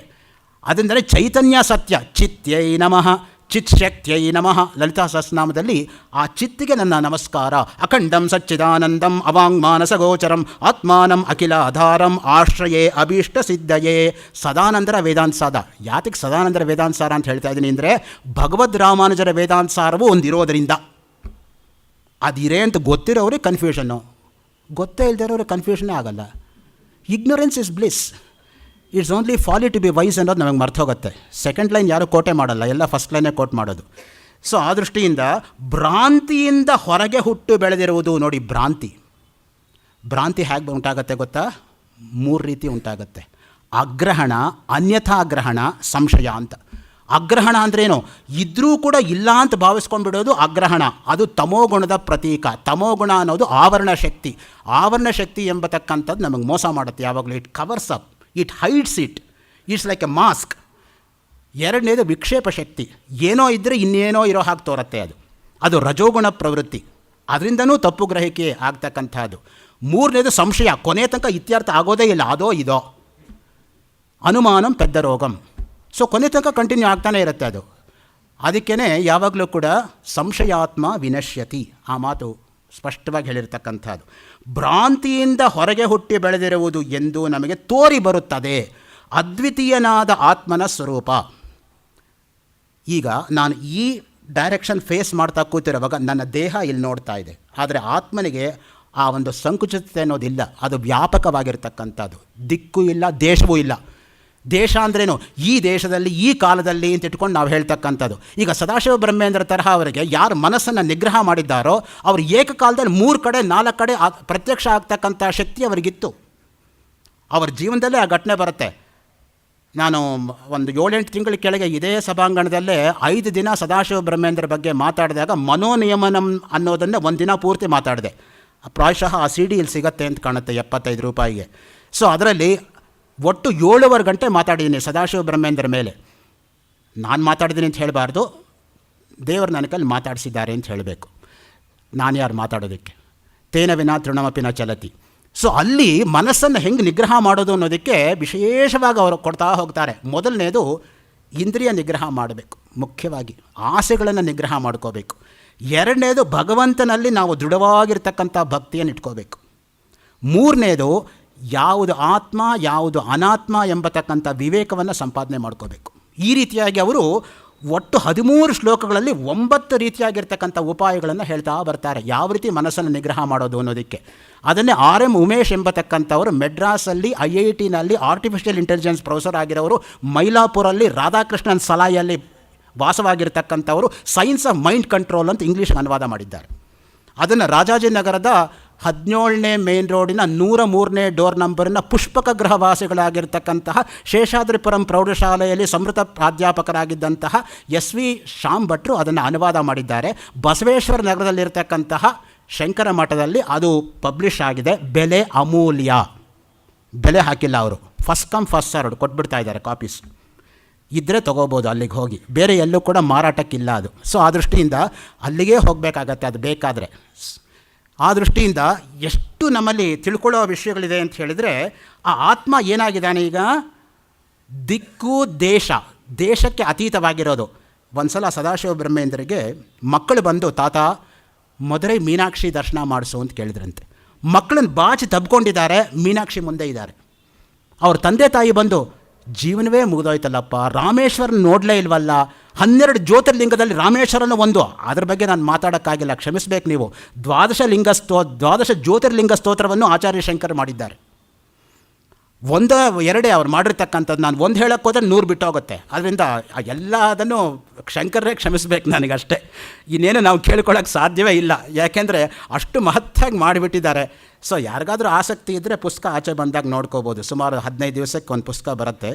ಅದೆಂದರೆ ಚೈತನ್ಯ ಸತ್ಯ. ಚಿತ್ಯೈ ನಮಃ ಚಿತ್ಶಕ್ತಿಯೈ ನಮಃ. ಲಲಿತಾ ಸಹಸ್ರನಾಮದಲ್ಲಿ ಆ ಚಿತ್ತಿಗೆ ನನ್ನ ನಮಸ್ಕಾರ. ಅಖಂಡಂ ಸಚ್ಚಿದಾನಂದಂ ಅವಾಂಗ್ಮಾನಸ ಗೋಚರಂ ಆತ್ಮಾನಂ ಅಖಿಲಾಧಾರಂ ಆಶ್ರಯೇ ಅಭೀಷ್ಟ ಸಿದ್ಧಯೇ. ಸದಾನಂದರ ವೇದಾಂತ ಸಾರ. ಯಾತಕ್ಕೆ ಸದಾನಂದರ ವೇದಾಂತ ಸಾರ ಅಂತ ಹೇಳ್ತಾ ಇದ್ದೀನಿ ಅಂದರೆ, ಭಗವದ್ ರಾಮಾನುಜರ ವೇದಾಂತ ಸಾರವು ಒಂದಿರೋದರಿಂದ. ಅದಿರೇ ಅಂತ ಗೊತ್ತಿರೋರಿಗೆ ಕನ್ಫ್ಯೂಷನ್ನು, ಗೊತ್ತೇ ಇಲ್ಲದಿರೋರಿಗೆ ಕನ್ಫ್ಯೂಷನ್ನೇ ಆಗಲ್ಲ. Ignorance is bliss. It's only folly to be wise ಅನ್ನೋದು ನಮಗೆ ಮರ್ತು ಹೋಗುತ್ತೆ. ಸೆಕೆಂಡ್ ಲೈನ್ ಯಾರೂ ಕೋಟೆ ಮಾಡಲ್ಲ, ಎಲ್ಲ ಫಸ್ಟ್ ಲೈನೇ ಕೋಟ್ ಮಾಡೋದು. ಸೊ ಆ ದೃಷ್ಟಿಯಿಂದ ಭ್ರಾಂತಿಯಿಂದ ಹೊರಗೆ ಹುಟ್ಟು ಬೆಳೆದಿರುವುದು ನೋಡಿ ಭ್ರಾಂತಿ. ಭ್ರಾಂತಿ ಹೇಗೆ ಉಂಟಾಗತ್ತೆ ಗೊತ್ತಾ? 3 ರೀತಿ ಉಂಟಾಗತ್ತೆ. ಅಗ್ರಹಣ, ಅನ್ಯಥಾಗ್ರಹಣ, ಸಂಶಯ ಅಂತ. ಅಗ್ರಹಣ ಅಂದ್ರೇನು? ಇದ್ರೂ ಕೂಡ ಇಲ್ಲ ಅಂತ ಭಾವಿಸ್ಕೊಂಡ್ಬಿಡೋದು ಅಗ್ರಹಣ. ಅದು ತಮೋಗುಣದ ಪ್ರತೀಕ. ತಮೋಗುಣ ಅನ್ನೋದು ಆವರಣ ಶಕ್ತಿ. ಆವರಣ ಶಕ್ತಿ ಎಂಬತಕ್ಕಂಥದ್ದು ನಮಗೆ ಮೋಸ ಮಾಡುತ್ತೆ ಯಾವಾಗಲೂ. It covers up, it hides it, it's like a mask. ಎರಡನೇದು ವಿಕ್ಷೇಪ ಶಕ್ತಿ. ಏನೋ ಇದ್ದರೆ ಇನ್ನೇನೋ ಇರೋ ಹಾಗೆ ತೋರುತ್ತೆ ಅದು. ಅದು ರಜೋಗುಣ ಪ್ರವೃತ್ತಿ, ಅದರಿಂದನೂ ತಪ್ಪು ಗ್ರಹಿಕೆ ಆಗ್ತಕ್ಕಂಥದ್ದು. ಮೂರನೇದು ಸಂಶಯ, ಕೊನೆ ತನಕ ಇತ್ಯರ್ಥ ಆಗೋದೇ ಇಲ್ಲ, ಅದೋ ಇದೋ. ಅನುಮಾನಂ ಪೆದ್ದ ರೋಗಂ. ಸೊ ಕೊನೆ ತನಕ ಕಂಟಿನ್ಯೂ ಆಗ್ತಾನೆ ಇರುತ್ತೆ ಅದು. ಅದಕ್ಕೇ ಯಾವಾಗಲೂ ಕೂಡ ಸಂಶಯಾತ್ಮ ವಿನಶ್ಯತಿ, ಆ ಮಾತು ಸ್ಪಷ್ಟವಾಗಿ ಹೇಳಿರ್ತಕ್ಕಂಥದ್ದು. ಭ್ರಾಂತಿಯಿಂದ ಹೊರಗೆ ಹುಟ್ಟಿ ಬೆಳೆದಿರುವುದು ಎಂದು ನಮಗೆ ತೋರಿ ಬರುತ್ತದೆ ಅದ್ವಿತೀಯನಾದ ಆತ್ಮನ ಸ್ವರೂಪ. ಈಗ ನಾನು ಈ ಡೈರೆಕ್ಷನ್ ಫೇಸ್ ಮಾಡ್ತಾ ಕೂತಿರುವಾಗ ನನ್ನ ದೇಹ ಇಲ್ಲಿ ನೋಡ್ತಾ ಇದೆ, ಆದರೆ ಆತ್ಮನಿಗೆ ಆ ಒಂದು ಸಂಕುಚಿತತೆ ಅನ್ನೋದಿಲ್ಲ, ಅದು ವ್ಯಾಪಕವಾಗಿರ್ತಕ್ಕಂಥದ್ದು. ದಿಕ್ಕು ಇಲ್ಲ, ದೇಶವೂ ಇಲ್ಲ. ದೇಶ ಅಂದ್ರೇನು, ಈ ದೇಶದಲ್ಲಿ ಈ ಕಾಲದಲ್ಲಿ ಅಂತ ಇಟ್ಕೊಂಡು ನಾವು ಹೇಳ್ತಕ್ಕಂಥದ್ದು. ಈಗ ಸದಾಶಿವ ಬ್ರಹ್ಮೇಂದ್ರ ತರಹ ಅವರಿಗೆ ಯಾರು ಮನಸ್ಸನ್ನು ನಿಗ್ರಹ ಮಾಡಿದ್ದಾರೋ ಅವರು ಏಕಕಾಲದಲ್ಲಿ 3 ಕಡೆ 4 ಕಡೆ ಪ್ರತ್ಯಕ್ಷ ಆಗ್ತಕ್ಕಂಥ ಶಕ್ತಿ ಅವರಿಗಿತ್ತು. ಅವರ ಜೀವನದಲ್ಲೇ ಆ ಘಟನೆ ಬರುತ್ತೆ. ನಾನು ಒಂದು 7-8 ತಿಂಗಳ ಕೆಳಗೆ ಇದೇ ಸಭಾಂಗಣದಲ್ಲೇ 5 ದಿನ ಸದಾಶಿವ ಬ್ರಹ್ಮೇಂದ್ರ ಬಗ್ಗೆ ಮಾತಾಡಿದಾಗ ಮನೋನಿಯಮನಂ ಅನ್ನೋದನ್ನೇ ಒಂದು ದಿನ ಪೂರ್ತಿ ಮಾತಾಡಿದೆ. ಪ್ರಾಯಶಃ ಆ CD ಇಲ್ಲಿ ಸಿಗುತ್ತೆ ಅಂತ ಕಾಣುತ್ತೆ, 75 ರೂಪಾಯಿಗೆ. ಸೊ ಅದರಲ್ಲಿ ಒಟ್ಟು 7.5 ಗಂಟೆ ಮಾತಾಡಿದ್ದೀನಿ ಸದಾಶಿವ ಬ್ರಹ್ಮೇಂದ್ರ ಮೇಲೆ. ನಾನು ಮಾತಾಡಿದ್ದೀನಿ ಅಂತ ಹೇಳಬಾರ್ದು, ದೇವರು ನನ್ನ ಕೈಲಿ ಮಾತಾಡಿಸಿದ್ದಾರೆ ಅಂತ ಹೇಳಬೇಕು. ನಾನು ಯಾರು ಮಾತಾಡೋದಕ್ಕೆ? ತೇನ ವಿನಾ ತೃಣಮಪಿನ ಚಲತಿ. ಸೊ ಅಲ್ಲಿ ಮನಸ್ಸನ್ನು ಹೆಂಗೆ ನಿಗ್ರಹ ಮಾಡೋದು ಅನ್ನೋದಕ್ಕೆ ವಿಶೇಷವಾಗಿ ಅವರು ಕೊಡ್ತಾ ಹೋಗ್ತಾರೆ. ಮೊದಲನೇದು ಇಂದ್ರಿಯ ನಿಗ್ರಹ ಮಾಡಬೇಕು, ಮುಖ್ಯವಾಗಿ ಆಸೆಗಳನ್ನು ನಿಗ್ರಹ ಮಾಡ್ಕೋಬೇಕು. ಎರಡನೇದು ಭಗವಂತನಲ್ಲಿ ನಾವು ದೃಢವಾಗಿರ್ತಕ್ಕಂಥ ಭಕ್ತಿಯನ್ನು ಇಟ್ಕೋಬೇಕು. ಮೂರನೇದು ಯಾವುದು ಆತ್ಮ ಯಾವುದು ಅನಾತ್ಮ ಎಂಬತಕ್ಕಂಥ ವಿವೇಕವನ್ನು ಸಂಪಾದನೆ ಮಾಡ್ಕೋಬೇಕು. ಈ ರೀತಿಯಾಗಿ ಅವರು ಒಟ್ಟು 13 ಶ್ಲೋಕಗಳಲ್ಲಿ 9 ರೀತಿಯಾಗಿರ್ತಕ್ಕಂಥ ಉಪಾಯಗಳನ್ನು ಹೇಳ್ತಾ ಬರ್ತಾರೆ, ಯಾವ ರೀತಿ ಮನಸ್ಸನ್ನು ನಿಗ್ರಹ ಮಾಡೋದು ಅನ್ನೋದಕ್ಕೆ. ಅದನ್ನೇ RM ಉಮೇಶ್ ಎಂಬತಕ್ಕಂಥವರು ಮೆಡ್ರಾಸಲ್ಲಿ IITನಲ್ಲಿ ಆರ್ಟಿಫಿಷಿಯಲ್ ಇಂಟೆಲಿಜೆನ್ಸ್ ಪ್ರೊಫೆಸರ್ ಆಗಿರೋರು, ಮೈಲಾಪುರಲ್ಲಿ ರಾಧಾಕೃಷ್ಣನ್ ಸಲಾಯಲ್ಲಿ ವಾಸವಾಗಿರ್ತಕ್ಕಂಥವರು ಸೈನ್ಸ್ ಆಫ್ ಮೈಂಡ್ ಕಂಟ್ರೋಲ್ ಅಂತ ಇಂಗ್ಲೀಷ್ಗೆ ಅನುವಾದ ಮಾಡಿದ್ದಾರೆ. ಅದನ್ನು ರಾಜಾಜಿನಗರದ 17ನೇ ಮೇನ್ ರೋಡಿನ 103ನೇ ಡೋರ್ ನಂಬರಿನ ಪುಷ್ಪಕ ಗೃಹವಾಸಿಗಳಾಗಿರ್ತಕ್ಕಂತಹ ಶೇಷಾದ್ರಿಪುರಂ ಪ್ರೌಢಶಾಲೆಯಲ್ಲಿ ಸಮೃತ ಪ್ರಾಧ್ಯಾಪಕರಾಗಿದ್ದಂತಹ SV ಶ್ಯಾಮ್ ಭಟ್ರು ಅದನ್ನು ಅನುವಾದ ಮಾಡಿದ್ದಾರೆ. ಬಸವೇಶ್ವರ ನಗರದಲ್ಲಿರ್ತಕ್ಕಂತಹ ಶಂಕರ ಮಠದಲ್ಲಿ ಅದು ಪಬ್ಲಿಷ್ ಆಗಿದೆ. ಬೆಲೆ ಅಮೂಲ್ಯ, ಬೆಲೆ ಹಾಕಿಲ್ಲ ಅವರು, ಫಸ್ಟ್ ಕಮ್ ಫಸ್ಟ್ ಸರ್ವ್ಡ್ ಕೊಟ್ಬಿಡ್ತಾ ಇದ್ದಾರೆ ಕಾಪೀಸ್. ಇದ್ದರೆ ತೊಗೋಬೋದು ಅಲ್ಲಿಗೆ ಹೋಗಿ, ಬೇರೆ ಎಲ್ಲೂ ಕೂಡ ಮಾರಾಟಕ್ಕಿಲ್ಲ ಅದು. ಸೊ ಆ ದೃಷ್ಟಿಯಿಂದ ಅಲ್ಲಿಗೆ ಹೋಗಬೇಕಾಗತ್ತೆ ಅದು ಬೇಕಾದರೆ. ಆ ದೃಷ್ಟಿಯಿಂದ ಎಷ್ಟು ನಮ್ಮಲ್ಲಿ ತಿಳ್ಕೊಳ್ಳೋ ವಿಷಯಗಳಿದೆ ಅಂತ ಹೇಳಿದರೆ, ಆ ಆತ್ಮ ಏನಾಗಿದ್ದಾನೆ ಈಗ, ದಿಕ್ಕು ದೇಶಕ್ಕೆ ಅತೀತವಾಗಿರೋದು. ಒಂದು ಸಲ ಸದಾಶಿವ ಬ್ರಹ್ಮೇಂದ್ರಿಗೆ ಮಕ್ಕಳು ಬಂದು, ತಾತ ಮಧುರೈ ಮೀನಾಕ್ಷಿ ದರ್ಶನ ಮಾಡಿಸು ಅಂತ ಕೇಳಿದ್ರಂತೆ. ಮಕ್ಕಳನ್ನ ಬಾಚಿ ತಬ್ಕೊಂಡಿದ್ದಾರೆ, ಮೀನಾಕ್ಷಿ ಮುಂದೆ ಇದ್ದಾರೆ. ಅವ್ರ ತಂದೆ ತಾಯಿ ಬಂದು, ಜೀವನವೇ ಮುಗಿದೋಯ್ತಲ್ಲಪ್ಪ, ರಾಮೇಶ್ವರನ ನೋಡಲೇ ಇಲ್ವಲ್ಲ, 12 ಜ್ಯೋತಿರ್ಲಿಂಗದಲ್ಲಿ ರಾಮೇಶ್ವರನ ಒಂದು, ಅದ್ರ ಬಗ್ಗೆ ನಾನು ಮಾತಾಡೋಕ್ಕಾಗಿಲ್ಲ, ಕ್ಷಮಿಸಬೇಕು ನೀವು. 12 ಜ್ಯೋತಿರ್ಲಿಂಗ ಸ್ತೋತ್ರವನ್ನು ಆಚಾರ್ಯ ಶಂಕರ್ ಮಾಡಿದ್ದಾರೆ. 1-2 ಅವ್ರು ಮಾಡಿರ್ತಕ್ಕಂಥದ್ದು, ನಾನು ಒಂದು ಹೇಳೋಕ್ಕೆ ಹೋದರೆ 100 ಬಿಟ್ಟೋಗುತ್ತೆ. ಅದರಿಂದ ಎಲ್ಲ ಅದನ್ನು ಶಂಕರೇ ಕ್ಷಮಿಸಬೇಕು ನನಗಷ್ಟೇ, ಇನ್ನೇನು ನಾವು ಕೇಳ್ಕೊಳ್ಳೋಕ್ಕೆ ಸಾಧ್ಯವೇ ಇಲ್ಲ, ಯಾಕೆಂದರೆ ಅಷ್ಟು ಮಹತ್ತಾಗಿ ಮಾಡಿಬಿಟ್ಟಿದ್ದಾರೆ. ಸೊ ಯಾರಿಗಾದರೂ ಆಸಕ್ತಿ ಇದ್ದರೆ ಪುಸ್ತಕ ಆಚೆ ಬಂದಾಗ ನೋಡ್ಕೋಬೋದು. ಸುಮಾರು 15 ದಿವಸಕ್ಕೆ ಒಂದು ಪುಸ್ತಕ ಬರುತ್ತೆ,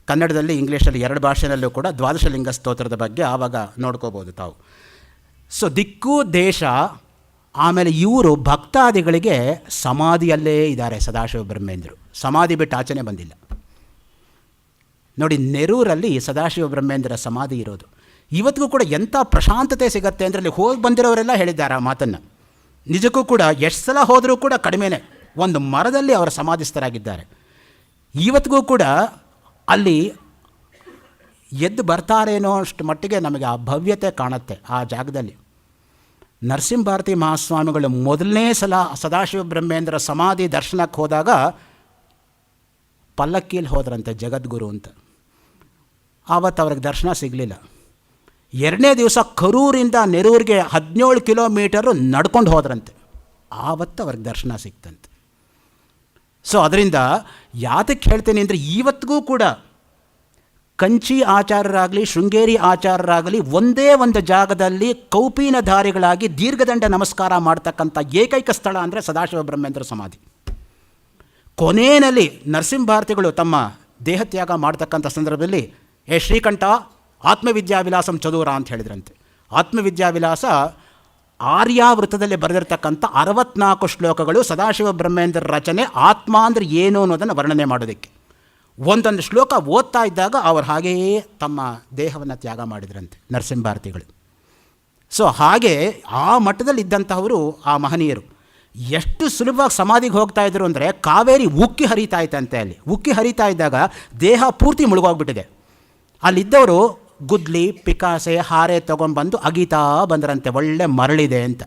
ಕನ್ನಡದಲ್ಲಿ ಇಂಗ್ಲೀಷಲ್ಲಿ 2 ಭಾಷೆಯಲ್ಲೂ ಕೂಡ 12 ಲಿಂಗ ಸ್ತೋತ್ರದ ಬಗ್ಗೆ, ಆವಾಗ ನೋಡ್ಕೋಬೋದು ತಾವು. ಸೊ ದಿಕ್ಕು ದೇಶ, ಆಮೇಲೆ ಇವರು ಭಕ್ತಾದಿಗಳಿಗೆ ಸಮಾಧಿಯಲ್ಲೇ ಇದ್ದಾರೆ. ಸದಾಶಿವ ಬ್ರಹ್ಮೇಂದ್ರರು ಸಮಾಧಿ ಬಿಟ್ಟು ಆಚೆನೇ ಬಂದಿಲ್ಲ ನೋಡಿ. ನೆರೂರಲ್ಲಿ ಸದಾಶಿವ ಬ್ರಹ್ಮೇಂದ್ರ ಸಮಾಧಿ ಇರೋದು. ಇವತ್ತಿಗೂ ಕೂಡ ಎಂಥ ಪ್ರಶಾಂತತೆ ಸಿಗುತ್ತೆ ಅಂದರೆ, ಅಲ್ಲಿ ಹೋಗಿ ಬಂದಿರೋರೆಲ್ಲ ಹೇಳಿದ್ದಾರೆ ಆ ಮಾತನ್ನು. ನಿಜಕ್ಕೂ ಕೂಡ ಎಷ್ಟು ಸಲ ಹೋದರೂ ಕೂಡ ಕಡಿಮೆನೇ. ಒಂದು ಮರದಲ್ಲಿ ಅವರ ಸಮಾಧಿಸ್ಥರಾಗಿದ್ದಾರೆ. ಇವತ್ತಿಗೂ ಕೂಡ ಅಲ್ಲಿ ಎದ್ದು ಬರ್ತಾರೇನೋ ಅಷ್ಟು ಮಟ್ಟಿಗೆ ನಮಗೆ ಆ ಭವ್ಯತೆ ಕಾಣುತ್ತೆ ಆ ಜಾಗದಲ್ಲಿ. ನರಸಿಂಹಭಾರತಿ ಮಹಾಸ್ವಾಮಿಗಳು ಮೊದಲನೇ ಸಲ ಸದಾಶಿವ ಬ್ರಹ್ಮೇಂದ್ರ ಸಮಾಧಿ ದರ್ಶನಕ್ಕೆ ಹೋದಾಗ ಪಲ್ಲಕ್ಕಿಯಲ್ಲಿ ಹೋದ್ರಂತೆ, ಜಗದ್ಗುರು ಅಂತ. ಆವತ್ತು ಅವ್ರಿಗೆ ದರ್ಶನ ಸಿಗಲಿಲ್ಲ. 2ನೇ ದಿವಸ ಕರೂರಿಂದ ನೆರೂರಿಗೆ 17 ಕಿಲೋಮೀಟರು ನಡ್ಕೊಂಡು ಹೋದ್ರಂತೆ, ಆವತ್ತು ಅವ್ರಿಗೆ ದರ್ಶನ ಸಿಕ್ತಂತೆ. ಸೊ ಅದರಿಂದ ಯಾತಕ್ಕೆ ಹೇಳ್ತೀನಿ ಅಂದರೆ, ಇವತ್ತಿಗೂ ಕೂಡ ಕಂಚಿ ಆಚಾರ್ಯರಾಗಲಿ ಶೃಂಗೇರಿ ಆಚಾರ್ಯರಾಗಲಿ ಒಂದೇ ಒಂದು ಜಾಗದಲ್ಲಿ ಕೌಪೀನಧಾರಿಗಳಾಗಿ ದೀರ್ಘದಂಡ ನಮಸ್ಕಾರ ಮಾಡ್ತಕ್ಕಂಥ ಏಕೈಕ ಸ್ಥಳ ಅಂದರೆ ಸದಾಶಿವ ಬ್ರಹ್ಮೇಂದ್ರ ಸಮಾಧಿ. ಕೊನೆಯಲ್ಲಿ ನರಸಿಂಹಭಾರತಿಗಳು ತಮ್ಮ ದೇಹತ್ಯಾಗ ಮಾಡ್ತಕ್ಕಂಥ ಸಂದರ್ಭದಲ್ಲಿ, ಶ್ರೀಕಂಠ ಆತ್ಮವಿದ್ಯಾವಿಲಾಸಂ ಚದುರ ಅಂತ ಹೇಳಿದ್ರಂತೆ. ಆತ್ಮವಿದ್ಯಾವಿಲಾಸ ಆರ್ಯಾವೃತದಲ್ಲಿ ಬರೆದಿರ್ತಕ್ಕಂಥ 64 ಶ್ಲೋಕಗಳು ಸದಾಶಿವ ಬ್ರಹ್ಮೇಂದ್ರ ರಚನೆ. ಆತ್ಮ ಅಂದರೆ ಏನು ಅನ್ನೋದನ್ನು ವರ್ಣನೆ ಮಾಡೋದಕ್ಕೆ ಒಂದೊಂದು ಶ್ಲೋಕ ಓದ್ತಾ ಇದ್ದಾಗ ಅವರು ಹಾಗೆಯೇ ತಮ್ಮ ದೇಹವನ್ನು ತ್ಯಾಗ ಮಾಡಿದ್ರಂತೆ ನರಸಿಂಹಭಾರತಿಗಳು. ಸೊ ಹಾಗೆ ಆ ಮಟ್ಟದಲ್ಲಿ ಇದ್ದಂತಹವರು ಆ ಮಹನೀಯರು. ಎಷ್ಟು ಸುಲಭವಾಗಿ ಸಮಾಧಿಗೆ ಹೋಗ್ತಾ ಇದ್ರು ಅಂದರೆ, ಕಾವೇರಿ ಉಕ್ಕಿ ಹರಿತಾ ಇತ್ತಂತೆ. ಅಲ್ಲಿ ಉಕ್ಕಿ ಹರಿತಾ ಇದ್ದಾಗ ದೇಹ ಪೂರ್ತಿ ಮುಳುಗೋಗ್ಬಿಟ್ಟಿದೆ. ಅಲ್ಲಿದ್ದವರು ಗುದ್ಲಿ ಪಿಕಾಸೆ ಹಾರೆ ತೊಗೊಂಡ್ಬಂದು ಅಗೀತಾ ಬಂದರಂತೆ, ಒಳ್ಳೆ ಮರಳಿದೆ ಅಂತ.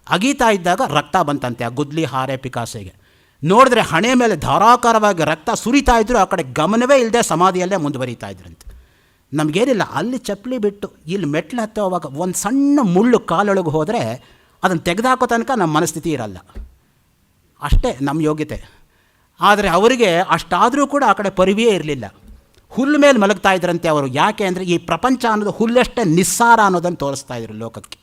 ಅಗೀತಾ ಇದ್ದಾಗ ರಕ್ತ ಬಂತಂತೆ ಆ ಗುದ್ಲಿ ಹಾರೆ ಪಿಕಾಸೆಗೆ. ನೋಡಿದ್ರೆ ಹಣೆ ಮೇಲೆ ಧಾರಾಕಾರವಾಗಿ ರಕ್ತ ಸುರಿತಾ ಇದ್ರು, ಆ ಕಡೆ ಗಮನವೇ ಇಲ್ಲದೆ ಸಮಾಧಿಯಲ್ಲೇ ಮುಂದುವರಿತಾ ಇದ್ರಂತೆ. ನಮಗೇನಿಲ್ಲ, ಅಲ್ಲಿ ಚಪ್ಪಲಿ ಬಿಟ್ಟು ಇಲ್ಲಿ ಮೆಟ್ಲು ಹತ್ತೋವಾಗ ಒಂದು ಸಣ್ಣ ಮುಳ್ಳು ಕಾಲೊಳಗೆ ಹೋದರೆ ಅದನ್ನು ತೆಗೆದಾಕೋ ತನಕ ನಮ್ಮ ಮನಸ್ಥಿತಿ ಇರಲ್ಲ. ಅಷ್ಟೇ ನಮ್ಮ ಯೋಗ್ಯತೆ. ಆದರೆ ಅವರಿಗೆ ಅಷ್ಟಾದರೂ ಕೂಡ ಆ ಕಡೆ ಪರಿವೆಯೇ ಇರಲಿಲ್ಲ. ಹುಲ್ಲು ಮೇಲೆ ಮಲಗ್ತಾ ಇದ್ರಂತೆ ಅವರು. ಯಾಕೆ ಅಂದರೆ ಈ ಪ್ರಪಂಚ ಅನ್ನೋದು ಹುಲ್ಲಷ್ಟೇ ನಿಸ್ಸಾರ ಅನ್ನೋದನ್ನು ತೋರಿಸ್ತಾ ಇದ್ರು ಲೋಕಕ್ಕೆ.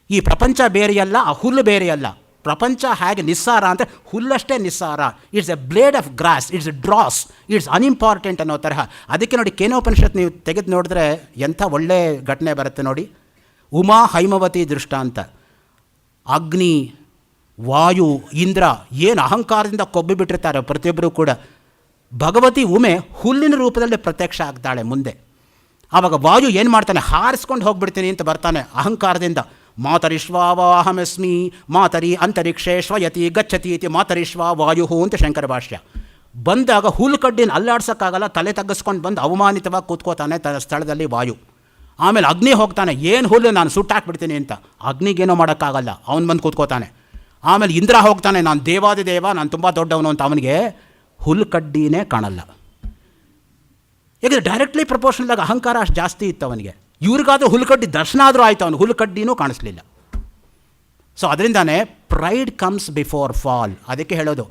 ಈ ಪ್ರಪಂಚ ಬೇರೆಯಲ್ಲ, ಆ ಹುಲ್ಲು ಬೇರೆಯಲ್ಲ. ಪ್ರಪಂಚ ಹೇಗೆ ನಿಸ್ಸಾರ ಅಂದರೆ ಹುಲ್ಲಷ್ಟೇ ನಿಸ್ಸಾರ. It's a blade of grass, it's dross, it's unimportant ಅನ್ನೋ ತರಹ. ಅದಕ್ಕೆ ನೋಡಿ ಕೇನೋಪನಿಷತ್ ನೀವು ತೆಗೆದು ನೋಡಿದ್ರೆ ಎಂಥ ಒಳ್ಳೆ ಘಟನೆ ಬರುತ್ತೆ ನೋಡಿ. ಉಮಾ ಹೈಮವತಿ ದೃಷ್ಟಾಂತ. ಅಗ್ನಿ, ವಾಯು, ಇಂದ್ರ ಏನು ಅಹಂಕಾರದಿಂದ ಕೊಬ್ಬಿಬಿಟ್ಟಿರ್ತಾರೆ ಪ್ರತಿಯೊಬ್ಬರೂ ಕೂಡ. ಭಗವತಿ ಉಮೆ ಹುಲ್ಲಿನ ರೂಪದಲ್ಲಿ ಪ್ರತ್ಯಕ್ಷ ಆಗ್ತಾಳೆ ಮುಂದೆ. ಆವಾಗ ವಾಯು ಏನು ಮಾಡ್ತಾನೆ, ಹಾರಿಸ್ಕೊಂಡು ಹೋಗ್ಬಿಡ್ತೀನಿ ಅಂತ ಬರ್ತಾನೆ ಅಹಂಕಾರದಿಂದ. ಮಾತರಿಶ್ವಾವಹಮಸ್ಮಿ ಮಾತರಿ ಅಂತರಿಕ್ಷೇ ಶ್ವಯತಿ ಗಚ್ಚತಿ ಇತಿ ಮಾತರಿಶ್ವ ವಾಯು ಅಂತ ಶಂಕರ ಭಾಷ್ಯ. ಬಂದಾಗ ಹುಲ್ಲು ಕಡ್ಡಿನ ಅಲ್ಲಾಡ್ಸೋಕ್ಕಾಗಲ್ಲ, ತಲೆ ತಗ್ಗಿಸ್ಕೊಂಡು ಬಂದು ಅವಮಾನಿತವಾಗಿ ಕೂತ್ಕೋತಾನೆ ತನ್ನ ಸ್ಥಳದಲ್ಲಿ ವಾಯು. ಆಮೇಲೆ ಅಗ್ನಿ ಹೋಗ್ತಾನೆ, ಏನು ಹುಲ್ಲು ನಾನು ಸುಟ್ಟಾಕ್ಬಿಡ್ತೀನಿ ಅಂತ. ಅಗ್ನಿಗೇನೋ ಮಾಡೋಕ್ಕಾಗಲ್ಲ, ಅವನು ಬಂದು ಕೂತ್ಕೋತಾನೆ. ಆಮೇಲೆ ಇಂದ್ರ ಹೋಗ್ತಾನೆ, ನಾನು ದೇವಾದಿದೇವ, ನಾನು ತುಂಬ ದೊಡ್ಡವನು ಅಂತ. ಅವನಿಗೆ ಹುಲ್ಲು ಕಡ್ಡಿನೇ ಕಾಣಲ್ಲ. ಯಾಕಂದರೆ ಡೈರೆಕ್ಟ್ಲಿ ಪ್ರಪೋರ್ಷನಲ್ ಅಹಂಕಾರ ಅಷ್ಟು ಜಾಸ್ತಿ ಇತ್ತು ಅವನಿಗೆ. ಇವ್ರಿಗಾದರೂ ಹುಲ್ಕಡ್ಡಿ ದರ್ಶನ ಆದರೂ ಆಯಿತು, ಅವನು ಹುಲ್ಕಡ್ಡಿನೂ ಕಾಣಿಸ್ಲಿಲ್ಲ. ಸೊ ಅದರಿಂದಾನೇ ಪ್ರೈಡ್ ಕಮ್ಸ್ ಬಿಫೋರ್ ಫಾಲ್. ಅದಕ್ಕೆ ಹೇಳೋದು,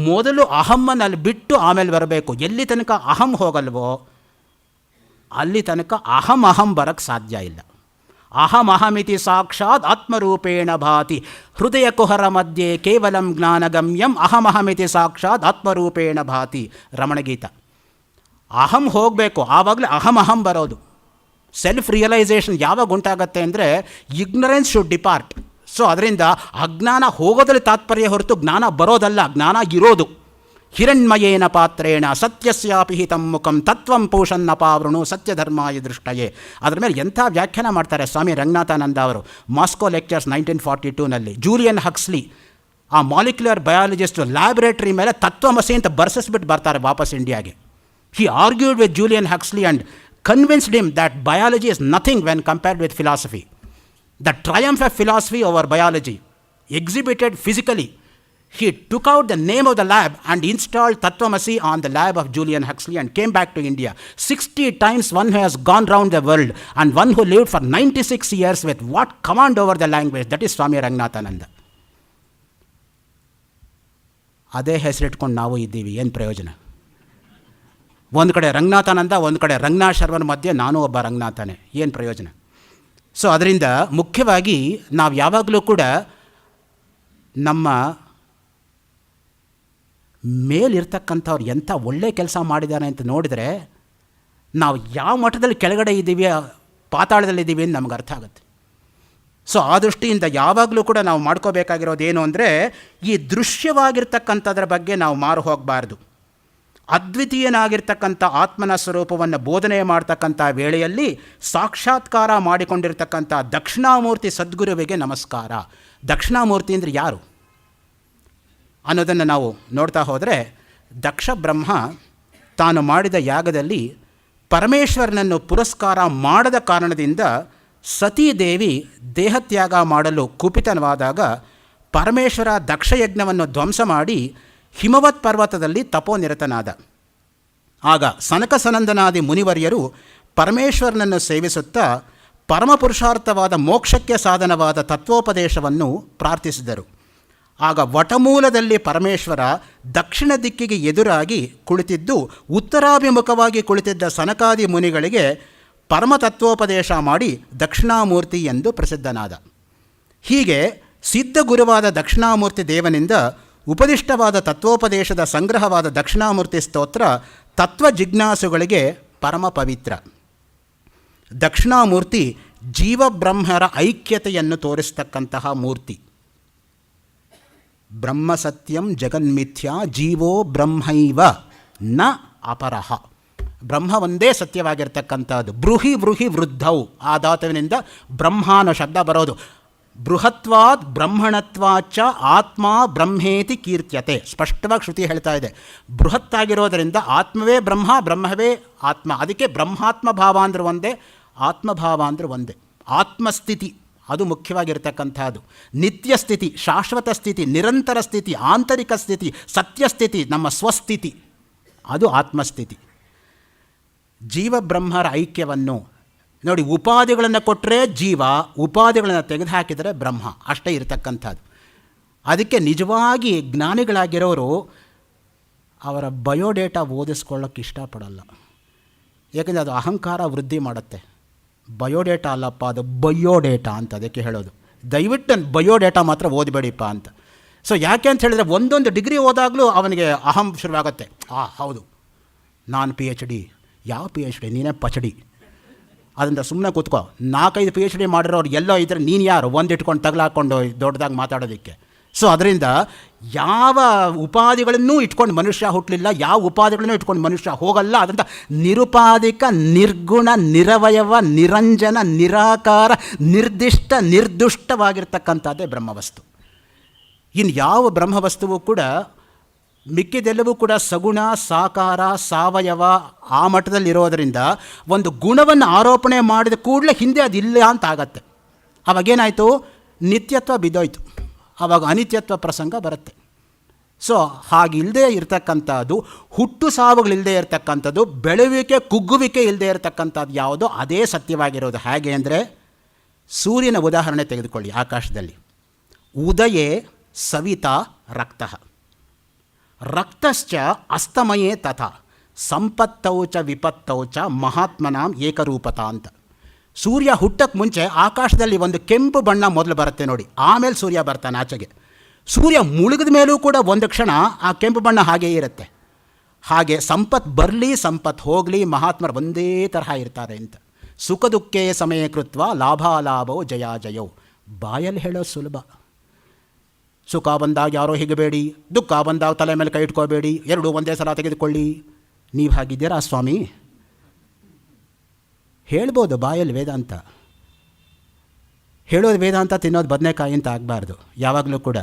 ಮೊದಲು ಅಹಮ್ಮನಲ್ಲಿ ಬಿಟ್ಟು ಆಮೇಲೆ ಬರಬೇಕು. ಎಲ್ಲಿ ತನಕ ಅಹಂ ಹೋಗಲ್ವೋ ಅಲ್ಲಿ ತನಕ ಅಹಂ ಬರೋಕ್ಕೆ ಸಾಧ್ಯ ಇಲ್ಲ. ಅಹಮಹಮಿತಿ ಸಾಕ್ಷಾತ್ ಆತ್ಮರೂಪೇಣ ಭಾತಿ ಹೃದಯ ಕುಹರ ಮಧ್ಯೆ ಕೇವಲಂ ಜ್ಞಾನಗಮ್ಯಂ ಅಹಮಹಮಿತಿ ಸಾಕ್ಷಾತ್ ಆತ್ಮರೂಪೇಣ ಭಾತಿ ರಮಣಗೀತ. ಅಹಂ ಹೋಗಬೇಕು, ಆವಾಗಲೇ ಅಹಂ ಬರೋದು. ಸೆಲ್ಫ್ ರಿಯಲೈಸೇಷನ್ ಯಾವಾಗ ಉಂಟಾಗತ್ತೆ ಅಂದರೆ ಇಗ್ನರೆನ್ಸ್ ಶುಡ್ ಡಿಪಾರ್ಟ್. ಸೊ ಅದರಿಂದ ಅಜ್ಞಾನ ಹೋಗೋದ್ರಲ್ಲಿ ತಾತ್ಪರ್ಯ ಹೊರತು ಜ್ಞಾನ ಬರೋದಲ್ಲ, ಜ್ಞಾನ ಇರೋದು. ಹಿರಣ್ಮಯೇನ ಪಾತ್ರೇಣ ಸತ್ಯಸ್ಯಾಪಿ ಹಿತಂ ಮುಖಂ ತತ್ವಂ ಪೂಷನ್ನಪಾವೃಣು ಸತ್ಯಧರ್ಮಾಯ ದೃಷ್ಟಯೇ. ಅದರ ಮೇಲೆ ಎಂಥ ವ್ಯಾಖ್ಯಾನ ಮಾಡ್ತಾರೆ ಸ್ವಾಮಿ ರಂಗನಾಥಾನಂದ ಅವರು. ಮಾಸ್ಕೋ ಲೆಕ್ಚರ್ಸ್ 1942ನಲ್ಲಿ. ಜೂಲಿಯನ್ ಹಕ್ಸ್ಲಿ, ಆ ಮಾಲಿಕ್ಯುಲರ್ ಬಯಾಲಜಿಸ್ಟು, ಲ್ಯಾಬೊರೇಟರಿ ಮೇಲೆ ತತ್ವಮಸಿ ಅಂತ ಬರ್ಸಿಸ್ಬಿಟ್ಟು ಬರ್ತಾರೆ ವಾಪಸ್ ಇಂಡಿಯಾಗೆ. He argued with Julian Huxley and convinced him that biology is nothing when compared with philosophy. The triumph of philosophy over biology exhibited physically. He took out the name of the lab and installed Tattvamasi on the lab of Julian Huxley and came back to India. 60 times one who has gone round the world and one who lived for 96 years with what command over the language. That is Swami Ranganathananda. ಅದೇ ಹೆಸರಿಟ್ಕೊಂಡು ನಾವು ಇದ್ದೀವಿ, ಏನು ಪ್ರಯೋಜನ? ಒಂದು ಕಡೆ ರಂಗನಾಥಾನಂದ, ಒಂದು ಕಡೆ ರಂಗನಾಥ ಶರ್ಮನ ಮಧ್ಯೆ ನಾನು ಒಬ್ಬ ರಂಗನಾಥನೇ, ಏನು ಪ್ರಯೋಜನ? ಸೊ ಅದರಿಂದ ಮುಖ್ಯವಾಗಿ ನಾವು ಯಾವಾಗಲೂ ಕೂಡ ನಮ್ಮ ಮೇಲಿರ್ತಕ್ಕಂಥವ್ರು ಎಂಥ ಒಳ್ಳೆ ಕೆಲಸ ಮಾಡಿದ್ದಾರೆ ಅಂತ ನೋಡಿದರೆ ನಾವು ಯಾವ ಮಟ್ಟದಲ್ಲಿ ಕೆಳಗಡೆ ಇದ್ದೀವಿ, ಪಾತಾಳದಲ್ಲಿದ್ದೀವಿ ಅಂತ ನಮ್ಗೆ ಅರ್ಥ ಆಗುತ್ತೆ. ಸೊ ಆ ದೃಷ್ಟಿಯಿಂದ ಯಾವಾಗಲೂ ಕೂಡ ನಾವು ಮಾಡ್ಕೋಬೇಕಾಗಿರೋದೇನು ಅಂದರೆ ಈ ದೃಶ್ಯವಾಗಿರ್ತಕ್ಕಂಥದ್ರ ಬಗ್ಗೆ ನಾವು ಮಾರು ಹೋಗಬಾರ್ದು. ಅದ್ವಿತೀಯನಾಗಿರ್ತಕ್ಕಂಥ ಆತ್ಮನ ಸ್ವರೂಪವನ್ನು ಬೋಧನೆ ಮಾಡ್ತಕ್ಕಂಥ ವೇಳೆಯಲ್ಲಿ ಸಾಕ್ಷಾತ್ಕಾರ ಮಾಡಿಕೊಂಡಿರ್ತಕ್ಕಂಥ ದಕ್ಷಿಣಾಮೂರ್ತಿ ಸದ್ಗುರುವಿಗೆ ನಮಸ್ಕಾರ. ದಕ್ಷಿಣಾಮೂರ್ತಿ ಅಂದರೆ ಯಾರು ಅನ್ನೋದನ್ನು ನಾವು ನೋಡ್ತಾ ಹೋದರೆ, ದಕ್ಷ ಬ್ರಹ್ಮ ತಾನು ಮಾಡಿದ ಯಾಗದಲ್ಲಿ ಪರಮೇಶ್ವರನನ್ನು ಪುರಸ್ಕಾರ ಮಾಡದ ಕಾರಣದಿಂದ ಸತೀದೇವಿ ದೇಹತ್ಯಾಗ ಮಾಡಲು ಕುಪಿತವಾದಾಗ ಪರಮೇಶ್ವರ ದಕ್ಷಯಜ್ಞವನ್ನು ಧ್ವಂಸ ಮಾಡಿ ಹಿಮವತ್ ಪರ್ವತದಲ್ಲಿ ತಪೋನಿರತನಾದ. ಆಗ ಸನಕ ಸನಂದನಾದಿ ಮುನಿವರ್ಯರು ಪರಮೇಶ್ವರನನ್ನು ಸೇವಿಸುತ್ತಾ ಪರಮಪುರುಷಾರ್ಥವಾದ ಮೋಕ್ಷಕ್ಕೆ ಸಾಧನವಾದ ತತ್ವೋಪದೇಶವನ್ನು ಪ್ರಾರ್ಥಿಸಿದರು. ಆಗ ವಟಮೂಲದಲ್ಲಿ ಪರಮೇಶ್ವರ ದಕ್ಷಿಣ ದಿಕ್ಕಿಗೆ ಎದುರಾಗಿ ಕುಳಿತಿದ್ದು ಉತ್ತರಾಭಿಮುಖವಾಗಿ ಕುಳಿತಿದ್ದ ಸನಕಾದಿ ಮುನಿಗಳಿಗೆ ಪರಮತತ್ವೋಪದೇಶ ಮಾಡಿ ದಕ್ಷಿಣಾಮೂರ್ತಿ ಎಂದು ಪ್ರಸಿದ್ಧನಾದ. ಹೀಗೆ ಸಿದ್ಧ ಗುರುವಾದ ದಕ್ಷಿಣಾಮೂರ್ತಿ ದೇವನಿಂದ ಉಪದಿಷ್ಟವಾದ ತತ್ವೋಪದೇಶದ ಸಂಗ್ರಹವಾದ ದಕ್ಷಿಣಾಮೂರ್ತಿ ಸ್ತೋತ್ರ ತತ್ವ ಜಿಜ್ಞಾಸುಗಳಿಗೆ ಪರಮ ಪವಿತ್ರ. ದಕ್ಷಿಣಾಮೂರ್ತಿ ಜೀವಬ್ರಹ್ಮರ ಐಕ್ಯತೆಯನ್ನು ತೋರಿಸ್ತಕ್ಕಂತಹ ಮೂರ್ತಿ. ಬ್ರಹ್ಮ ಸತ್ಯಂ ಜಗನ್ಮಿಥ್ಯಾ ಜೀವೋ ಬ್ರಹ್ಮೈವ ನ ಅಪರಹ. ಬ್ರಹ್ಮ ಒಂದೇ ಸತ್ಯವಾಗಿರ್ತಕ್ಕಂಥದ್ದು. ಬೃಹಿ ವೃಹಿ ವೃದ್ಧೌ, ಆ ಧಾತುವಿನಿಂದ ಬ್ರಹ್ಮ ಅನ್ನೋ ಶಬ್ದ ಬರೋದು. ಬೃಹತ್ವಾತ್ ಬ್ರಹ್ಮಣತ್ವಾಚ ಆತ್ಮ ಬ್ರಹ್ಮೇತಿ ಕೀರ್ತ್ಯತೆ. ಸ್ಪಷ್ಟವಾಗಿ ಶ್ರುತಿ ಹೇಳ್ತಾ ಇದೆ. ಬೃಹತ್ತಾಗಿರೋದರಿಂದ ಆತ್ಮವೇ ಬ್ರಹ್ಮ, ಬ್ರಹ್ಮವೇ ಆತ್ಮ. ಅದಕ್ಕೆ ಬ್ರಹ್ಮಾತ್ಮ ಭಾವ ಅಂದ್ರೆ ಒಂದೇ, ಆತ್ಮಭಾವ ಅಂದರೆ ಒಂದೇ. ಆತ್ಮಸ್ಥಿತಿ ಅದು ಮುಖ್ಯವಾಗಿರ್ತಕ್ಕಂಥದ್ದು. ನಿತ್ಯ ಸ್ಥಿತಿ, ಶಾಶ್ವತ ಸ್ಥಿತಿ, ನಿರಂತರ ಸ್ಥಿತಿ, ಆಂತರಿಕ ಸ್ಥಿತಿ, ಸತ್ಯಸ್ಥಿತಿ, ನಮ್ಮ ಸ್ವಸ್ಥಿತಿ, ಅದು ಆತ್ಮಸ್ಥಿತಿ. ಜೀವಬ್ರಹ್ಮರ ಐಕ್ಯವನ್ನು ನೋಡಿ. ಉಪಾಧಿಗಳನ್ನು ಕೊಟ್ಟರೆ ಜೀವ, ಉಪಾಧಿಗಳನ್ನು ತೆಗೆದುಹಾಕಿದರೆ ಬ್ರಹ್ಮ. ಅಷ್ಟೇ ಇರತಕ್ಕಂಥದ್ದು. ಅದಕ್ಕೆ ನಿಜವಾಗಿ ಜ್ಞಾನಿಗಳಾಗಿರೋರು ಅವರ ಬಯೋಡೇಟಾ ಓದಿಸ್ಕೊಳ್ಳೋಕ್ಕೆ ಇಷ್ಟಪಡಲ್ಲ. ಏಕೆಂದರೆ ಅದು ಅಹಂಕಾರ ವೃದ್ಧಿ ಮಾಡುತ್ತೆ. ಬಯೋಡೇಟಾ ಅಲ್ಲಪ್ಪ, ಅದು ಬಯೋಡೇಟಾ ಅಂತ ಅದಕ್ಕೆ ಹೇಳೋದು. ದಯವಿಟ್ಟು ಬಯೋಡೇಟಾ ಮಾತ್ರ ಓದಬೇಡಿಪ್ಪ ಅಂತ. ಸೊ ಯಾಕೆ ಅಂತ ಹೇಳಿದರೆ ಒಂದೊಂದು ಡಿಗ್ರಿ ಓದಾಗಲೂ ಅವನಿಗೆ ಅಹಂ ಶುರುವಾಗುತ್ತೆ. ಹೌದು, ನಾನು PhD. ಯಾವ PhD? ನೀನೇ ಪಚಡಿ. ಅದರಿಂದ ಸುಮ್ಮನೆ ಕೂತ್ಕೋ. 4-5 PhD ಮಾಡಿರೋರು ಎಲ್ಲೋ ಇದ್ದರೆ ನೀನು ಯಾರು ಒಂದಿಟ್ಕೊಂಡು ತಗಲಾಕೊಂಡು ದೊಡ್ಡದಾಗಿ ಮಾತಾಡೋದಕ್ಕೆ? ಸೊ ಅದರಿಂದ ಯಾವ ಉಪಾಧಿಗಳನ್ನೂ ಇಟ್ಕೊಂಡು ಮನುಷ್ಯ ಹುಟ್ಟಲಿಲ್ಲ, ಯಾವ ಉಪಾಧಿಗಳನ್ನೂ ಇಟ್ಕೊಂಡು ಮನುಷ್ಯ ಹೋಗಲ್ಲ. ಅದರಿಂದ ನಿರುಪಾಧಿಕ, ನಿರ್ಗುಣ, ನಿರವಯವ, ನಿರಂಜನ, ನಿರಾಕಾರ, ನಿರ್ದಿಷ್ಟ, ನಿರ್ದುಷ್ಟವಾಗಿರ್ತಕ್ಕಂಥದ್ದೇ ಬ್ರಹ್ಮವಸ್ತು. ಇನ್ನು ಯಾವ ಬ್ರಹ್ಮವಸ್ತುವು ಕೂಡ ಮಿಕ್ಕಿದೆಲ್ಲವೂ ಕೂಡ ಸಗುಣ, ಸಾಕಾರ, ಸಾವಯವ ಆ ಮಟ್ಟದಲ್ಲಿರೋದರಿಂದ ಒಂದು ಗುಣವನ್ನು ಆರೋಪಣೆ ಮಾಡಿದ ಕೂಡಲೇ ಹಿಂದೆ ಅದಿಲ್ಲ ಅಂತ ಆಗತ್ತೆ. ಅವಾಗೇನಾಯಿತು? ನಿತ್ಯತ್ವ ಬಿದ್ದೋಯ್ತು. ಆವಾಗ ಅನಿತ್ಯತ್ವ ಪ್ರಸಂಗ ಬರುತ್ತೆ. ಸೊ ಹಾಗಿಲ್ಲದೆ ಇರತಕ್ಕಂಥದ್ದು, ಹುಟ್ಟು ಸಾವುಗಳಿಲ್ಲದೆ ಇರತಕ್ಕಂಥದ್ದು, ಬೆಳೆಯುವಿಕೆ ಕುಗ್ಗುವಿಕೆ ಇಲ್ಲದೆ ಇರತಕ್ಕಂಥದ್ದು ಯಾವುದೋ ಅದೇ ಸತ್ಯವಾಗಿರೋದು. ಹೇಗೆ ಅಂದರೆ ಸೂರ್ಯನ ಉದಾಹರಣೆ ತೆಗೆದುಕೊಳ್ಳಿ. ಆಕಾಶದಲ್ಲಿ ಉದಯೇ ಸವಿತಾ ರಕ್ತಃ, ರಕ್ತಶ್ಚ ಅಸ್ತಮಯೇ ತಥಾ, ಸಂಪತ್ತೌ ಚ ವಿಪತ್ತೌ ಚ ಮಹಾತ್ಮನಾಂ ಏಕರೂಪತಾ ಅಂತ. ಸೂರ್ಯ ಹುಟ್ಟಕ್ಕೆ ಮುಂಚೆ ಆಕಾಶದಲ್ಲಿ ಒಂದು ಕೆಂಪು ಬಣ್ಣ ಮೊದಲು ಬರುತ್ತೆ ನೋಡಿ, ಆಮೇಲೆ ಸೂರ್ಯ ಬರ್ತಾನೆ ಆಚೆಗೆ. ಸೂರ್ಯ ಮುಳುಗಿದ ಮೇಲೂ ಕೂಡ ಒಂದು ಕ್ಷಣ ಆ ಕೆಂಪು ಬಣ್ಣ ಹಾಗೇ ಇರುತ್ತೆ. ಹಾಗೆ ಸಂಪತ್ತು ಬರಲಿ ಸಂಪತ್ತು ಹೋಗಲಿ ಮಹಾತ್ಮರು ಒಂದೇ ತರಹ ಇರ್ತಾರೆ ಅಂತ. ಸುಖ ದುಃಖೇ ಸಮಯ ಕೃತ್ವ ಲಾಭಾಲಾಭೋ ಜಯಾಜಯೋ. ಬಾಯಲ್ಲಿ ಹೇಳೋ ಸುಲಭ. ಸುಖ ಬಂದಾಗ ಯಾರೋ ಹಿಗಬೇಡಿ, ದುಃಖ ಬಂದಾಗ ತಲೆ ಮೇಲೆ ಕೈ ಇಟ್ಕೋಬೇಡಿ, ಎರಡೂ ಒಂದೇ ಸಲ ತೆಗೆದುಕೊಳ್ಳಿ. ನೀವು ಹಾಗಿದ್ದೀರಾ ಸ್ವಾಮಿ? ಹೇಳ್ಬೋದು ಬಾಯಲ್ಲಿ ವೇದಾಂತ. ಹೇಳೋದು ವೇದಾಂತ, ತಿನ್ನೋದು ಬದನೆಕಾಯಿ ಅಂತ ಆಗಬಾರ್ದು ಯಾವಾಗಲೂ ಕೂಡ.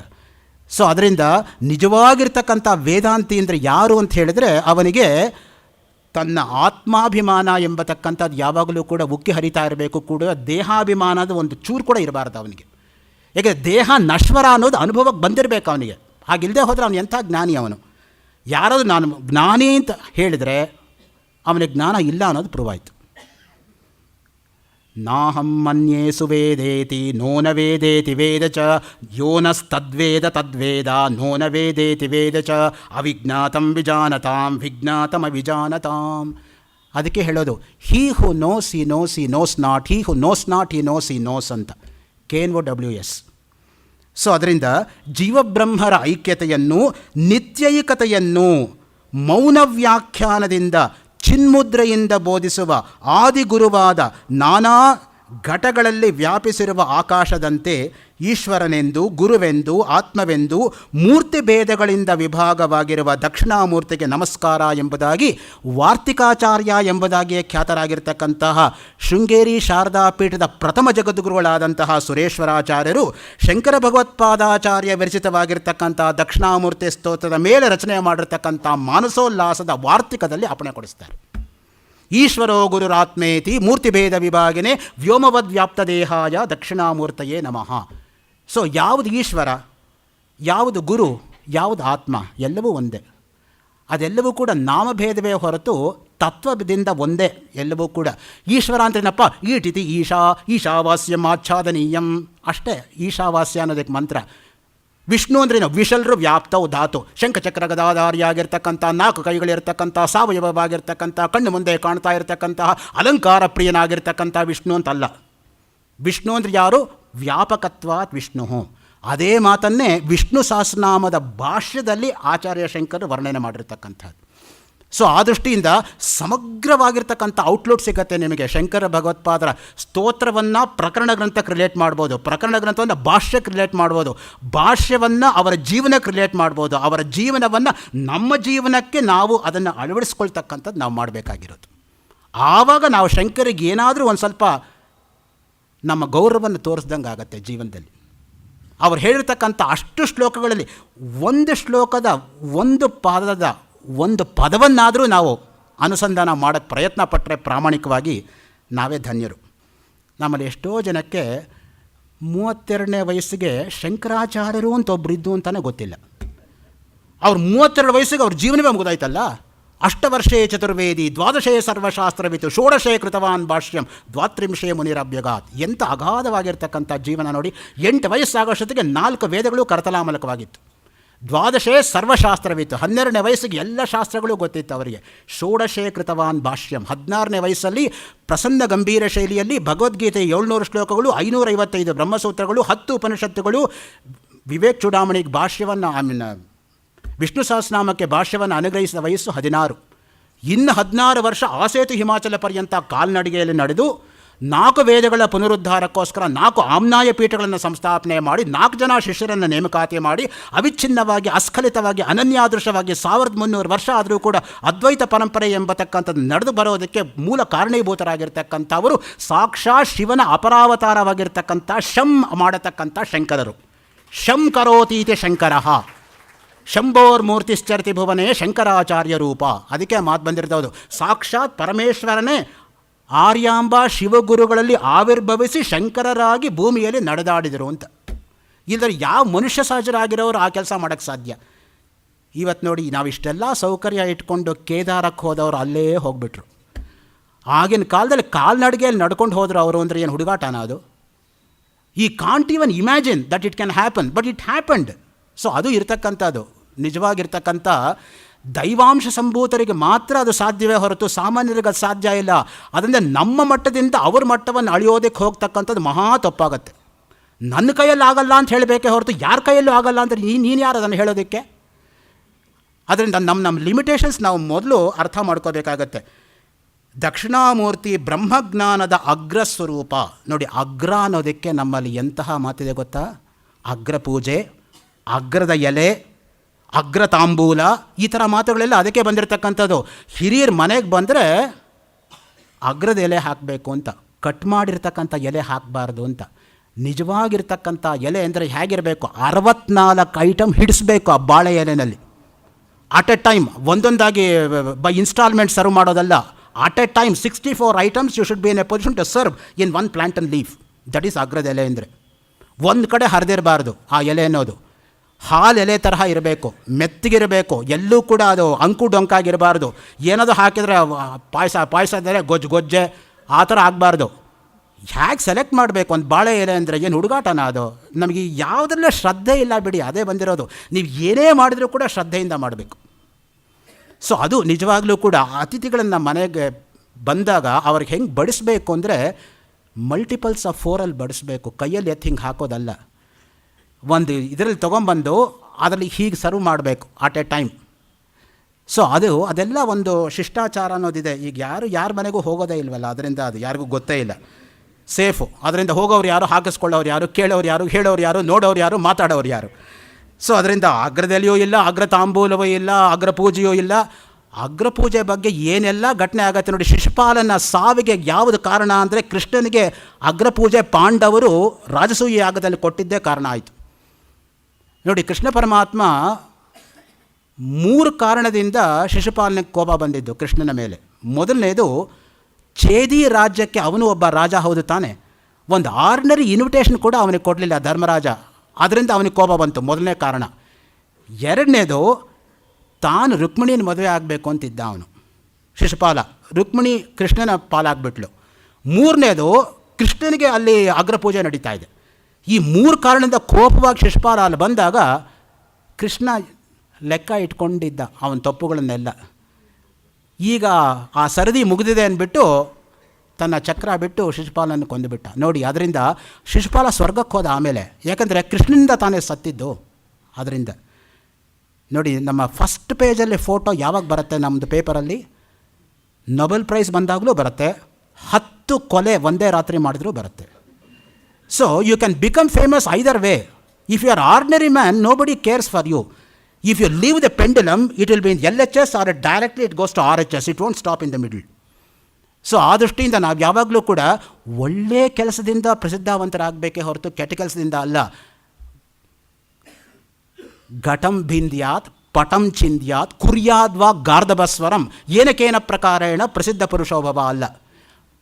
ಸೊ ಅದರಿಂದ ನಿಜವಾಗಿರ್ತಕ್ಕಂಥ ವೇದಾಂತಿ ಅಂದರೆ ಯಾರು ಅಂತ ಹೇಳಿದ್ರೆ ಅವನಿಗೆ ತನ್ನ ಆತ್ಮಾಭಿಮಾನ ಎಂಬತಕ್ಕಂಥದ್ದು ಯಾವಾಗಲೂ ಕೂಡ ಉಕ್ಕಿ ಹರಿತಾ ಇರಬೇಕು. ಕೂಡ ದೇಹಾಭಿಮಾನದ ಒಂದು ಚೂರು ಕೂಡ ಇರಬಾರ್ದು ಅವನಿಗೆ. ಏಕೆ ದೇಹ ನಶ್ವರ ಅನ್ನೋದು ಅನುಭವಕ್ಕೆ ಬಂದಿರಬೇಕು ಅವನಿಗೆ. ಹಾಗಿಲ್ಲದೆ ಹೋದರೆ ಅವನು ಎಂಥ ಜ್ಞಾನಿ ಅವನು. ಯಾರಾದರೂ ನಾನು ಜ್ಞಾನಿ ಅಂತ ಹೇಳಿದರೆ ಅವನಿಗೆ ಜ್ಞಾನ ಇಲ್ಲ ಅನ್ನೋದು ಪ್ರೂವ್ ಆಯಿತು. ನಾಹಂ ಮನ್ಯೇ ಸುವೇದೇತಿ ನೋನ ವೇದೇತಿ ವೇದ ಚ ಯೋನಸ್ತದ್ವೇದ ತದ್ವೇದ ನೋನ ವೇದೇತಿ ವೇದ ಚ ಅವಿಜ್ಞಾತಂ ವಿಜಾನತಾಂ ವಿಜ್ಞಾತಂ ಅವಿಜಾನತಾಂ. ಅದಕ್ಕೆ ಹೇಳೋದು he who knows he knows he knows not, he who knows not he knows he knows ಅಂತ. KNOWS. ಸೊ ಅದರಿಂದ ಜೀವಬ್ರಹ್ಮರ ಐಕ್ಯತೆಯನ್ನು, ನಿತ್ಯೈಕತೆಯನ್ನು ಮೌನ ವ್ಯಾಖ್ಯಾನದಿಂದ ಚಿನ್ಮುದ್ರೆಯಿಂದ ಬೋಧಿಸುವ ಆದಿಗುರುವಾದ ನಾನಾ ಘಟಗಳಲ್ಲಿ ವ್ಯಾಪಿಸಿರುವ ಆಕಾಶದಂತೆ ಈಶ್ವರನೆಂದು, ಗುರುವೆಂದು, ಆತ್ಮವೆಂದು ಮೂರ್ತಿ ಭೇದಗಳಿಂದ ವಿಭಾಗವಾಗಿರುವ ದಕ್ಷಿಣಾಮೂರ್ತಿಗೆ ನಮಸ್ಕಾರ ಎಂಬುದಾಗಿ ವಾರ್ತಿಕಾಚಾರ್ಯ ಎಂಬುದಾಗಿಯೇ ಖ್ಯಾತರಾಗಿರ್ತಕ್ಕಂತಹ ಶೃಂಗೇರಿ ಶಾರದಾ ಪೀಠದ ಪ್ರಥಮ ಜಗದ್ಗುರುಗಳಾದಂತಹ ಸುರೇಶ್ವರಾಚಾರ್ಯರು ಶಂಕರ ಭಗವತ್ಪಾದಾಚಾರ್ಯ ವಿರಚಿತವಾಗಿರ್ತಕ್ಕಂಥ ದಕ್ಷಿಣಾಮೂರ್ತಿ ಸ್ತೋತ್ರದ ಮೇಲೆ ರಚನೆ ಮಾಡಿರ್ತಕ್ಕಂಥ ಮಾನಸೋಲ್ಲಾಸದ ವಾರ್ತಿಕದಲ್ಲಿ ಅಪ್ಪಣೆ ಕೊಡಿಸ್ತಾರೆ. ಈಶ್ವರೋ ಗುರುರಾತ್ಮೇತಿ ಮೂರ್ತಿಭೇದ ವಿಭಾಗಿನೇ ವ್ಯೋಮವದ್ ವ್ಯಾಪ್ತ ದೇಹಾಯ ದಕ್ಷಿಣಾಮೂರ್ತಯೇ ನಮಃ. ಸೊ ಯಾವುದು ಈಶ್ವರ, ಯಾವುದು ಗುರು, ಯಾವುದು ಆತ್ಮ ಎಲ್ಲವೂ ಒಂದೇ. ಅದೆಲ್ಲವೂ ಕೂಡ ನಾಮಭೇದವೇ ಹೊರತು ತತ್ವದಿಂದ ಒಂದೇ ಎಲ್ಲವೂ ಕೂಡ. ಈಶ್ವರ ಅಂತೇನಪ್ಪ, ಈಟಿತಿ ಈಶಾ ಈಶಾವಾಸ್ಯಂ ಆಚ್ಛಾದನೀಯಂ ಅಷ್ಟೇ. ಈಶಾವಾಸ್ಯ ಅನ್ನೋದಕ್ಕೆ ಮಂತ್ರ. ವಿಷ್ಣು ಅಂದ್ರೇನು? ವಿಶಲ್ರು ವ್ಯಾಪ್ತವು ಧಾತು. ಶಂಖಚಕ್ರ ಗದಾಧಾರಿಯಾಗಿರ್ತಕ್ಕಂಥ 4 ಕೈಗಳಿರ್ತಕ್ಕಂಥ ಸಾವಯವವಾಗಿರ್ತಕ್ಕಂಥ ಕಣ್ಣು ಮುಂದೆ ಕಾಣ್ತಾ ಇರತಕ್ಕಂತಹ ಅಲಂಕಾರ ಪ್ರಿಯನಾಗಿರ್ತಕ್ಕಂಥ ವಿಷ್ಣು ಅಂತಲ್ಲ. ವಿಷ್ಣು ಅಂದರೆ ಯಾರು? ವ್ಯಾಪಕತ್ವಾತ್ ವಿಷ್ಣು. ಅದೇ ಮಾತನ್ನೇ ವಿಷ್ಣು ಸಹಸ್ರನಾಮದ ಭಾಷ್ಯದಲ್ಲಿ ಆಚಾರ್ಯ ಶಂಕರರು ವರ್ಣನೆ ಮಾಡಿರ್ತಕ್ಕಂಥದ್ದು. ಸೊ ಆ ದೃಷ್ಟಿಯಿಂದ ಸಮಗ್ರವಾಗಿರ್ತಕ್ಕಂಥ ಔಟ್ಲುಕ್ ಸಿಗುತ್ತೆ ನಿಮಗೆ. ಶಂಕರ ಭಗವತ್ಪಾದರ ಸ್ತೋತ್ರವನ್ನು ಪ್ರಕರಣ ಗ್ರಂಥಕ್ಕೆ ರಿಲೇಟ್ ಮಾಡ್ಬೋದು, ಪ್ರಕರಣ ಗ್ರಂಥವನ್ನು ಭಾಷ್ಯಕ್ಕೆ ರಿಲೇಟ್ ಮಾಡ್ಬೋದು, ಭಾಷ್ಯವನ್ನು ಅವರ ಜೀವನಕ್ಕೆ ರಿಲೇಟ್ ಮಾಡ್ಬೋದು, ಅವರ ಜೀವನವನ್ನು ನಮ್ಮ ಜೀವನಕ್ಕೆ ನಾವು ಅದನ್ನು ಅಳವಡಿಸ್ಕೊಳ್ತಕ್ಕಂಥದ್ದು ನಾವು ಮಾಡಬೇಕಾಗಿರೋದು. ಆವಾಗ ನಾವು ಶಂಕರಿಗೆ ಏನಾದರೂ ಒಂದು ಸ್ವಲ್ಪ ನಮ್ಮ ಗೌರವವನ್ನು ತೋರಿಸ್ದಂಗೆ ಆಗುತ್ತೆ ಜೀವನದಲ್ಲಿ. ಅವ್ರು ಹೇಳಿರ್ತಕ್ಕಂಥ ಅಷ್ಟು ಶ್ಲೋಕಗಳಲ್ಲಿ ಒಂದು ಶ್ಲೋಕದ ಒಂದು ಪಾದದ ಒಂದು ಪದವನ್ನಾದರೂ ನಾವು ಅನುಸಂಧಾನ ಮಾಡೋಕ್ಕೆ ಪ್ರಯತ್ನ ಪಟ್ಟರೆ ಪ್ರಾಮಾಣಿಕವಾಗಿ ನಾವೇ ಧನ್ಯರು. ನಮ್ಮಲ್ಲಿ ಎಷ್ಟೋ ಜನಕ್ಕೆ 32ನೇ ವಯಸ್ಸಿಗೆ ಶಂಕರಾಚಾರ್ಯರು ಅಂತ ಒಬ್ಬರು ಇದ್ದು ಅಂತಲೇ ಗೊತ್ತಿಲ್ಲ. ಅವ್ರು 32 ವಯಸ್ಸಿಗೆ ಅವ್ರ ಜೀವನವೇ ಮುಗಿದಾಯ್ತಲ್ಲ. ಅಷ್ಟವರ್ಷೇ ಚತುರ್ವೇದಿ ದ್ವಾದಶೇ ಸರ್ವಶಾಸ್ತ್ರವಿತು ಷೋಡಶೇ ಕೃತವಾನ್ ಭಾಷ್ಯಂ ದ್ವಾತ್ರಿಂಶೇ ಮುನಿರಭ್ಯಗಾತ್. ಎಂಥ ಅಗಾಧವಾಗಿರ್ತಕ್ಕಂಥ ಜೀವನ ನೋಡಿ. 8 ವಯಸ್ಸಾಗೋಷ್ಟೊತ್ತಿಗೆ 4 ವೇದಗಳು ಕರತಲಾಮಲಕವಾಗಿತ್ತು. ದ್ವಾದಶೇ ಸರ್ವಶಾಸ್ತ್ರವಿತ್ತು, 12ನೇ ವಯಸ್ಸಿಗೆ ಎಲ್ಲ ಶಾಸ್ತ್ರಗಳು ಗೊತ್ತಿತ್ತು ಅವರಿಗೆ. ಷೋಡಶೇ ಕೃತವಾನ್ ಭಾಷ್ಯಂ, 16ನೇ ವಯಸ್ಸಲ್ಲಿ ಪ್ರಸನ್ನ ಗಂಭೀರ ಶೈಲಿಯಲ್ಲಿ ಭಗವದ್ಗೀತೆ 700 ಶ್ಲೋಕಗಳು, 555 ಬ್ರಹ್ಮಸೂತ್ರಗಳು, 10 ಉಪನಿಷತ್ತುಗಳು, ವಿವೇಕ್ ಚೂಡಾಮಣಿಗೆ ಭಾಷ್ಯವನ್ನು ವಿಷ್ಣು ಸಹಸ್ರನಾಮಕ್ಕೆ ಭಾಷ್ಯವನ್ನು ಅನುಗ್ರಹಿಸಿದ ವಯಸ್ಸು 16. ಇನ್ನು 16 ವರ್ಷ ಆಸೇತು ಹಿಮಾಚಲ ಪರ್ಯಂತ ಕಾಲ್ನಡಿಗೆಯಲ್ಲಿ ನಡೆದು 4 ವೇದಗಳ ಪುನರುದ್ಧಾರಕ್ಕೋಸ್ಕರ 4 ಆಮ್ನಾಯ ಪೀಠಗಳನ್ನು ಸಂಸ್ಥಾಪನೆ ಮಾಡಿ 4 ಜನ ಶಿಷ್ಯರನ್ನು ನೇಮಕಾತಿ ಮಾಡಿ ಅವಿಚ್ಛಿನ್ನವಾಗಿ ಅಸ್ಖಲಿತವಾಗಿ ಅನನ್ಯಾದೃಶವಾಗಿ 1300 ವರ್ಷ ಆದರೂ ಕೂಡ ಅದ್ವೈತ ಪರಂಪರೆ ಎಂಬತಕ್ಕಂಥದ್ದು ನಡೆದು ಬರೋದಕ್ಕೆ ಮೂಲ ಕಾರಣೀಭೂತರಾಗಿರ್ತಕ್ಕಂಥವರು ಸಾಕ್ಷಾತ್ ಶಿವನ ಅಪರಾವತಾರವಾಗಿರ್ತಕ್ಕಂಥ ಶಂ ಮಾಡತಕ್ಕಂಥ ಶಂಕರರು. ಶಂ ಕರೋತೀತಿ ಶಂಕರಃ ಶಂಭೋರ್ಮೂರ್ತಿಶ್ಚರ್ತಿ ಭುವನೇ ಶಂಕರಾಚಾರ್ಯ ರೂಪ. ಅದಕ್ಕೆ ಮಾತು ಬಂದಿರ್ತವುದು, ಸಾಕ್ಷಾತ್ ಪರಮೇಶ್ವರನೇ ಆರ್ಯಾಂಬ ಶಿವಗುರುಗಳಲ್ಲಿ ಆವಿರ್ಭವಿಸಿ ಶಂಕರರಾಗಿ ಭೂಮಿಯಲ್ಲಿ ನಡೆದಾಡಿದರು ಅಂತ. ಇಲ್ಲದ್ರೆ ಯಾವ ಮನುಷ್ಯ ಸಹಜರಾಗಿರೋರು ಆ ಕೆಲಸ ಮಾಡೋಕ್ಕೆ ಸಾಧ್ಯ? ಇವತ್ತು ನೋಡಿ, ನಾವಿಷ್ಟೆಲ್ಲ ಸೌಕರ್ಯ ಇಟ್ಕೊಂಡು ಕೇದಾರಕ್ಕೆ ಹೋದವರು ಅಲ್ಲೇ ಹೋಗ್ಬಿಟ್ರು. ಆಗಿನ ಕಾಲದಲ್ಲಿ ಕಾಲ್ನಡಿಗೆಯಲ್ಲಿ ನಡ್ಕೊಂಡು ಹೋದ್ರು ಅವರು ಅಂದರೆ ಏನು ಹುಡುಗಾಟನ ಅದು? ಈ can't even imagine that it can happen, but it happened. So ಅದು ಇರ್ತಕ್ಕಂಥದ್ದು ನಿಜವಾಗಿರ್ತಕ್ಕಂಥ ದೈವಾಂಶ ಸಂಭೂತರಿಗೆ ಮಾತ್ರ ಅದು ಸಾಧ್ಯವೇ ಹೊರತು ಸಾಮಾನ್ಯರಿಗೆ ಅದು ಸಾಧ್ಯ ಇಲ್ಲ. ಅದರಿಂದ ನಮ್ಮ ಮಟ್ಟದಿಂದ ಅವ್ರ ಮಟ್ಟವನ್ನು ಅಳಿಯೋದಕ್ಕೆ ಹೋಗ್ತಕ್ಕಂಥದ್ದು ಮಹಾ ತಪ್ಪಾಗತ್ತೆ. ನನ್ನ ಕೈಯಲ್ಲಿ ಆಗಲ್ಲ ಅಂತ ಹೇಳಬೇಕೇ ಹೊರತು ಯಾರ ಕೈಯಲ್ಲೂ ಆಗಲ್ಲ ಅಂದರೆ ನೀನು ಯಾರು ಅದನ್ನು ಹೇಳೋದಕ್ಕೆ? ಅದರಿಂದ ನಮ್ಮ ಲಿಮಿಟೇಷನ್ಸ್ ನಾವು ಮೊದಲು ಅರ್ಥ ಮಾಡ್ಕೋಬೇಕಾಗತ್ತೆ. ದಕ್ಷಿಣಾಮೂರ್ತಿ ಬ್ರಹ್ಮಜ್ಞಾನದ ಅಗ್ರ ಸ್ವರೂಪ ನೋಡಿ. ಅಗ್ರ ಅನ್ನೋದಕ್ಕೆ ನಮ್ಮಲ್ಲಿ ಎಂತಹ ಮಾತಿದೆ ಗೊತ್ತಾ? ಅಗ್ರ ಪೂಜೆ, ಅಗ್ರದ ಎಲೆ, ಅಗ್ರ ತಾಂಬೂಲ, ಈ ಥರ ಮಾತುಗಳೆಲ್ಲ ಅದಕ್ಕೆ ಬಂದಿರತಕ್ಕಂಥದ್ದು. ಹಿರಿಯರ ಮನೆಗೆ ಬಂದರೆ ಅಗ್ರದ ಎಲೆ ಹಾಕಬೇಕು ಅಂತ, ಕಟ್ ಮಾಡಿರ್ತಕ್ಕಂಥ ಎಲೆ ಹಾಕಬಾರ್ದು ಅಂತ. ನಿಜವಾಗಿರ್ತಕ್ಕಂಥ ಎಲೆ ಅಂದರೆ ಹೇಗಿರಬೇಕು? 64 ಐಟಮ್ ಹಿಡಿಸ್ಬೇಕು ಆ ಬಾಳೆ ಎಲೆಯಲ್ಲಿ ಅಟ್ ಎ ಟೈಮ್. ಒಂದೊಂದಾಗಿ ಬೈ ಇನ್ಸ್ಟಾಲ್ಮೆಂಟ್ ಸರ್ವ್ ಮಾಡೋದಲ್ಲ. At a time 64 items you should be in a position to serve in one plant and leaf. That is ಅಗ್ರದ ಎಲೆ ಅಂದರೆ. ಒಂದು ಕಡೆ ಹರಿದಿರಬಾರ್ದು ಆ ಎಲೆ ಅನ್ನೋದು. ಹಾಲು ಎಲೆ ತರಹ ಇರಬೇಕು, ಮೆತ್ತಗಿರಬೇಕು, ಎಲ್ಲೂ ಕೂಡ ಅದು ಅಂಕು ಡೊಂಕಾಗಿರಬಾರ್ದು. ಏನಾದರೂ ಹಾಕಿದರೆ ಪಾಯಸದರೆ ಗೊಜ್ಜೆ ಆ ಥರ ಆಗಬಾರ್ದು. ಹೇಗೆ ಸೆಲೆಕ್ಟ್ ಮಾಡಬೇಕು ಒಂದು ಬಾಳೆ ಎಲೆ ಅಂದರೆ ಏನು ಹುಡುಗಾಟನ ಅದು? ನಮಗೆ ಯಾವುದರಲ್ಲೇ ಶ್ರದ್ಧೆ ಇಲ್ಲ ಬಿಡಿ, ಅದೇ ಬಂದಿರೋದು. ನೀವು ಏನೇ ಮಾಡಿದರೂ ಕೂಡ ಶ್ರದ್ಧೆಯಿಂದ ಮಾಡಬೇಕು. ಸೊ ಅದು ನಿಜವಾಗ್ಲೂ ಕೂಡ ಅತಿಥಿಗಳನ್ನು ಮನೆಗೆ ಬಂದಾಗ ಅವ್ರಿಗೆ ಹೆಂಗೆ ಬಡಿಸ್ಬೇಕು ಅಂದರೆ ಮಲ್ಟಿಪಲ್ಸ್ ಆಫ್ 4 ಬಡಿಸ್ಬೇಕು. ಕೈಯಲ್ಲಿ ಎತ್ತು ಹಿಂಗೆ ಹಾಕೋದಲ್ಲ. ಒಂದು ಇದರಲ್ಲಿ ತೊಗೊಂಬಂದು ಅದರಲ್ಲಿ ಹೀಗೆ ಸರ್ವ್ ಮಾಡಬೇಕು ಅಟ್ ಎ ಟೈಮ್. ಸೊ ಅದೆಲ್ಲ ಒಂದು ಶಿಷ್ಟಾಚಾರ ಅನ್ನೋದಿದೆ. ಈಗ ಯಾರ ಮನೆಗೂ ಹೋಗೋದೇ ಇಲ್ವಲ್ಲ, ಅದರಿಂದ ಅದು ಯಾರಿಗೂ ಗೊತ್ತೇ ಇಲ್ಲ. ಸೇಫು. ಅದರಿಂದ ಹೋಗೋರು ಯಾರು, ಹಾಕಿಸ್ಕೊಳ್ಳೋರು ಯಾರು, ಕೇಳೋರು ಯಾರು, ಹೇಳೋರು ಯಾರು, ನೋಡೋರು ಯಾರು, ಮಾತಾಡೋರು ಯಾರು. ಸೊ ಅದರಿಂದ ಅಗ್ರದಲ್ಲಿಯೂ ಇಲ್ಲ, ಅಗ್ರ ತಾಂಬೂಲವೂ ಇಲ್ಲ, ಅಗ್ರ ಪೂಜೆಯೂ ಇಲ್ಲ. ಅಗ್ರಪೂಜೆ ಬಗ್ಗೆ ಏನೆಲ್ಲ ಘಟನೆ ಆಗತ್ತೆ ನೋಡಿ. ಶಿಶುಪಾಲನ ಸಾವಿಗೆ ಯಾವುದು ಕಾರಣ ಅಂದರೆ ಕೃಷ್ಣನಿಗೆ ಅಗ್ರಪೂಜೆ ಪಾಂಡವರು ರಾಜಸೂಯ ಯಾಗದಲ್ಲಿ ಕೊಟ್ಟಿದ್ದೇ ಕಾರಣ ಆಯಿತು ನೋಡಿ. ಕೃಷ್ಣ ಪರಮಾತ್ಮ 3 ಕಾರಣದಿಂದ ಶಿಶುಪಾಲನಿಗೆ ಕೋಪ ಬಂದಿದ್ದು ಕೃಷ್ಣನ ಮೇಲೆ. ಮೊದಲನೇದು, ಛೇದಿ ರಾಜ್ಯಕ್ಕೆ ಅವನು ಒಬ್ಬ ರಾಜ ಹೌದು ತಾನೆ, ಒಂದು ಆರ್ಡಿನರಿ ಇನ್ವಿಟೇಷನ್ ಕೂಡ ಅವನಿಗೆ ಕೊಡಲಿಲ್ಲ ಧರ್ಮರಾಜ. ಅದರಿಂದ ಅವನಿಗೆ ಕೋಪ ಬಂತು, ಮೊದಲನೇ ಕಾರಣ. ಎರಡನೇದು, ತಾನು ರುಕ್ಮಿಣಿನ ಮದುವೆ ಆಗಬೇಕು ಅಂತಿದ್ದ ಅವನು ಶಿಶುಪಾಲ. ರುಕ್ಮಿಣಿ ಕೃಷ್ಣನ ಪಾಲಾಗ್ಬಿಟ್ಲು. ಮೂರನೇದು, ಕೃಷ್ಣನಿಗೆ ಅಲ್ಲಿ ಅಗ್ರಪೂಜೆ ನಡೀತಾ ಇದೆ. ಈ 3 ಕಾರಣದಿಂದ ಕೋಪವಾಗಿ ಶಿಶುಪಾಲ ಅಲ್ಲಿ ಬಂದಾಗ ಕೃಷ್ಣ ಲೆಕ್ಕ ಇಟ್ಕೊಂಡಿದ್ದ ಅವನ ತಪ್ಪುಗಳನ್ನೆಲ್ಲ. ಈಗ ಆ ಸರದಿ ಮುಗಿದಿದೆ ಅಂದ್ಬಿಟ್ಟು ತನ್ನ ಚಕ್ರ ಬಿಟ್ಟು ಶಿಶುಪಾಲನನ್ನು ಕೊಂದುಬಿಟ್ಟ ನೋಡಿ. ಅದರಿಂದ ಶಿಶುಪಾಲ ಸ್ವರ್ಗಕ್ಕೆ ಹೋದ ಆಮೇಲೆ, ಯಾಕಂದರೆ ಕೃಷ್ಣನಿಂದ ತಾನೇ ಸತ್ತಿದ್ದು. ಅದರಿಂದ ನೋಡಿ, ನಮ್ಮ ಫಸ್ಟ್ ಪೇಜಲ್ಲಿ ಫೋಟೋ ಯಾವಾಗ ಬರುತ್ತೆ ನಮ್ಮದು ಪೇಪರಲ್ಲಿ? ನೊಬೆಲ್ ಪ್ರೈಸ್ ಬಂದಾಗಲೂ ಬರುತ್ತೆ, 10 ಕೊಲೆ ಒಂದೇ ರಾತ್ರಿ ಮಾಡಿದ್ರೂ ಬರುತ್ತೆ. So you can become famous either way. If you are ordinary man, nobody cares for you. If you leave the pendulum, it will be in LHS or directly it goes to RHS. It won't stop in the middle. So ಆ ದೃಷ್ಟಿಯಿಂದ ನಾವು ಯಾವಾಗಲೂ ಕೂಡ ಒಳ್ಳೆಯ ಕೆಲಸದಿಂದ ಪ್ರಸಿದ್ಧವಂತರಾಗಬೇಕೇ ಹೊರತು ಕೆಟ್ಟ ಕೆಲಸದಿಂದ ಅಲ್ಲ. ಘಟಂ ಭಿಂದ್ಯಾತ್ ಪಟಂ ಚಿಂದ್ಯಾತ್ ಕುರ್ಯಾದ್ವಾ ಗಾರ್ಧಭಸ್ವರಂ ಏನಕೇನ ಪ್ರಕಾರೇಣ ಪ್ರಸಿದ್ಧ ಪುರುಷೋಭವ ಅಲ್ಲ.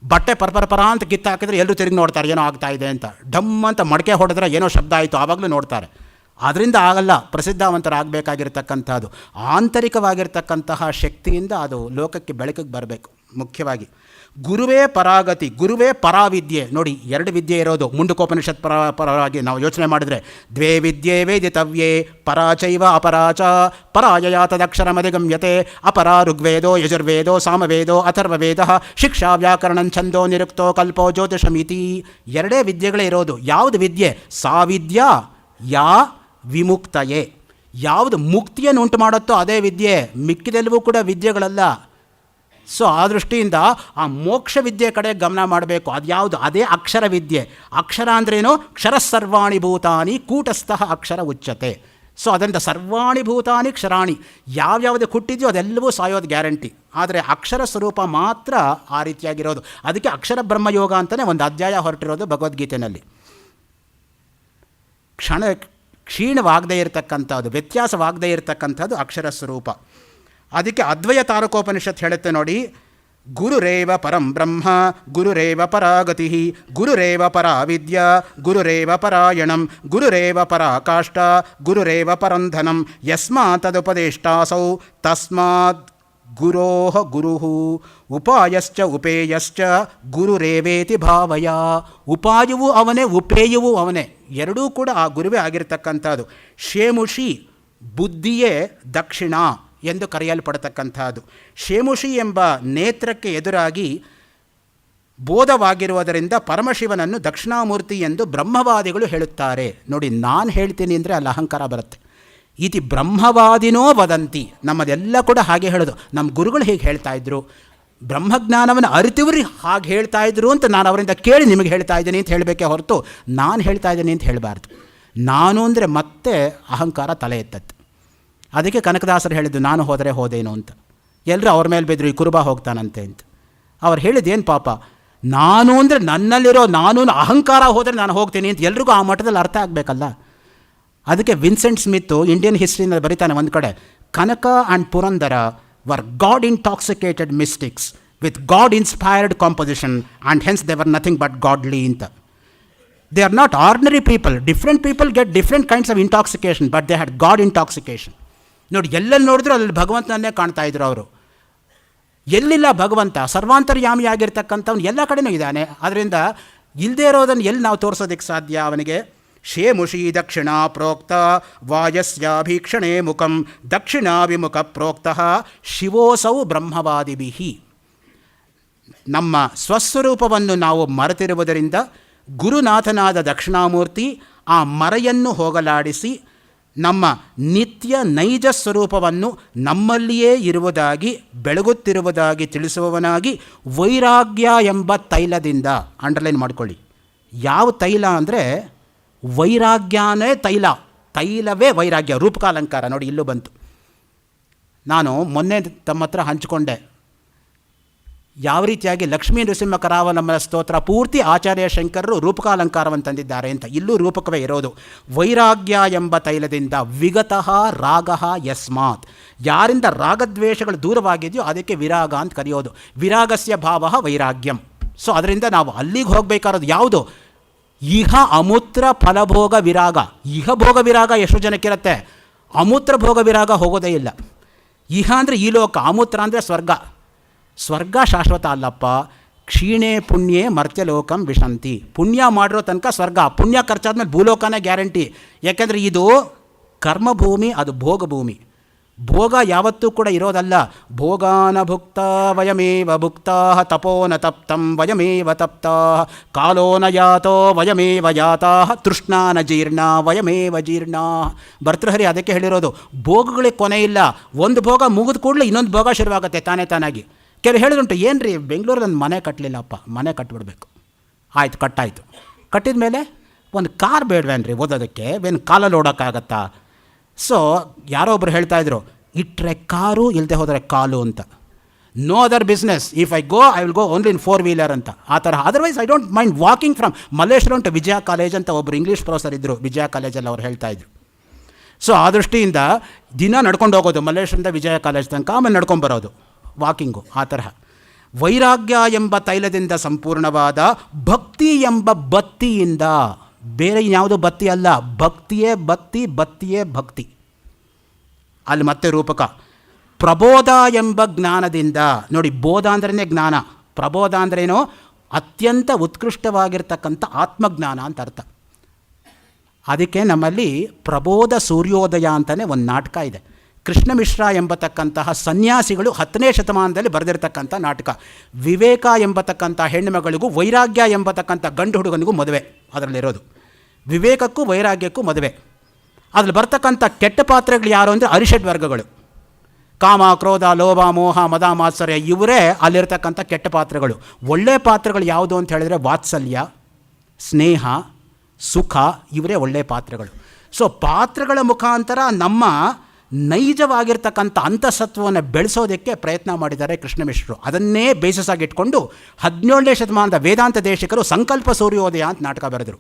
ಬಟ್ಟೆ ಪರಪರ ಅಂತ ಕಿತ್ತಾಕಿದ್ರೆ ಎಲ್ಲರೂ ತಿರುಗಿ ನೋಡ್ತಾರೆ ಏನೋ ಆಗ್ತಾ ಇದೆ ಅಂತ. ಢಮ್ ಅಂತ ಮಡಕೆ ಹೊಡೆದ್ರೆ ಏನೋ ಶಬ್ದ ಆಯಿತು, ಆವಾಗಲೂ ನೋಡ್ತಾರೆ. ಅದರಿಂದ ಆಗಲ್ಲ ಪ್ರಸಿದ್ಧವಂತರಾಗಬೇಕಾಗಿರ್ತಕ್ಕಂಥದ್ದು. ಆಂತರಿಕವಾಗಿರ್ತಕ್ಕಂತಹ ಶಕ್ತಿಯಿಂದ ಅದು ಲೋಕಕ್ಕೆ ಬೆಳಕಿಗೆ ಬರಬೇಕು. ಮುಖ್ಯವಾಗಿ ಗುರುವೇ ಪರಾಗತಿ, ಗುರುವೇ ಪರಾವಿದ್ಯೆ. ನೋಡಿ, ಎರಡು ವಿದ್ಯೆ ಇರೋದು. ಮುಂಡಕೋಪನಿಷತ್ ಪರವಾಗಿ ನಾವು ಯೋಚನೆ ಮಾಡಿದರೆ, ದ್ವೇ ವಿದ್ಯೆ ವೇದಿತವ್ಯೇ ಪರಾಚೈವ ಅಪರಾಚ ಪರಾಯಯ ತದಕ್ಷರಮಧಿಗಮ್ಯತೆ ಅಪರಾ ಋಗ್ವೇದೋ ಯಜುರ್ವೇದೋ ಸಾಮವೇದೋ ಅಥರ್ವವೇದ ಶಿಕ್ಷಾ ವ್ಯಾಕರಣಂ ಛಂದೋ ನಿರುಕ್ತೋ ಕಲ್ಪೋ ಜ್ಯೋತಿಷಮಿತಿ. ಎರಡೇ ವಿದ್ಯೆಗಳೇ ಇರೋದು. ಯಾವುದು ವಿದ್ಯೆ? ಸಾವಿದ್ಯಾ ಯಾ ವಿಮುಕ್ತಯೇ. ಯಾವುದು ಮುಕ್ತಿಯನ್ನು ಉಂಟು ಮಾಡುತ್ತೋ ಅದೇ ವಿದ್ಯೆ, ಮಿಕ್ಕಿದೆಲ್ಲವೂ ಕೂಡ ವಿದ್ಯೆಗಳಲ್ಲ. ಸೊ ಆ ದೃಷ್ಟಿಯಿಂದ ಆ ಮೋಕ್ಷ ವಿದ್ಯೆ ಕಡೆ ಗಮನ ಮಾಡಬೇಕು. ಅದು ಯಾವುದು? ಅದೇ ಅಕ್ಷರ ವಿದ್ಯೆ. ಅಕ್ಷರ ಅಂದ್ರೇನು? ಕ್ಷರ ಸರ್ವಾಣಿ ಭೂತಾನಿ ಕೂಟಸ್ಥಃ ಅಕ್ಷರ ಉಚ್ಯತೆ. ಸೊ ಅದರಿಂದ ಸರ್ವಾಣಿ ಭೂತಾನಿ ಕ್ಷರಾಣಿ, ಯಾವ್ಯಾವುದು ಹುಟ್ಟಿದೆಯೋ ಅದೆಲ್ಲವೂ ಸಾಯೋದು ಗ್ಯಾರಂಟಿ. ಆದರೆ ಅಕ್ಷರ ಸ್ವರೂಪ ಮಾತ್ರ ಆ ರೀತಿಯಾಗಿರೋದು. ಅದಕ್ಕೆ ಅಕ್ಷರ ಬ್ರಹ್ಮಯೋಗ ಅಂತಲೇ ಒಂದು ಅಧ್ಯಾಯ ಹೊರಟಿರೋದು ಭಗವದ್ಗೀತೆಯಲ್ಲಿ. ಕ್ಷೀಣವಾಗದೇ ಇರತಕ್ಕಂಥದ್ದು, ವ್ಯತ್ಯಾಸವಾಗದೇ ಇರತಕ್ಕಂಥದ್ದು ಅಕ್ಷರ ಸ್ವರೂಪ. ಅದಕ್ಕೆ ಅದ್ವಯ ತಾರಕೋಪನಿಷತ್ ಹೇಳುತ್ತೆ ನೋಡಿ, ಗುರುರೇವ ಪರಂ ಬ್ರಹ್ಮ ಗುರುರೇವ ಪರಾಗತಿ ಗುರುರೇವ ಪರಾ ವಿದ್ಯಾ ಗುರುರೇವ ಪರಾಯಣಂ ಗುರುರೇವ ಪರಾಕಾಷ್ಠ ಗುರುರೇವ ಪರಂಧನಂ ಯಸ್ಮಾತ್ ತದುಪದೇಷ್ಟಾಸೌ ತಸ್ಮಾತ್ ಗುರೋಃ ಗುರುಃ ಉಪಾಯಶ್ಚ ಉಪೇಯಶ್ಚ ಗುರುರೇವೇತಿ ಭಾವಯ. ಉಪಾಯವೂ ಅವನೇ, ಉಪೇಯವೂ ಅವನೇ, ಎರಡೂ ಕೂಡ ಆ ಗುರುವೇ ಆಗಿರ್ತಕ್ಕಂಥದ್ದು. ಶೇಮುಷಿ ಬುದ್ಧಿಯೇ ದಕ್ಷಿಣ ಎಂದು ಕರೆಯಲ್ಪಡತಕ್ಕಂಥದ್ದು. ಶೇಮುಷಿ ಎಂಬ ನೇತ್ರಕ್ಕೆ ಎದುರಾಗಿ ಬೋಧವಾಗಿರುವುದರಿಂದ ಪರಮಶಿವನನ್ನು ದಕ್ಷಿಣಾಮೂರ್ತಿ ಎಂದು ಬ್ರಹ್ಮವಾದಿಗಳು ಹೇಳುತ್ತಾರೆ. ನೋಡಿ, ನಾನು ಹೇಳ್ತೀನಿ ಅಂದರೆ ಅಲ್ಲಿ ಅಹಂಕಾರ ಬರುತ್ತೆ. ಇತಿ ಬ್ರಹ್ಮವಾದಿನೋ ವದಂತಿ. ನಮ್ಮದೆಲ್ಲ ಕೂಡ ಹಾಗೆ ಹೇಳೋದು. ನಮ್ಮ ಗುರುಗಳು ಹೀಗೆ ಹೇಳ್ತಾ ಇದ್ರು, ಬ್ರಹ್ಮಜ್ಞಾನವನ್ನು ಅರಿತಿವ್ರಿ ಹಾಗೆ ಹೇಳ್ತಾ ಇದ್ರು ಅಂತ ನಾನು ಅವರಿಂದ ಕೇಳಿ ನಿಮಗೆ ಹೇಳ್ತಾ ಇದ್ದೀನಿ ಅಂತ ಹೇಳಬೇಕೇ ಹೊರತು ನಾನು ಹೇಳ್ತಾ ಇದ್ದೀನಿ ಅಂತ ಹೇಳಬಾರ್ದು. ನಾನು ಅಂದರೆ ಮತ್ತೆ ಅಹಂಕಾರ ತಲೆ ಎತ್ತತ್ತೆ. ಅದಕ್ಕೆ ಕನಕದಾಸರು ಹೇಳಿದ್ದು, ನಾನು ಹೋದರೆ ಹೋದೇನು ಅಂತ. ಎಲ್ಲರೂ ಅವ್ರ ಮೇಲೆ ಬಿದ್ದರು, ಈ ಕುರುಬ ಹೋಗ್ತಾನಂತೆ ಅಂತ. ಅವ್ರು ಹೇಳಿದ್ದೇನು ಪಾಪ, ನಾನು ಅಂದರೆ ನನ್ನಲ್ಲಿರೋ ನಾನು ಅಹಂಕಾರ ಹೋದರೆ ನಾನು ಹೋಗ್ತೀನಿ ಅಂತ ಎಲ್ರಿಗೂ ಆ ಮಟ್ಟದಲ್ಲಿ ಅರ್ಥ ಆಗಬೇಕಲ್ಲ. ಅದಕ್ಕೆ ವಿನ್ಸೆಂಟ್ ಸ್ಮಿತ್ತು ಇಂಡಿಯನ್ ಹಿಸ್ಟ್ರಿನಲ್ಲಿ ಬರೀತಾನೆ ಒಂದು ಕಡೆ, Kanaka and Purandara were god intoxicated mystics with god inspired composition and hence they were nothing but godly ಅಂತ. They are not ordinary people. Different people get different kinds of intoxication, but they had god intoxication. ನೋಡಿ, ಎಲ್ಲೆಲ್ಲಿ ನೋಡಿದ್ರು ಅಲ್ಲಿ ಭಗವಂತನನ್ನೇ ಕಾಣ್ತಾ ಇದ್ರು ಅವರು. ಎಲ್ಲಿಲ್ಲ ಭಗವಂತ, ಸರ್ವಾಂತರ್ಯಾಮಿಯಾಗಿರ್ತಕ್ಕಂಥವ್ನು ಎಲ್ಲ ಕಡೆನೂ ಇದ್ದಾನೆ. ಅದರಿಂದ ಇಲ್ಲದೇ ಇರೋದನ್ನು ಎಲ್ಲಿ ನಾವು ತೋರಿಸೋದಕ್ಕೆ ಸಾಧ್ಯ ಅವನಿಗೆ? ಶೇಮುಷಿ ದಕ್ಷಿಣ ಪ್ರೋಕ್ತ ವಾಯಸ್ಯಾಭೀಕ್ಷಣೆ ಮುಖಂ ದಕ್ಷಿಣಾಭಿಮುಖ ಪ್ರೋಕ್ತ ಶಿವೋಸೌ ಬ್ರಹ್ಮವಾದಿಭಿಹಿ. ನಮ್ಮ ಸ್ವಸ್ವರೂಪವನ್ನು ನಾವು ಮರೆತಿರುವುದರಿಂದ ಗುರುನಾಥನಾದ ದಕ್ಷಿಣಾಮೂರ್ತಿ ಆ ಮರೆಯನ್ನು ಹೋಗಲಾಡಿಸಿ ನಮ್ಮ ನಿತ್ಯ ನೈಜ ಸ್ವರೂಪವನ್ನು ನಮ್ಮಲ್ಲಿಯೇ ಇರುವುದಾಗಿ ಬೆಳಗುತ್ತಿರುವುದಾಗಿ ತಿಳಿಸುವವನಾಗಿ ವೈರಾಗ್ಯ ಎಂಬ ತೈಲದಿಂದ, ಅಂಡರ್ಲೈನ್ ಮಾಡಿಕೊಳ್ಳಿ, ಯಾವ ತೈಲ ಅಂದರೆ ವೈರಾಗ್ಯನೇ ತೈಲ, ತೈಲವೇ ವೈರಾಗ್ಯ. ರೂಪಕಾಲಂಕಾರ ನೋಡಿ, ಇಲ್ಲೂ ಬಂತು. ನಾನು ಮೊನ್ನೆ ತಮ್ಮ ಹತ್ರ ಹಂಚಿಕೊಂಡೆ ಯಾವ ರೀತಿಯಾಗಿ ಲಕ್ಷ್ಮೀ ನೃಸಿಂಹ ಕರಾವಲಂಬನ ಸ್ತೋತ್ರ ಪೂರ್ತಿ ಆಚಾರ್ಯ ಶಂಕರರು ರೂಪಕಾಲಂಕಾರವನ್ನು ತಂದಿದ್ದಾರೆ ಅಂತ. ಇಲ್ಲೂ ರೂಪಕವೇ ಇರೋದು. ವೈರಾಗ್ಯ ಎಂಬ ತೈಲದಿಂದ ವಿಗತಃ ರಾಗಃ ಯಸ್ಮಾತ್. ಯಾರಿಂದ ರಾಗದ್ವೇಷಗಳು ದೂರವಾಗಿದೆಯೋ ಅದಕ್ಕೆ ವಿರಾಗ ಅಂತ ಕರೆಯೋದು. ವಿರಾಗಸ್ಯ ಭಾವ ವೈರಾಗ್ಯಂ. ಸೊ ಅದರಿಂದ ನಾವು ಅಲ್ಲಿಗೆ ಹೋಗಬೇಕಾರೋದು ಯಾವುದು? ಇಹ ಅಮೂತ್ರ ಫಲಭೋಗ ವಿರಾಗ. ಇಹ ಭೋಗ ವಿರಾಗ ಎಷ್ಟು ಜನಕ್ಕಿರುತ್ತೆ, ಅಮೂತ್ರ ಭೋಗ ವಿರಾಗ ಹೋಗೋದೇ ಇಲ್ಲ. ಇಹ ಅಂದರೆ ಈ ಲೋಕ, ಅಮೂತ್ರ ಅಂದರೆ ಸ್ವರ್ಗ. ಸ್ವರ್ಗ ಶಾಶ್ವತ ಅಲ್ಲಪ್ಪ. ಕ್ಷೀಣೆ ಪುಣ್ಯೇ ಮರ್ತ್ಯಲೋಕಂ ವಿಶಂತಿ. ಪುಣ್ಯ ಮಾಡಿರೋ ತನಕ ಸ್ವರ್ಗ, ಪುಣ್ಯ ಖರ್ಚಾದ್ಮೇಲೆ ಭೂಲೋಕನೇ ಗ್ಯಾರಂಟಿ. ಯಾಕೆಂದರೆ ಇದು ಕರ್ಮಭೂಮಿ, ಅದು ಭೋಗಭೂಮಿ. ಭೋಗ ಯಾವತ್ತೂ ಕೂಡ ಇರೋದಲ್ಲ. ಭೋಗಾನ ಭುಕ್ತ ವಯಮೇವ ಭುಕ್ತಾ ತಪೋನ ತಪ್ತಂ ವಯಮೇವ ತಪ್ತಾ ಕಾಲೋನ ಯಾತೋ ವಯಮೇವ ಯಾತಾ ತೃಷ್ಣಾನ ಜೀರ್ಣ ವಯಮೇವ ಜೀರ್ಣ. ಭರ್ತೃಹರಿ ಅದಕ್ಕೆ ಹೇಳಿರೋದು, ಭೋಗಗಳಿಗೆ ಕೊನೆ ಇಲ್ಲ. ಒಂದು ಭೋಗ ಮುಗಿದ ಕೂಡಲೇ ಇನ್ನೊಂದು ಭೋಗ ಶುರುವಾಗುತ್ತೆ ತಾನೇ ತಾನಾಗಿ. ಕೆಲವು ಹೇಳಿದುಂಟು, ಏನು ರೀ ಬೆಂಗಳೂರಲ್ಲಿ ಒಂದು ಮನೆ ಕಟ್ಟಲಿಲ್ಲಪ್ಪ, ಮನೆ ಕಟ್ಟಿಬಿಡ್ಬೇಕು. ಆಯಿತು, ಕಟ್ಟಾಯಿತು. ಕಟ್ಟಿದ ಮೇಲೆ ಒಂದು ಕಾರ್ ಬೇಡವೇನ್ರಿ ಓದೋದಕ್ಕೆ, ಏನು ಕಾಲಲ್ಲಿ ಓಡೋಕ್ಕಾಗತ್ತಾ? ಸೊ ಯಾರೋ ಒಬ್ರು ಹೇಳ್ತಾಯಿದ್ರು, ಇಟ್ಟರೆ ಕಾರು ಇಲ್ಲದೆ ಹೋದರೆ ಕಾಲು ಅಂತ. No other business. If I go I will go only in 4-wheeler ಅಂತ ಆ ಥರ. Otherwise I don't mind walking from Malleshwaram to Vijaya college ಅಂತ ಒಬ್ಬರು ಇಂಗ್ಲೀಷ್ ಪ್ರೊಫೆಸರ್ ಇದ್ದರು ವಿಜಯ ಕಾಲೇಜಲ್ಲಿ, ಅವ್ರು ಹೇಳ್ತಾಯಿದ್ರು. ಸೊ ಆ ದೃಷ್ಟಿಯಿಂದ ದಿನ ನಡ್ಕೊಂಡು ಹೋಗೋದು ಮಲ್ಲೇಶ್ವರದಿಂದ ವಿಜಯ ಕಾಲೇಜ್ ತನಕ, ಆಮೇಲೆ ನಡ್ಕೊಂಬರೋದು, ವಾಕಿಂಗು, ಆ ತರಹ. ವೈರಾಗ್ಯ ಎಂಬ ತೈಲದಿಂದ ಸಂಪೂರ್ಣವಾದ ಭಕ್ತಿ ಎಂಬ ಬತ್ತಿಯಿಂದ, ಬೇರೆ ಇನ್ಯಾವುದೋ ಬತ್ತಿ ಅಲ್ಲ, ಭಕ್ತಿಯೇ ಬತ್ತಿ, ಬತ್ತಿಯೇ ಭಕ್ತಿ. ಅಲ್ಲಿ ಮತ್ತೆ ರೂಪಕ ಪ್ರಬೋಧ ಎಂಬ ಜ್ಞಾನದಿಂದ. ನೋಡಿ, ಬೋಧ ಅಂದ್ರೇ ಜ್ಞಾನ, ಪ್ರಬೋಧ ಅಂದ್ರೇನೋ ಅತ್ಯಂತ ಉತ್ಕೃಷ್ಟವಾಗಿರ್ತಕ್ಕಂಥ ಆತ್ಮಜ್ಞಾನ ಅಂತ ಅರ್ಥ. ಅದಕ್ಕೆ ನಮ್ಮಲ್ಲಿ ಪ್ರಬೋಧ ಸೂರ್ಯೋದಯ ಅಂತಲೇ ಒಂದು ನಾಟಕ ಇದೆ. ಕೃಷ್ಣ ಮಿಶ್ರ ಎಂಬತಕ್ಕಂತಹ ಸನ್ಯಾಸಿಗಳು 10ನೇ ಶತಮಾನದಲ್ಲಿ ಬರೆದಿರ್ತಕ್ಕಂಥ ನಾಟಕ. ವಿವೇಕ ಎಂಬತಕ್ಕಂಥ ಹೆಣ್ಣುಮಗಳಿಗೂ ವೈರಾಗ್ಯ ಎಂಬತಕ್ಕಂಥ ಗಂಡು ಹುಡುಗನಿಗೂ ಮದುವೆ ಅದರಲ್ಲಿರೋದು. ವಿವೇಕಕ್ಕೂ ವೈರಾಗ್ಯಕ್ಕೂ ಮದುವೆ. ಅದ್ರಲ್ಲಿ ಬರ್ತಕ್ಕಂಥ ಕೆಟ್ಟ ಪಾತ್ರಗಳು ಯಾರು ಅಂದರೆ ಅರಿಷಡ್ ವರ್ಗಗಳು. ಕಾಮ, ಕ್ರೋಧ, ಲೋಭ, ಮೋಹ, ಮದ, ಮಾತ್ಸರ್ಯ ಇವರೇ ಅಲ್ಲಿರ್ತಕ್ಕಂಥ ಕೆಟ್ಟ ಪಾತ್ರಗಳು. ಒಳ್ಳೆಯ ಪಾತ್ರಗಳು ಯಾವುದು ಅಂತ ಹೇಳಿದ್ರೆ ವಾತ್ಸಲ್ಯ, ಸ್ನೇಹ, ಸುಖ, ಇವರೇ ಒಳ್ಳೆಯ ಪಾತ್ರಗಳು. ಸೊ ಪಾತ್ರಗಳ ಮುಖಾಂತರ ನಮ್ಮ ನೈಜವಾಗಿರ್ತಕ್ಕಂಥ ಅಂತಸತ್ವವನ್ನು ಬೆಳೆಸೋದಕ್ಕೆ ಪ್ರಯತ್ನ ಮಾಡಿದ್ದಾರೆ ಕೃಷ್ಣ ಮಿಶ್ರರು. ಅದನ್ನೇ ಬೇಸಿಸ್ ಆಗಿಟ್ಕೊಂಡು 17ನೇ ಶತಮಾನದ ವೇದಾಂತ ದೇಶಿಕರು ಸಂಕಲ್ಪ ಸೂರ್ಯೋದಯ ಅಂತ ನಾಟಕ ಬರೆದರು.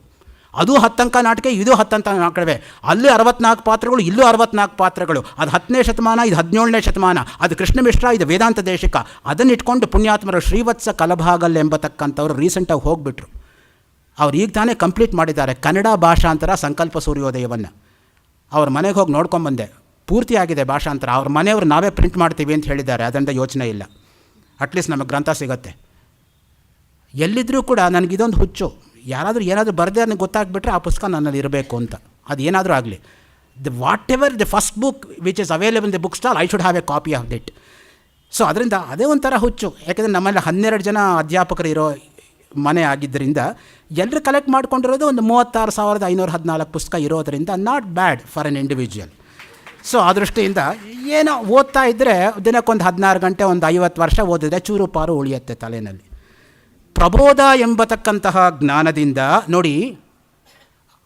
ಅದು 10 ಅಂಕ ನಾಟಕ, ಇದು 10 ಅಂಕ ನಾಟಕವೇ. ಅಲ್ಲಿ 64 ಪಾತ್ರಗಳು, ಇಲ್ಲೂ 64 ಪಾತ್ರಗಳು. ಅದು 10ನೇ ಶತಮಾನ, ಇದು 17ನೇ ಶತಮಾನ. ಅದು ಕೃಷ್ಣ ಮಿಶ್ರ, ಇದು ವೇದಾಂತ ದೇಶಿಕ. ಅದನ್ನಿಟ್ಕೊಂಡು ಪುಣ್ಯಾತ್ಮರು ಶ್ರೀವತ್ಸ ಕಲಭಾಗಲ್ ಎಂಬತಕ್ಕಂಥವ್ರು ರೀಸೆಂಟಾಗಿ ಹೋಗಿಬಿಟ್ರು. ಅವ್ರು ಈಗ ತಾನೇ ಕಂಪ್ಲೀಟ್ ಮಾಡಿದ್ದಾರೆ ಕನ್ನಡ ಭಾಷಾಂತರ ಸಂಕಲ್ಪ ಸೂರ್ಯೋದಯವನ್ನು. ಅವ್ರ ಮನೆಗೆ ಹೋಗಿ ನೋಡ್ಕೊಂಬಂದೆ, ಪೂರ್ತಿಯಾಗಿದೆ ಭಾಷಾಂತರ. ಅವ್ರ ಮನೆಯವರು ನಾವೇ ಪ್ರಿಂಟ್ ಮಾಡ್ತೀವಿ ಅಂತ ಹೇಳಿದ್ದಾರೆ. ಅದರಿಂದ ಯೋಚನೆ ಇಲ್ಲ, ಅಟ್ಲೀಸ್ಟ್ ನಮಗೆ ಗ್ರಂಥ ಸಿಗುತ್ತೆ. ಎಲ್ಲಿದ್ದರೂ ಕೂಡ ನನಗಿದೊಂದು ಹುಚ್ಚು, ಯಾರಾದರೂ ಏನಾದರೂ ಬರೆದೇ ನನಗೆ ಗೊತ್ತಾಗ್ಬಿಟ್ರೆ ಆ ಪುಸ್ತಕ ನನ್ನಲ್ಲಿ ಇರಬೇಕು ಅಂತ. ಅದು ಏನಾದರೂ ಆಗಲಿ, whatever the first book which is available in the book stall, I should have a copy of that. So ಅದರಿಂದ ಅದೇ ಒಂಥರ ಹುಚ್ಚು. ಯಾಕೆಂದರೆ ನಮ್ಮಲ್ಲಿ 12 ಜನ ಅಧ್ಯಾಪಕರು ಇರೋ ಮನೆ ಆಗಿದ್ದರಿಂದ ಎಲ್ಲರೂ ಕಲೆಕ್ಟ್ ಮಾಡ್ಕೊಂಡಿರೋದು ಒಂದು 36,514 ಪುಸ್ತಕ ಇರೋದರಿಂದ not bad for an individual. So ಆ ದೃಷ್ಟಿಯಿಂದ ಏನೋ ಓದ್ತಾ ಇದ್ದರೆ ದಿನಕ್ಕೊಂದು 16 ಗಂಟೆ, ಒಂದು 50 ವರ್ಷ ಓದಿದ್ರೆ ಚೂರು ಪಾರು ಉಳಿಯುತ್ತೆ ತಲೆಯಲ್ಲಿ. ಪ್ರಬೋಧ ಎಂಬತಕ್ಕಂತಹ ಜ್ಞಾನದಿಂದ ನೋಡಿ,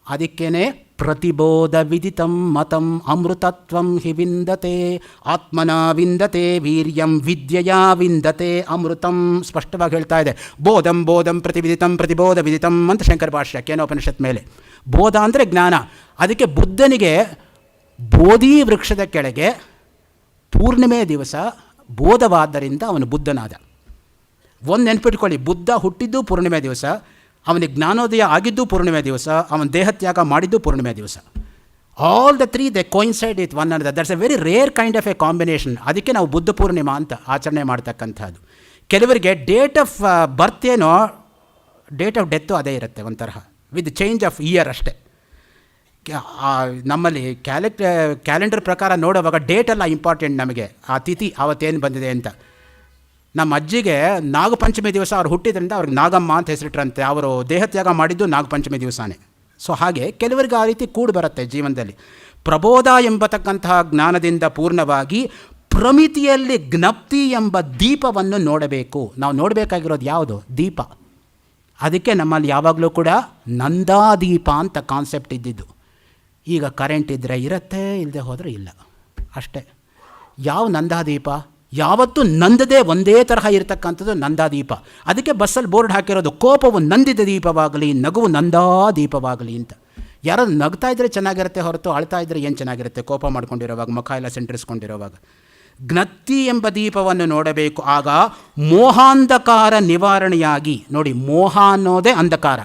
ಅದಕ್ಕೇನೆ ಪ್ರತಿಬೋಧ ವಿದಿತಂ ಮತಂ ಅಮೃತತ್ವಂ ಹಿ ವಿಂದತೆ ಆತ್ಮನ ವಿಂದತೆ ವೀರ್ಯಂ ವಿದ್ಯೆಯ ವಿಂದತೆ ಅಮೃತಂ ಸ್ಪಷ್ಟವಾಗಿ ಹೇಳ್ತಾ ಇದೆ. ಬೋಧಂ ಬೋಧಂ ಪ್ರತಿವಿದಿತಂ ಪ್ರತಿಬೋಧ ವಿದಿತಂ ಅಂತ ಶಂಕರ ಭಾಷ್ಯ ಕೇನೋಪನಿಷತ್ ಮೇಲೆ. ಬೋಧ ಅಂದರೆ ಜ್ಞಾನ. ಅದಕ್ಕೆ ಬುದ್ಧನಿಗೆ ಬೋಧಿ ವೃಕ್ಷದ ಕೆಳಗೆ ಪೂರ್ಣಿಮೆ ದಿವಸ ಬೋಧವಾದ್ದರಿಂದ ಅವನು ಬುದ್ಧನಾದ. ಒಂದು ನೆನ್ಪಿಟ್ಕೊಳ್ಳಿ, ಬುದ್ಧ ಹುಟ್ಟಿದ್ದು ಪೂರ್ಣಿಮೆ ದಿವಸ, ಅವನಿಗೆ ಜ್ಞಾನೋದಯ ಆಗಿದ್ದು ಪೂರ್ಣಿಮೆ ದಿವಸ, ಅವನ ದೇಹತ್ಯಾಗ ಮಾಡಿದ್ದು ಪೂರ್ಣಿಮೆ ದಿವಸ. All the three they coincide with one another. That's a very rare kind of a combination. ಅದಕ್ಕೆ ನಾವು ಬುದ್ಧ ಪೂರ್ಣಿಮಾ ಅಂತ ಆಚರಣೆ ಮಾಡ್ತಕ್ಕಂಥದ್ದು. ಕೆಲವರಿಗೆ ಡೇಟ್ ಆಫ್ ಬರ್ತ್ ಏನೋ, ಡೇಟ್ ಆಫ್ ಡೆತ್ತು ಅದೇ ಇರುತ್ತೆ ಒಂಥರ, ವಿತ್ ಚೇಂಜ್ ಆಫ್ ಇಯರ್ ಅಷ್ಟೇ. ನಮ್ಮಲ್ಲಿ ಕ್ಯಾಲೆಂಡರ್ ಪ್ರಕಾರ ನೋಡುವಾಗ ಡೇಟೆಲ್ಲ ಇಂಪಾರ್ಟೆಂಟ್ ನಮಗೆ, ಆ ತಿಥಿ ಅವತ್ತೇನು ಬಂದಿದೆ ಅಂತ. ನಮ್ಮ ಅಜ್ಜಿಗೆ ನಾಗಪಂಚಮಿ ದಿವಸ ಅವ್ರು ಹುಟ್ಟಿದ್ರಿಂದ ಅವ್ರಿಗೆ ನಾಗಮ್ಮ ಅಂತ ಹೆಸರಿಟ್ರಂತೆ. ಅವರು ದೇಹತ್ಯಾಗ ಮಾಡಿದ್ದು ನಾಗಪಂಚಮಿ ದಿವಸನೇ. ಸೊ ಹಾಗೆ ಕೆಲವರಿಗೆ ಆ ರೀತಿ ಕೂಡಿ ಬರುತ್ತೆ ಜೀವನದಲ್ಲಿ. ಪ್ರಬೋಧ ಎಂಬತಕ್ಕಂತಹ ಜ್ಞಾನದಿಂದ ಪೂರ್ಣವಾಗಿ ಪ್ರಮಿತಿಯಲ್ಲಿ ಜ್ಞಪ್ತಿ ಎಂಬ ದೀಪವನ್ನು ನೋಡಬೇಕು. ನಾವು ನೋಡಬೇಕಾಗಿರೋದು ಯಾವುದು? ದೀಪ. ಅದಕ್ಕೆ ನಮ್ಮಲ್ಲಿ ಯಾವಾಗಲೂ ಕೂಡ ನಂದಾದೀಪ ಅಂತ ಕಾನ್ಸೆಪ್ಟ್ ಇದ್ದಿದ್ದು. ಈಗ ಕರೆಂಟ್ ಇದ್ದರೆ ಇರುತ್ತೆ, ಇಲ್ಲದೆ ಹೋದರೆ ಇಲ್ಲ, ಅಷ್ಟೇ. ಯಾವ ನಂದಾದೀಪ? ಯಾವತ್ತೂ ನಂದದೇ ಒಂದೇ ತರಹ ಇರತಕ್ಕಂಥದ್ದು ನಂದಾದೀಪ. ಅದಕ್ಕೆ ಬಸ್ಸಲ್ಲಿ ಬೋರ್ಡ್ ಹಾಕಿರೋದು, ಕೋಪವು ನಂದಿದ ದೀಪವಾಗಲಿ, ನಗುವು ನಂದಾದೀಪವಾಗಲಿ ಅಂತ. ಯಾರು ನಗ್ತಾ ಇದ್ದರೆ ಚೆನ್ನಾಗಿರುತ್ತೆ ಹೊರತು ಅಳ್ತಾ ಇದ್ದರೆ ಏನು ಚೆನ್ನಾಗಿರುತ್ತೆ? ಕೋಪ ಮಾಡ್ಕೊಂಡಿರೋವಾಗ, ಮುಖ ಎಲ್ಲ ಸೆಂಟ್ರಿಸ್ಕೊಂಡಿರೋವಾಗ. ಜ್ಞಪ್ತಿ ಎಂಬ ದೀಪವನ್ನು ನೋಡಬೇಕು. ಆಗ ಮೋಹಾಂಧಕಾರ ನಿವಾರಣೆಯಾಗಿ. ನೋಡಿ, ಮೋಹ ಅನ್ನೋದೇ ಅಂಧಕಾರ.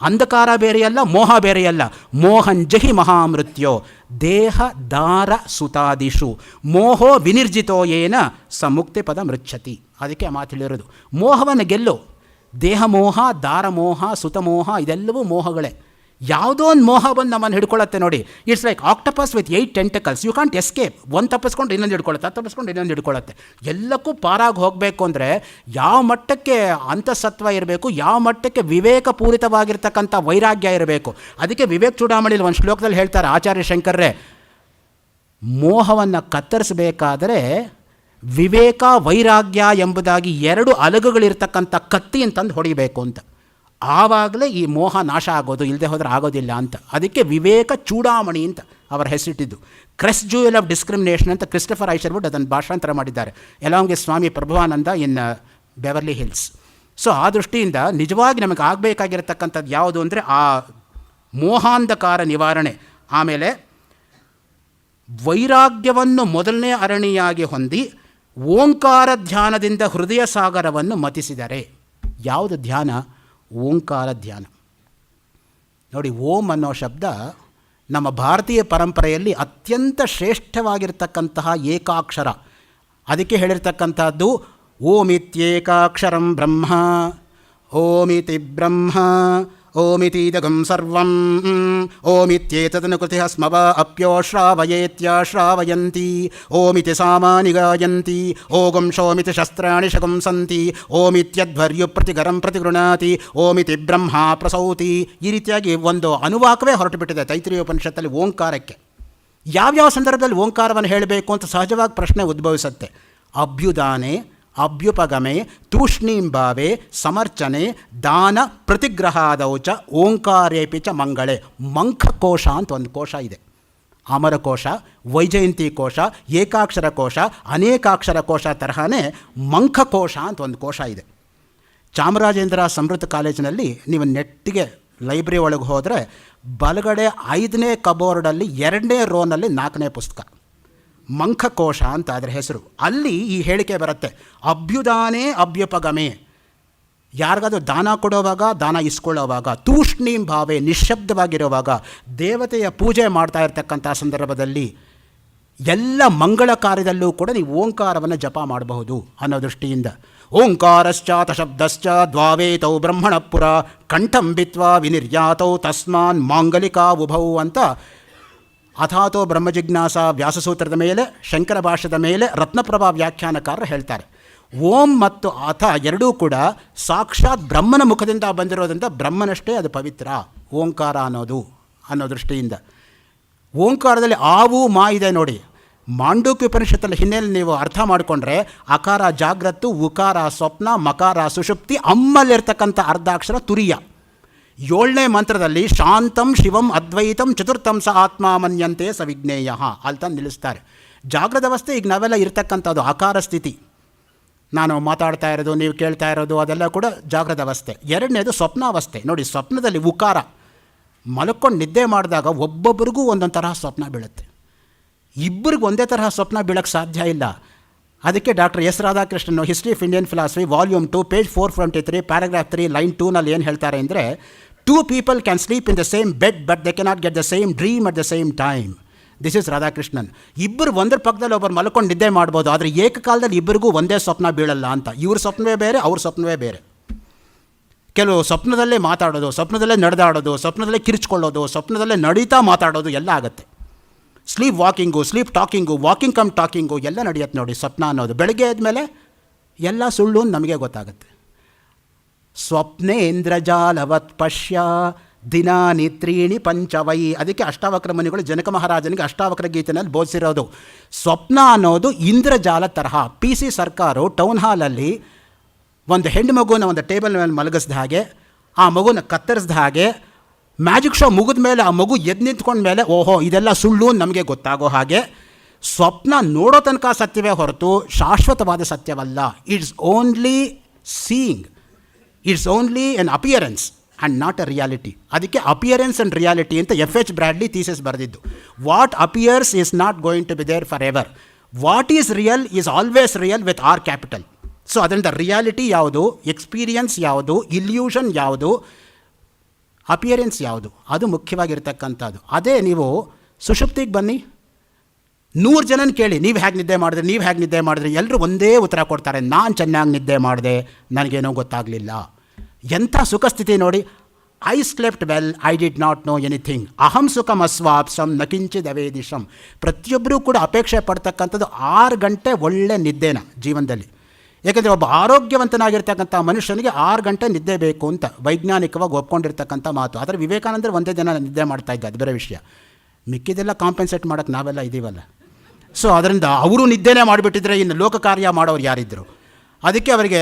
ಅಂಧಕಾರ ಬೇರೆಯಲ್ಲ, ಮೋಹ ಬೇರೆಯಲ್ಲ. ಮೋಹಂಜಹಿ ಮಹಾಮೃತ್ಯೋ ದೇಹ ದಾರ ಸುತಾದಿಷು ಮೋಹೋ ವಿನಿರ್ಜಿತೋ ಏನ ಸಮುಕ್ತಿ ಪದ ಮೃಚ್ಛತಿ. ಅದಕ್ಕೆ ಮಾತು ಹೇಳಿರೋದು, ಮೋಹವನ್ನು ಗೆಲ್ಲು. ದೇಹ ಮೋಹ, ದಾರ ಮೋಹ, ಸುತಮೋಹ ಇದೆಲ್ಲವೂ ಮೋಹಗಳೇ. ಯಾವುದೋ ಒಂದು ಮೋಹ ಬಂದು ನಮ್ಮನ್ನು ಹಿಡ್ಕೊಳ್ಳುತ್ತೆ ನೋಡಿ. It's like octopus with 8 tentacles. You can't escape. ಒಂದು ತಪ್ಪಿಸ್ಕೊಂಡು ಇನ್ನೊಂದು ಹಿಡ್ಕೊಳ್ಳುತ್ತೆ, ಅದು ತಪ್ಪಿಸ್ಕೊಂಡು ಇನ್ನೊಂದು ಹಿಡ್ಕೊಳ್ಳುತ್ತೆ. ಎಲ್ಲಕ್ಕೂ ಪಾರಾಗಿ ಹೋಗಬೇಕು ಅಂದರೆ ಯಾವ ಮಟ್ಟಕ್ಕೆ ಅಂತಸತ್ವ ಇರಬೇಕು, ಯಾವ ಮಟ್ಟಕ್ಕೆ ವಿವೇಕಪೂರಿತವಾಗಿರ್ತಕ್ಕಂಥ ವೈರಾಗ್ಯ ಇರಬೇಕು. ಅದಕ್ಕೆ ವಿವೇಕ್ ಚೂಡಾಮಣಿಲಿ ಒಂದು ಶ್ಲೋಕದಲ್ಲಿ ಹೇಳ್ತಾರೆ ಆಚಾರ್ಯ ಶಂಕರ್ರೆ, ಮೋಹವನ್ನು ಕತ್ತರಿಸಬೇಕಾದರೆ ವಿವೇಕ ವೈರಾಗ್ಯ ಎಂಬುದಾಗಿ 2 ಅಲಗುಗಳಿರ್ತಕ್ಕಂಥ ಕತ್ತಿಯನ್ನು ತಂದು ಹೊಡಿಬೇಕು ಅಂತ. ಆವಾಗಲೇ ಈ ಮೋಹ ನಾಶ ಆಗೋದು, ಇಲ್ಲದೆ ಹೋದರೆ ಆಗೋದಿಲ್ಲ ಅಂತ. ಅದಕ್ಕೆ ವಿವೇಕ ಚೂಡಾಮಣಿ ಅಂತ ಅವರ ಹೆಸರಿಟ್ಟಿದ್ದು. ಕ್ರೆಸ್ ಜೂಯಲ್ ಆಫ್ ಡಿಸ್ಕ್ರಿಮಿನೇಷನ್ ಅಂತ ಕ್ರಿಸ್ಟಫರ್ ಐಶರ್ವುಡ್ ಅದನ್ನು ಭಾಷಾಂತರ ಮಾಡಿದ್ದಾರೆ, along with Swami Prabhavananda in Beverly Hills. So ಆ ದೃಷ್ಟಿಯಿಂದ ನಿಜವಾಗಿ ನಮಗೆ ಆಗಬೇಕಾಗಿರತಕ್ಕಂಥದ್ದು ಯಾವುದು ಅಂದರೆ ಆ ಮೋಹಾಂಧಕಾರ ನಿವಾರಣೆ. ಆಮೇಲೆ ವೈರಾಗ್ಯವನ್ನು ಮೊದಲನೇ ಅರಣಿಯಾಗಿ ಹೊಂದಿ ಓಂಕಾರ ಧ್ಯಾನದಿಂದ ಹೃದಯ ಸಾಗರವನ್ನು ಮತಿಸಿದರೆ. ಯಾವುದು ಧ್ಯಾನ? ಓಂಕಾರ ಧ್ಯಾನ. ನೋಡಿ, ಓಂ ಅನ್ನೋ ಶಬ್ದ ನಮ್ಮ ಭಾರತೀಯ ಪರಂಪರೆಯಲ್ಲಿ ಅತ್ಯಂತ ಶ್ರೇಷ್ಠವಾಗಿರ್ತಕ್ಕಂತಹ ಏಕಾಕ್ಷರ. ಅದಕ್ಕೆ ಹೇಳಿರ್ತಕ್ಕಂಥದ್ದು ಓಮಿತ್ಯೇಕಾಕ್ಷರಂ ಬ್ರಹ್ಮ, ಓಮಿತಿ ಬ್ರಹ್ಮ, ಓಮಿತೀದಗಂ ಸರ್ವಂ, ಓಮಿತ್ಯೇತದನುಕೃತಿಃ ಸ್ಮವ ಅಪ್ಯೋ ಶ್ರಾವಯೇತ್ಯಾಶ್ರಾವಯಂತಿ, ಓಮಿತಿ ಸಾಮಾನಿ ಗಾಯಂತಿ, ಓಗಂ ಶೋಮಿತಿ ಶಸ್ತ್ರಾಣಿ ಶಗುಂಸಂತಿ, ಓಮಿತ್ಯಧ್ವರ್ಯು ಪ್ರತಿಗರಂ ಪ್ರತಿಗೃಣಾತಿ, ಓಮಿತಿ ಬ್ರಹ್ಮ ಪ್ರಸೌತಿ. ಈ ರೀತಿಯಾಗಿ ಒಂದು ಅನುವಾಕವೇ ಹೊರಟು ಬಿಟ್ಟಿದೆ ತೈತ್ರಿಯ ಉಪನಿಷತ್ತಲ್ಲಿ ಓಂಕಾರಕ್ಕೆ. ಯಾವ್ಯಾವ ಸಂದರ್ಭದಲ್ಲಿ ಓಂಕಾರವನ್ನು ಹೇಳಬೇಕು ಅಂತ ಸಹಜವಾಗಿ ಪ್ರಶ್ನೆ ಉದ್ಭವಿಸುತ್ತೆ. ಅಭ್ಯುದಾನೆ, ಅಭ್ಯುಪಗಮೆ, ತೂಷ್ಣೀಂಭಾವೆ, ಸಮರ್ಚನೆ, ದಾನ ಪ್ರತಿಗ್ರಹಾದೌಚ ಓಂಕಾರೇಪಿ ಚ ಮಂಗಳೆ. ಮಂಖಕೋಶ ಅಂತ ಒಂದು ಕೋಶ ಇದೆ. ಅಮರಕೋಶ, ವೈಜಯಂತಿ ಕೋಶ, ಏಕಾಕ್ಷರ ಕೋಶ, ಅನೇಕಾಕ್ಷರ ಕೋಶ ತರಹನೇ ಮಂಖಕೋಶ ಅಂತ ಒಂದು ಕೋಶ ಇದೆ. ಚಾಮರಾಜೇಂದ್ರ ಸಮೃದ್ಧ ಕಾಲೇಜಿನಲ್ಲಿ ನೀವು ನೆಟ್ಟಿಗೆ ಲೈಬ್ರರಿ ಒಳಗೆ ಹೋದರೆ ಬಲಗಡೆ 5ನೇ ಕಬೋರ್ಡಲ್ಲಿ 2ನೇ ರೋನಲ್ಲಿ 4ನೇ ಪುಸ್ತಕ, ಮಂಖಕೋಶ ಅಂತ ಅದರ ಹೆಸರು. ಅಲ್ಲಿ ಈ ಹೇಳಿಕೆ ಬರುತ್ತೆ, ಅಭ್ಯುದಾನೇ ಅಭ್ಯುಪಗಮೆ. ಯಾರಿಗಾದ್ರೂ ದಾನ ಕೊಡೋವಾಗ, ದಾನ ಇಸ್ಕೊಳ್ಳೋವಾಗ, ತೂಷ್ಣೀಂ ಭಾವೆ, ನಿಶ್ಶಬ್ದವಾಗಿರುವಾಗ, ದೇವತೆಯ ಪೂಜೆ ಮಾಡ್ತಾ ಇರ್ತಕ್ಕಂಥ ಸಂದರ್ಭದಲ್ಲಿ, ಎಲ್ಲ ಮಂಗಳ ಕಾರ್ಯದಲ್ಲೂ ಕೂಡ ನೀವು ಓಂಕಾರವನ್ನು ಜಪ ಮಾಡಬಹುದು ಅನ್ನೋ ದೃಷ್ಟಿಯಿಂದ. ಓಂಕಾರಶ್ಚಾತ ಶಬ್ದಶ್ಚ ದ್ವಾವೇತೌ ಬ್ರಹ್ಮಣಪುರ ಕಂಠಂ ಬಿತ್ವಾ ವಿನಿರ್ಯಾತೌ ತಸ್ಮಾನ್ ಮಾಂಗಲಿಕಾ ಉಭೌ ಅಂತ ಅಥಾತೋ ಬ್ರಹ್ಮಜಿಜ್ಞಾಸ ವ್ಯಾಸಸೂತ್ರದ ಮೇಲೆ, ಶಂಕರ ಭಾಷ್ಯದ ಮೇಲೆ ರತ್ನಪ್ರಭಾ ವ್ಯಾಖ್ಯಾನಕಾರರು ಹೇಳ್ತಾರೆ. ಓಂ ಮತ್ತು ಅಥ ಎರಡೂ ಕೂಡ ಸಾಕ್ಷಾತ್ ಬ್ರಹ್ಮನ ಮುಖದಿಂದ ಬಂದಿರೋದ್ರಿಂದ ಬ್ರಹ್ಮನಷ್ಟೇ ಅದು ಪವಿತ್ರ ಓಂಕಾರ ಅನ್ನೋ ದೃಷ್ಟಿಯಿಂದ. ಓಂಕಾರದಲ್ಲಿ ಆವು ಮಾ ಇದೆ ನೋಡಿ. ಮಾಂಡೂಕ್ಯ ಉಪನಿಷತ್ತಲ್ಲಿ ಹಿನ್ನೆಲೆ ನೀವು ಅರ್ಥ ಮಾಡಿಕೊಂಡ್ರೆ ಅಕಾರ ಜಾಗ್ರತ್ತು, ಉಕಾರ ಸ್ವಪ್ನ, ಮಕಾರ ಸುಷುಪ್ತಿ, ಅಮ್ಮಲ್ಲಿರ್ತಕ್ಕಂಥ ಅರ್ಧಾಕ್ಷರ ತುರಿಯ. 7ನೇ ಮಂತ್ರದಲ್ಲಿ ಶಾಂತಂ ಶಿವಂ ಅದ್ವೈತಂ ಚತುರ್ಥಂ ಸ ಆತ್ಮ ಮನ್ಯಂತೆ ಸ ವಿಜ್ಞೇಯ ಅಲ್ಲಿ ತಂದು ನಿಲ್ಲಿಸ್ತಾರೆ. ಜಾಗೃತ ಅವಸ್ಥೆ ಈಗ ನಾವೆಲ್ಲ ಇರ್ತಕ್ಕಂಥದ್ದು ಆಕಾರ ಸ್ಥಿತಿ. ನಾನು ಮಾತಾಡ್ತಾ ಇರೋದು, ನೀವು ಕೇಳ್ತಾ ಇರೋದು, ಅದೆಲ್ಲ ಕೂಡ ಜಾಗೃತ ಅವಸ್ಥೆ. 2ನೇದು ಸ್ವಪ್ನಾವಸ್ಥೆ. ನೋಡಿ, ಸ್ವಪ್ನದಲ್ಲಿ ಉಕಾರ. ಮಲ್ಕೊಂಡು ನಿದ್ದೆ ಮಾಡಿದಾಗ ಒಬ್ಬೊಬ್ಬರಿಗೂ ಒಂದೊಂದು ತರಹ ಸ್ವಪ್ನ ಬೀಳುತ್ತೆ. ಇಬ್ಬರಿಗೂ ಒಂದೇ ತರಹ ಸ್ವಪ್ನ ಬೀಳಕ್ಕೆ ಸಾಧ್ಯ ಇಲ್ಲ. ಅದಕ್ಕೆ doctor S Radhakrishnan history of Indian philosophy volume 2 page 423 paragraph 3 line 2ನಲ್ಲಿ ಏನು ಹೇಳ್ತಾರೆ ಅಂದರೆ, 2 people can sleep in the same bed but they cannot get the same dream at the same time. This is Radhakrishnan. ಇಬ್ಬರು ಒಂದರ ಪಕ್ಕದಲ್ಲಿ ಒಬ್ಬರು ಮಲ್ಕೊಂಡು ನಿದ್ದೆ ಮಾಡ್ಬೋದು, ಆದರೆ ಏಕಕಾಲದಲ್ಲಿ ಇಬ್ಬರಿಗೂ ಒಂದೇ ಸ್ವಪ್ನ ಬೀಳಲ್ಲ ಅಂತ. ಇವ್ರ ಸ್ವಪ್ನವೇ ಬೇರೆ, ಅವ್ರ ಸ್ವಪ್ನವೇ ಬೇರೆ. ಕೆಲವು ಸ್ವಪ್ನದಲ್ಲೇ ಮಾತಾಡೋದು, ಸ್ವಪ್ನದಲ್ಲೇ ನಡೆದಾಡೋದು, ಸ್ವಪ್ನದಲ್ಲೇ ಕಿರ್ಚ್ಕೊಳ್ಳೋದು, ಸ್ವಪ್ನದಲ್ಲೇ ನಡೀತಾ ಮಾತಾಡೋದು ಎಲ್ಲ ಆಗುತ್ತೆ. Sleep walking, sleep talking, walking come talking ಎಲ್ಲ ನಡೆಯುತ್ತೆ ನೋಡಿ ಸ್ವಪ್ನ ಅನ್ನೋದು. ಬೆಳಗ್ಗೆ ಆದಮೇಲೆ ಎಲ್ಲ ಸುಳ್ಳು ಅಂತ ನಮಗೆ ಗೊತ್ತಾಗುತ್ತೆ. ಸ್ವಪ್ನೇಂದ್ರಜಾಲವತ್ ಪಶ್ಯ ದಿನಾನಿ ತ್ರೀಣಿ ಪಂಚವೈ. ಅದಕ್ಕೆ ಅಷ್ಟಾವಕ್ರ ಮುನಿಗಳು ಜನಕ ಮಹಾರಾಜನಿಗೆ ಅಷ್ಟಾವಕ್ರ ಗೀತೆನಲ್ಲಿ ಬೋಧಿಸಿರೋದು. ಸ್ವಪ್ನ ಅನ್ನೋದು ಇಂದ್ರಜಾಲ ತರಹ. PC ಸರ್ಕಾರು ಟೌನ್ ಹಾಲಲ್ಲಿ ಒಂದು ಹೆಣ್ಣು ಮಗುನ ಒಂದು ಟೇಬಲ್ ಮೇಲೆ ಮಲಗಿಸ್ದ ಹಾಗೆ, ಆ ಮಗುನ ಕತ್ತರಿಸ್ದ ಹಾಗೆ, ಮ್ಯಾಜಿಕ್ ಶೋ ಮುಗಿದ ಮೇಲೆ ಆ ಮಗು ಎದ್ದು ನಿಂತ್ಕೊಂಡ ಮೇಲೆ ಓಹೋ ಇದೆಲ್ಲ ಸುಳ್ಳು ನಮಗೆ ಗೊತ್ತಾಗೋ ಹಾಗೆ ಸ್ವಪ್ನ ನೋಡೋ ತನಕ ಸತ್ಯವೇ ಹೊರತು ಶಾಶ್ವತವಾದ ಸತ್ಯವಲ್ಲ. It's only seeing, it's only an appearance and not a reality. ಅದಕ್ಕೆ ಅಪಿಯರೆನ್ಸ್ ಆ್ಯಂಡ್ ರಿಯಾಲಿಟಿ ಅಂತ F.H. ಬ್ರ್ಯಾಡ್ಲಿ ಥೀಸಿಸ್ ಬರೆದಿದ್ದು. What appears is not going to be there forever. What is real is always real with R capital. So ಅದರಿಂದ reality ಯಾವುದು, experience ಯಾವುದು, illusion ಯಾವುದು, appearance ಯಾವುದು, ಅದು ಮುಖ್ಯವಾಗಿರ್ತಕ್ಕಂಥದ್ದು. ಅದೇ ನೀವು ಸುಷುಪ್ತಿಗೆ ಬನ್ನಿ, 100 ಜನನ ಕೇಳಿ ನೀವು ಹೇಗೆ ನಿದ್ದೆ ಮಾಡಿದ್ರಿ, ನೀವು ಹೇಗೆ ನಿದ್ದೆ ಮಾಡಿದ್ರಿ, ಎಲ್ಲರೂ ಒಂದೇ ಉತ್ತರ ಕೊಡ್ತಾರೆ, ನಾನು ಚೆನ್ನಾಗಿ ನಿದ್ದೆ ಮಾಡಿದೆ, ನನಗೇನೋ ಗೊತ್ತಾಗಲಿಲ್ಲ. ಎಂಥ ಸುಖಸ್ಥಿತಿ ನೋಡಿ. I slept well, I did not know anything, ಅಹಂ ಸುಖಂ ಅಸ್ವಾಪ್ಸಂ ನ ಕಿಂಚಿದ್ ಅವೇದಿಶಂ. ಪ್ರತಿಯೊಬ್ಬರೂ ಕೂಡ ಅಪೇಕ್ಷೆ ಪಡ್ತಕ್ಕಂಥದ್ದು 6 ಗಂಟೆ ಒಳ್ಳೆ ನಿದ್ದೆನ ಜೀವನದಲ್ಲಿ. ಏಕೆಂದರೆ ಒಬ್ಬ ಆರೋಗ್ಯವಂತನಾಗಿರ್ತಕ್ಕಂಥ ಮನುಷ್ಯನಿಗೆ 6 ಗಂಟೆ ನಿದ್ದೆ ಬೇಕು ಅಂತ ವೈಜ್ಞಾನಿಕವಾಗಿ ಒಪ್ಕೊಂಡಿರ್ತಕ್ಕಂಥ ಮಾತು. ಆದರೆ ವಿವೇಕಾನಂದರು ಒಂದೇ ದಿನ ನಿದ್ದೆ ಮಾಡ್ತಾ ಇದ್ದ, ಅದು ಬೇರೆ ವಿಷಯ. ಮಿಕ್ಕಿದೆಲ್ಲ ಕಾಂಪೆನ್ಸೇಟ್ ಮಾಡೋಕ್ಕೆ ನಾವೆಲ್ಲ ಇದ್ದೀವಲ್ಲ. ಸೊ ಅದರಿಂದ ಅವರು ನಿದ್ದೆನೇ ಮಾಡಿಬಿಟ್ಟಿದ್ರೆ ಇನ್ನು ಲೋಕ ಕಾರ್ಯ ಮಾಡೋರು ಯಾರಿದ್ದರು? ಅದಕ್ಕೆ ಅವರಿಗೆ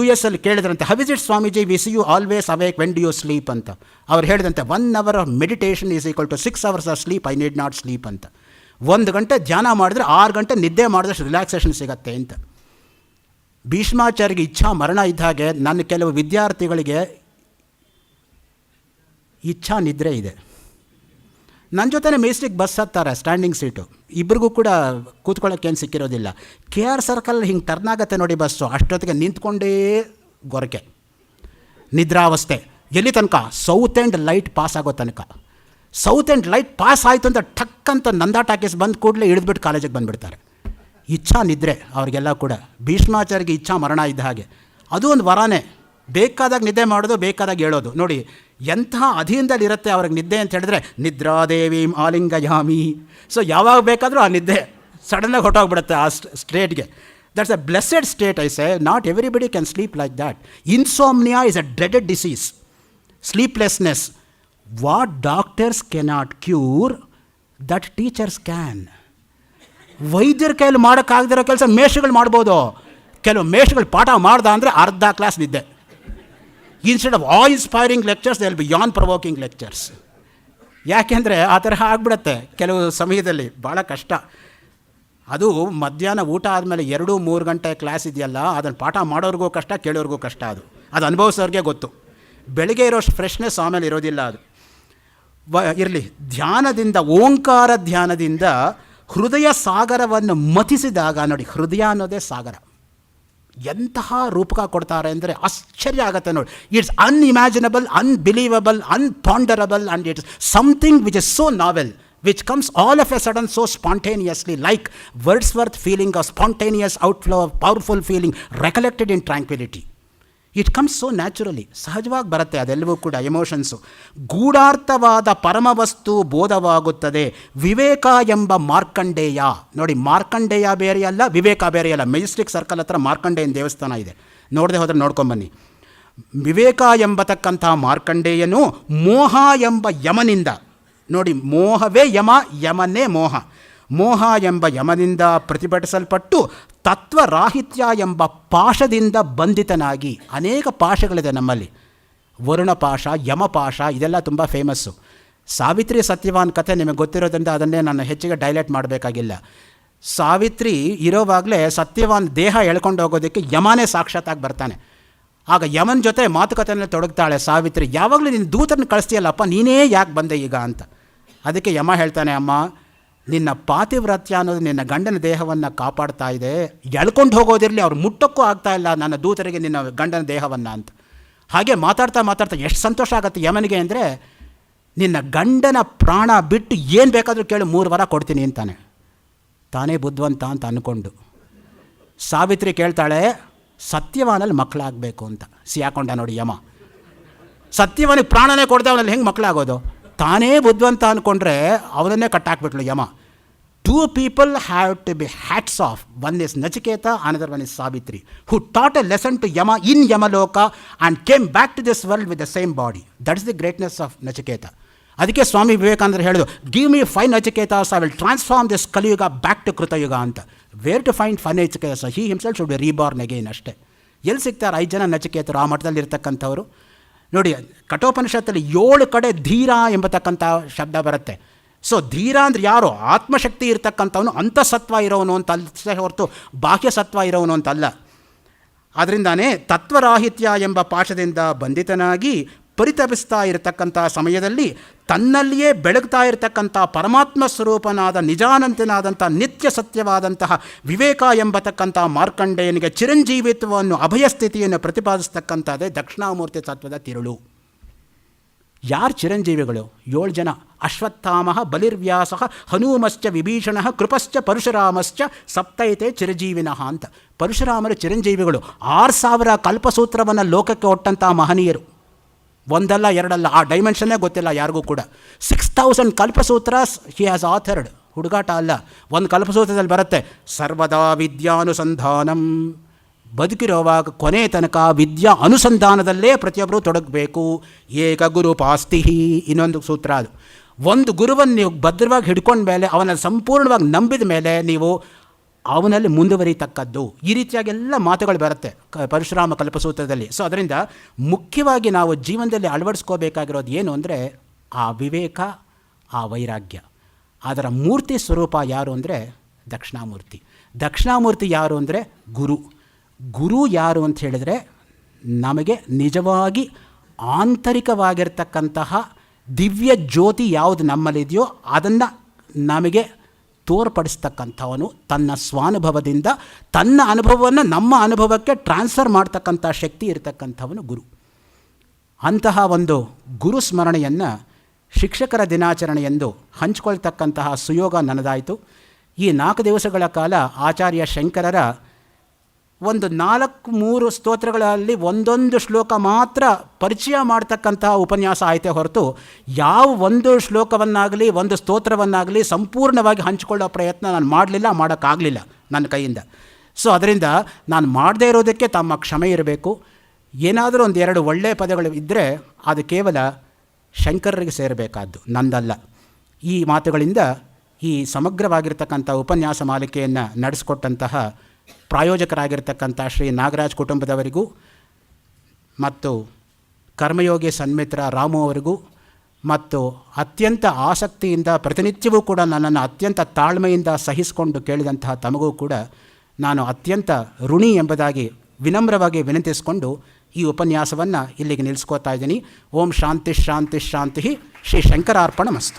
US ಅಲ್ಲಿ ಕೇಳಿದ್ರಂತೆ, how is it Swamiji we see you always awake when do you sleep ಅಂತ. ಅವ್ರು ಹೇಳಿದಂತೆ 1 hour of meditation is equal to 6 hours of sleep, I need not sleep ಅಂತ. 1 ಗಂಟೆ ಧ್ಯಾನ ಮಾಡಿದ್ರೆ 6 ಗಂಟೆ ನಿದ್ದೆ ಮಾಡಿದಷ್ಟು ರಿಲ್ಯಾಕ್ಸೇಷನ್ ಸಿಗತ್ತೆ ಅಂತ. ಭೀಷ್ಮಾಚಾರ್ಯಗೆ ಇಚ್ಛಾ ಮರಣ ಇದ್ದಾಗೆ ನನ್ನ ಕೆಲವು ವಿದ್ಯಾರ್ಥಿಗಳಿಗೆ ಇಚ್ಛಾ ನಿದ್ರೆ ಇದೆ. ನನ್ನ ಜೊತೆ ಮೇಸ್ಟಿಗೆ ಬಸ್ ಹತ್ತಾರೆ, ಸ್ಟ್ಯಾಂಡಿಂಗ್ ಸೀಟು, ಇಬ್ಬರಿಗೂ ಕೂಡ ಕೂತ್ಕೊಳ್ಳೋಕ್ಕೇನು ಸಿಕ್ಕಿರೋದಿಲ್ಲ. KR ಸರ್ಕಲ್ ಹಿಂಗೆ ಟರ್ನ್ ಆಗುತ್ತೆ ನೋಡಿ ಬಸ್ಸು, ಅಷ್ಟೊತ್ತಿಗೆ ನಿಂತ್ಕೊಂಡೇ ಗೊರಕೆ, ನಿದ್ರಾವಸ್ಥೆ. ಎಲ್ಲಿ ತನಕ? ಸೌತ್ ಎಂಡ್ ಲೈಟ್ ಪಾಸ್ ಆಗೋ ತನಕ. ಸೌತ್ ಎಂಡ್ ಲೈಟ್ ಪಾಸ್ ಆಯಿತು ಅಂತ ಠಕ್ ಅಂತ ನಂದಾ ಟಾಕೀಸ್ ಬಂದ ಕೂಡಲೇ ಇಳಿದ್ಬಿಟ್ಟು ಕಾಲೇಜಿಗೆ ಬಂದುಬಿಡ್ತಾರೆ. ಇಚ್ಛಾ ನಿದ್ರೆ ಅವರಿಗೆಲ್ಲ ಕೂಡ. ಭೀಷ್ಮಾಚಾರ್ಯಗೆ ಇಚ್ಛಾ ಮರಣ ಇದ್ದ ಹಾಗೆ. ಅದು ಒಂದು ವರನೇ. ಬೇಕಾದಾಗ ನಿದ್ದೆ ಮಾಡೋದು, ಬೇಕಾದಾಗ ಹೇಳೋದು. ನೋಡಿ ಎಂತಹ ಅಧೀನದಲ್ಲಿರುತ್ತೆ ಅವ್ರಿಗೆ ನಿದ್ದೆ ಅಂತ ಹೇಳಿದ್ರೆ, ನಿದ್ರಾದೇವೀಂ ಆಲಿಂಗಯಾಮಿ. ಸೊ ಯಾವಾಗ ಬೇಕಾದರೂ ಆ ನಿದ್ದೆ ಸಡನ್ನಾಗಿ ಹೊಟ್ಟೋಗ್ಬಿಡುತ್ತೆ ಆ ಸ್ಟೇಟ್ಗೆ. That's a blessed state I say. Not everybody can sleep like that. Insomnia is a dreaded disease. Sleeplessness. What doctors cannot cure that teachers can. ವೈದ್ಯರ ಕೈಯಲ್ಲಿ ಮಾಡೋಕ್ಕಾಗದಿರೋ ಕೆಲಸ ಮೇಷ್ಗಳು ಮಾಡ್ಬೋದು. ಕೆಲವು ಮೇಷ್ಗಳು ಪಾಠ ಮಾಡ್ದ ಅಂದರೆ ಅರ್ಧ ಕ್ಲಾಸ್ ನಿದ್ದೆ. Instead of all inspiring lectures they will be ಯಾನ್ ಪ್ರೊವೋಕಿಂಗ್ ಲೆಕ್ಚರ್ಸ್. ಯಾಕೆಂದರೆ ಆ ತರಹ ಆಗಿಬಿಡತ್ತೆ ಕೆಲವು ಸಮಯದಲ್ಲಿ. ಭಾಳ ಕಷ್ಟ ಅದು. ಮಧ್ಯಾಹ್ನ ಊಟ ಆದಮೇಲೆ 2-3 ಗಂಟೆ ಕ್ಲಾಸ್ ಇದೆಯಲ್ಲ, ಅದನ್ನು ಪಾಠ ಮಾಡೋರಿಗೂ ಕಷ್ಟ, ಕೇಳೋರಿಗೂ ಕಷ್ಟ. ಅದು ಅನುಭವಿಸೋರಿಗೆ ಗೊತ್ತು. ಬೆಳಗ್ಗೆ ಇರೋಷ್ಟು ಫ್ರೆಶ್ನೆಸ್ ಆಮೇಲೆ ಇರೋದಿಲ್ಲ. ಅದು ಇರಲಿ. ಧ್ಯಾನದಿಂದ, ಓಂಕಾರ ಧ್ಯಾನದಿಂದ ಹೃದಯ ಸಾಗರವನ್ನು ಮಥಿಸಿದಾಗ ನೋಡಿ, ಹೃದಯ ಅನ್ನೋದೇ ಸಾಗರ. ಎಂತಹ ರೂಪಕ ಕೊಡ್ತಾರೆ ಅಂದರೆ ಆಶ್ಚರ್ಯ ಆಗುತ್ತೆ ನೋಡಿ. It's unimaginable, unbelievable, unponderable, and it's something which is so novel, which comes all of a sudden so spontaneously, like Wordsworth feeling of spontaneous outflow of powerful feeling recollected in tranquility. It comes so naturally. ಸಹಜವಾಗಿ ಬರುತ್ತೆ ಅದೆಲ್ಲವೂ ಕೂಡ emotions. ಗೂಢಾರ್ಥವಾದ ಪರಮವಸ್ತು ಬೋಧವಾಗುತ್ತದೆ ವಿವೇಕ ಎಂಬ ಮಾರ್ಕಂಡೇಯ. ನೋಡಿ, ಮಾರ್ಕಂಡೇಯ ಬೇರೆಯಲ್ಲ, ವಿವೇಕ ಬೇರೆಯಲ್ಲ. Majestic circle ಹತ್ರ ಮಾರ್ಕಂಡೇಯನ ದೇವಸ್ಥಾನ ಇದೆ, ನೋಡದೆ ಹೋದರೆ ನೋಡ್ಕೊಂಬನ್ನಿ. ವಿವೇಕ ಎಂಬತಕ್ಕಂಥ ಮಾರ್ಕಂಡೇಯನು ಮೋಹ ಎಂಬ ಯಮನಿಂದ, ನೋಡಿ ಮೋಹವೇ ಯಮ, ಯಮನೇ ಮೋಹ, ಮೋಹ ಎಂಬ ಯಮನಿಂದ ಪ್ರತಿಭಟಿಸಲ್ಪಟ್ಟು ತತ್ವರಾಹಿತ್ಯ ಎಂಬ ಪಾಶದಿಂದ ಬಂಧಿತನಾಗಿ. ಅನೇಕ ಪಾಶಗಳಿದೆ ನಮ್ಮಲ್ಲಿ. ವರುಣ ಪಾಶ, ಯಮಪಾಶ, ಇದೆಲ್ಲ ತುಂಬ ಫೇಮಸ್ಸು. ಸಾವಿತ್ರಿ ಸತ್ಯವಾನ್ ಕಥೆ ನಿಮಗೆ ಗೊತ್ತಿರೋದ್ರಿಂದ ಅದನ್ನೇ ನಾನು ಹೆಚ್ಚಿಗೆ ಡೈಲೈಟ್ ಮಾಡಬೇಕಾಗಿಲ್ಲ. ಸಾವಿತ್ರಿ ಇರೋವಾಗಲೇ ಸತ್ಯವಾನ್ ದೇಹ ಎಳ್ಕೊಂಡು ಹೋಗೋದಕ್ಕೆ ಯಮನೇ ಸಾಕ್ಷಾತ್ತಾಗಿ ಬರ್ತಾನೆ. ಆಗ ಯಮನ ಜೊತೆ ಮಾತುಕತೆಯಲ್ಲಿ ತೊಡಗ್ತಾಳೆ ಸಾವಿತ್ರಿ. ಯಾವಾಗಲೂ ನೀನು ದೂತರನ್ನು ಕಳಿಸ್ತೀಯಲ್ಲಪ್ಪ, ನೀನೇ ಯಾಕೆ ಬಂದೆ ಈಗ ಅಂತ. ಅದಕ್ಕೆ ಯಮ ಹೇಳ್ತಾನೆ, ಅಮ್ಮ ನಿನ್ನ ಪಾತಿವ್ರತ್ಯ ಅನ್ನೋದು ನಿನ್ನ ಗಂಡನ ದೇಹವನ್ನು ಕಾಪಾಡ್ತಾ ಇದೆ, ಎಳ್ಕೊಂಡು ಹೋಗೋದಿರಲಿ, ಅವ್ರು ಮುಟ್ಟಕ್ಕೂ ಆಗ್ತಾ ಇಲ್ಲ ನನ್ನ ದೂತರಿಗೆ ನಿನ್ನ ಗಂಡನ ದೇಹವನ್ನು ಅಂತ. ಹಾಗೆ ಮಾತಾಡ್ತಾ ಮಾತಾಡ್ತಾ ಎಷ್ಟು ಸಂತೋಷ ಆಗುತ್ತೆ ಯಮನಿಗೆ ಅಂದರೆ, ನಿನ್ನ ಗಂಡನ ಪ್ರಾಣ ಬಿಟ್ಟು ಏನು ಬೇಕಾದರೂ ಕೇಳಿ 3 ವರ ಕೊಡ್ತೀನಿ ಅಂತಾನೆ. ತಾನೇ ಬುದ್ಧಿವಂತ ಅಂತ ಅಂದ್ಕೊಂಡು ಸಾವಿತ್ರಿ ಕೇಳ್ತಾಳೆ, ಸತ್ಯವಾನಲ್ಲಿ ಮಕ್ಕಳಾಗಬೇಕು ಅಂತ. ಸಿಯಾಕೊಂಡ ನೋಡಿ ಯಮ. ಸತ್ಯವನಿಗೆ ಪ್ರಾಣನೇ ಕೊಡ್ದೆ, ಅವನಲ್ಲಿ ಹೆಂಗೆ ಮಕ್ಕಳಾಗೋದು? ತಾನೇ ಬುದ್ಧಿವಂತ ಅಂದ್ಕೊಂಡ್ರೆ ಅವನನ್ನೇ ಕಟ್ಟಾಕ್ಬಿಟ್ಲು ಯಮ. 2 people have to be hats off. One is Nachiketa, another one is Savitri, who taught a lesson to Yama in Yamaloka and came back to this world with the same body. That is the greatness of Nachiketa. ಅದಕ್ಕೆ ಸ್ವಾಮಿ ವಿವೇಕಾನಂದರು ಹೇಳಿದ್ರು, give me 5 Nachiketas, I will transform this Kaliyuga back to Krutayuga ಅಂತ. Where to find 5 Nachiketas? He himself should be reborn again ಅಷ್ಟೇ. ಎಲ್ಲಿ ಸಿಗ್ತಾರೆ 5 ಜನ ನಚಿಕೇತರು ಆ ಮಟ್ಟದಲ್ಲಿ ಇರ್ತಕ್ಕಂಥವ್ರು? ನೋಡಿ, ಕಠೋಪನಿಷತ್ತಲ್ಲಿ 7 ಕಡೆ ಧೀರ ಎಂಬತಕ್ಕಂಥ ಶಬ್ದ ಬರುತ್ತೆ. ಸೊ ಧೀರ ಅಂದರೆ ಯಾರು? ಆತ್ಮಶಕ್ತಿ ಇರ್ತಕ್ಕಂಥವನು, ಅಂತಃಸತ್ವ ಇರೋನು ಅಂತ ಅಲ್ಲೇ ಹೊರತು ಬಾಹ್ಯ ಸತ್ವ ಇರೋನು ಅಂತಲ್ಲ. ಆದ್ದರಿಂದಾನೇ ತತ್ವರಾಹಿತ್ಯ ಎಂಬ ಪಾಶದಿಂದ ಬಂಧಿತನಾಗಿ ಪರಿತಪಿಸ್ತಾ ಇರತಕ್ಕಂಥ ಸಮಯದಲ್ಲಿ ತನ್ನಲ್ಲಿಯೇ ಬೆಳಗ್ತಾ ಇರತಕ್ಕಂಥ ಪರಮಾತ್ಮ ಸ್ವರೂಪನಾದ ನಿಜಾನಂತನಾದಂಥ ನಿತ್ಯ ಸತ್ಯವಾದಂತಹ ವಿವೇಕ ಎಂಬತಕ್ಕಂಥ ಮಾರ್ಕಂಡೇಯನಿಗೆ ಚಿರಂಜೀವಿತ್ವವನ್ನು, ಅಭಯಸ್ಥಿತಿಯನ್ನು ಪ್ರತಿಪಾದಿಸ್ತಕ್ಕಂಥದ್ದೇ ದಕ್ಷಿಣಾಮೂರ್ತಿ ತತ್ವದ ತಿರುಳು. ಯಾರು ಚಿರಂಜೀವಿಗಳು? 7 ಜನ. ಅಶ್ವತ್ಥಾಮ, ಬಲಿರ್ವ್ಯಾಸ, ಹನುಮಶ್ಚ ವಿಭೀಷಣ, ಕೃಪಶ್ಚ ಪರಶುರಾಮಶ್ಚ ಸಪ್ತೈತೆ ಚಿರಂಜೀವಿನಃ ಅಂತ. ಪರಶುರಾಮರು ಚಿರಂಜೀವಿಗಳು. 6000 ಕಲ್ಪಸೂತ್ರವನ್ನು ಲೋಕಕ್ಕೆ ಕೊಟ್ಟಂಥ ಮಹನೀಯರು. 1 ಅಲ್ಲ 2 ಅಲ್ಲ, ಆ ಡೈಮೆನ್ಷನ್ನೇ ಗೊತ್ತಿಲ್ಲ ಯಾರಿಗೂ ಕೂಡ. 6000 ಕಲ್ಪಸೂತ್ರಸ್ ಹಿ ಹ್ಯಾಸ್ ಆಥರ್ಡ್. ಹುಡುಗಾಟ ಅಲ್ಲ. 1 ಕಲ್ಪಸೂತ್ರದಲ್ಲಿ ಬರುತ್ತೆ, ಸರ್ವದಾ ವಿದ್ಯಾನುಸಂಧಾನಂ. ಬದುಕಿರೋವಾಗ ಕೊನೆ ತನಕ ವಿದ್ಯಾ ಅನುಸಂಧಾನದಲ್ಲೇ ಪ್ರತಿಯೊಬ್ಬರು ತೊಡಗಬೇಕು. ಏಕ ಗುರು ಪಾಸ್ತಿಹಿ ಇನ್ನೊಂದು ಸೂತ್ರ. ಅದು ಒಂದು ಗುರುವನ್ನು ನೀವು ಭದ್ರವಾಗಿ ಹಿಡ್ಕೊಂಡ ಮೇಲೆ, ಅವನ ಸಂಪೂರ್ಣವಾಗಿ ನಂಬಿದ ಮೇಲೆ ನೀವು ಅವನಲ್ಲಿ ಮುಂದುವರಿತಕ್ಕದ್ದು. ಈ ರೀತಿಯಾಗಿ ಎಲ್ಲ ಮಾತುಗಳು ಬರುತ್ತೆ ಪರಶುರಾಮ ಕಲ್ಪಸೂತ್ರದಲ್ಲಿ. ಸೊ ಅದರಿಂದ ಮುಖ್ಯವಾಗಿ ನಾವು ಜೀವನದಲ್ಲಿ ಅಳವಡಿಸ್ಕೋಬೇಕಾಗಿರೋದು ಏನು ಅಂದರೆ ಆ ವಿವೇಕ, ಆ ವೈರಾಗ್ಯ. ಅದರ ಮೂರ್ತಿ ಸ್ವರೂಪ ಯಾರು ಅಂದರೆ ದಕ್ಷಿಣಾಮೂರ್ತಿ. ದಕ್ಷಿಣಾಮೂರ್ತಿ ಯಾರು ಅಂದರೆ ಗುರು. ಗುರು ಯಾರು ಅಂತ ಹೇಳಿದರೆ ನಮಗೆ ನಿಜವಾಗಿ ಆಂತರಿಕವಾಗಿರ್ತಕ್ಕಂತಹ ದಿವ್ಯ ಜ್ಯೋತಿ ಯಾವುದು ನಮ್ಮಲ್ಲಿದೆಯೋ ಅದನ್ನು ನಮಗೆ ತೋರ್ಪಡಿಸ್ತಕ್ಕಂಥವನು. ತನ್ನ ಸ್ವಾನುಭವದಿಂದ ತನ್ನ ಅನುಭವವನ್ನು ನಮ್ಮ ಅನುಭವಕ್ಕೆ ಟ್ರಾನ್ಸ್ಫರ್ ಮಾಡ್ತಕ್ಕಂಥ ಶಕ್ತಿ ಇರತಕ್ಕಂಥವನು ಗುರು. ಅಂತಹ ಒಂದು ಗುರು ಸ್ಮರಣೆಯನ್ನು ಶಿಕ್ಷಕರ ದಿನಾಚರಣೆಯೆಂದು ಹಂಚಿಕೊಳ್ತಕ್ಕಂತಹ ಸುಯೋಗ ನನ್ನದಾಯಿತು. ಈ 4 ದಿವಸಗಳ ಕಾಲ ಆಚಾರ್ಯ ಶಂಕರರ ಒಂದು 4-3 ಸ್ತೋತ್ರಗಳಲ್ಲಿ ಒಂದೊಂದು ಶ್ಲೋಕ ಮಾತ್ರ ಪರಿಚಯ ಮಾಡ್ತಕ್ಕಂತಹ ಉಪನ್ಯಾಸ ಆಯಿತೇ ಹೊರತು ಯಾವ ಒಂದು ಶ್ಲೋಕವನ್ನಾಗಲಿ ಒಂದು ಸ್ತೋತ್ರವನ್ನಾಗಲಿ ಸಂಪೂರ್ಣವಾಗಿ ಹಂಚಿಕೊಳ್ಳೋ ಪ್ರಯತ್ನ ನಾನು ಮಾಡಲಿಲ್ಲ, ಮಾಡೋಕ್ಕಾಗಲಿಲ್ಲ ನನ್ನ ಕೈಯಿಂದ. ಸೊ ಅದರಿಂದ ನಾನು ಮಾಡದೇ ಇರೋದಕ್ಕೆ ತಮ್ಮ ಕ್ಷಮೆ ಇರಬೇಕು. ಏನಾದರೂ ಒಂದು 2 ಒಳ್ಳೆಯ ಪದಗಳು ಇದ್ದರೆ ಅದು ಕೇವಲ ಶಂಕರರಿಗೆ ಸೇರಬೇಕಾದ್ದು, ನಂದಲ್ಲ. ಈ ಮಾತುಗಳಿಂದ ಈ ಸಮಗ್ರವಾಗಿರ್ತಕ್ಕಂಥ ಉಪನ್ಯಾಸ ಮಾಲಿಕೆಯನ್ನು ನಡೆಸಿಕೊಟ್ಟಂತಹ ಪ್ರಾಯೋಜಕರಾಗಿರ್ತಕ್ಕಂಥ ಶ್ರೀ ನಾಗರಾಜ್ ಕುಟುಂಬದವರಿಗೂ ಮತ್ತು ಕರ್ಮಯೋಗಿ ಸನ್ಮಿತ್ರ ರಾಮು ಅವರಿಗೂ ಮತ್ತು ಅತ್ಯಂತ ಆಸಕ್ತಿಯಿಂದ ಪ್ರತಿನಿತ್ಯವೂ ಕೂಡ ನನ್ನನ್ನು ಅತ್ಯಂತ ತಾಳ್ಮೆಯಿಂದ ಸಹಿಸಿಕೊಂಡು ಕೇಳಿದಂತಹ ತಮಗೂ ಕೂಡ ನಾನು ಅತ್ಯಂತ ಋಣಿ ಎಂಬುದಾಗಿ ವಿನಮ್ರವಾಗಿ ವಿನಂತಿಸಿಕೊಂಡು ಈ ಉಪನ್ಯಾಸವನ್ನು ಇಲ್ಲಿಗೆ ನಿಲ್ಲಿಸ್ಕೋತಾ ಇದ್ದೀನಿ. ಓಂ ಶಾಂತಿ ಶಾಂತಿ ಶಾಂತಿ. ಶ್ರೀ ಶಂಕರಾರ್ಪಣಮಸ್ತು.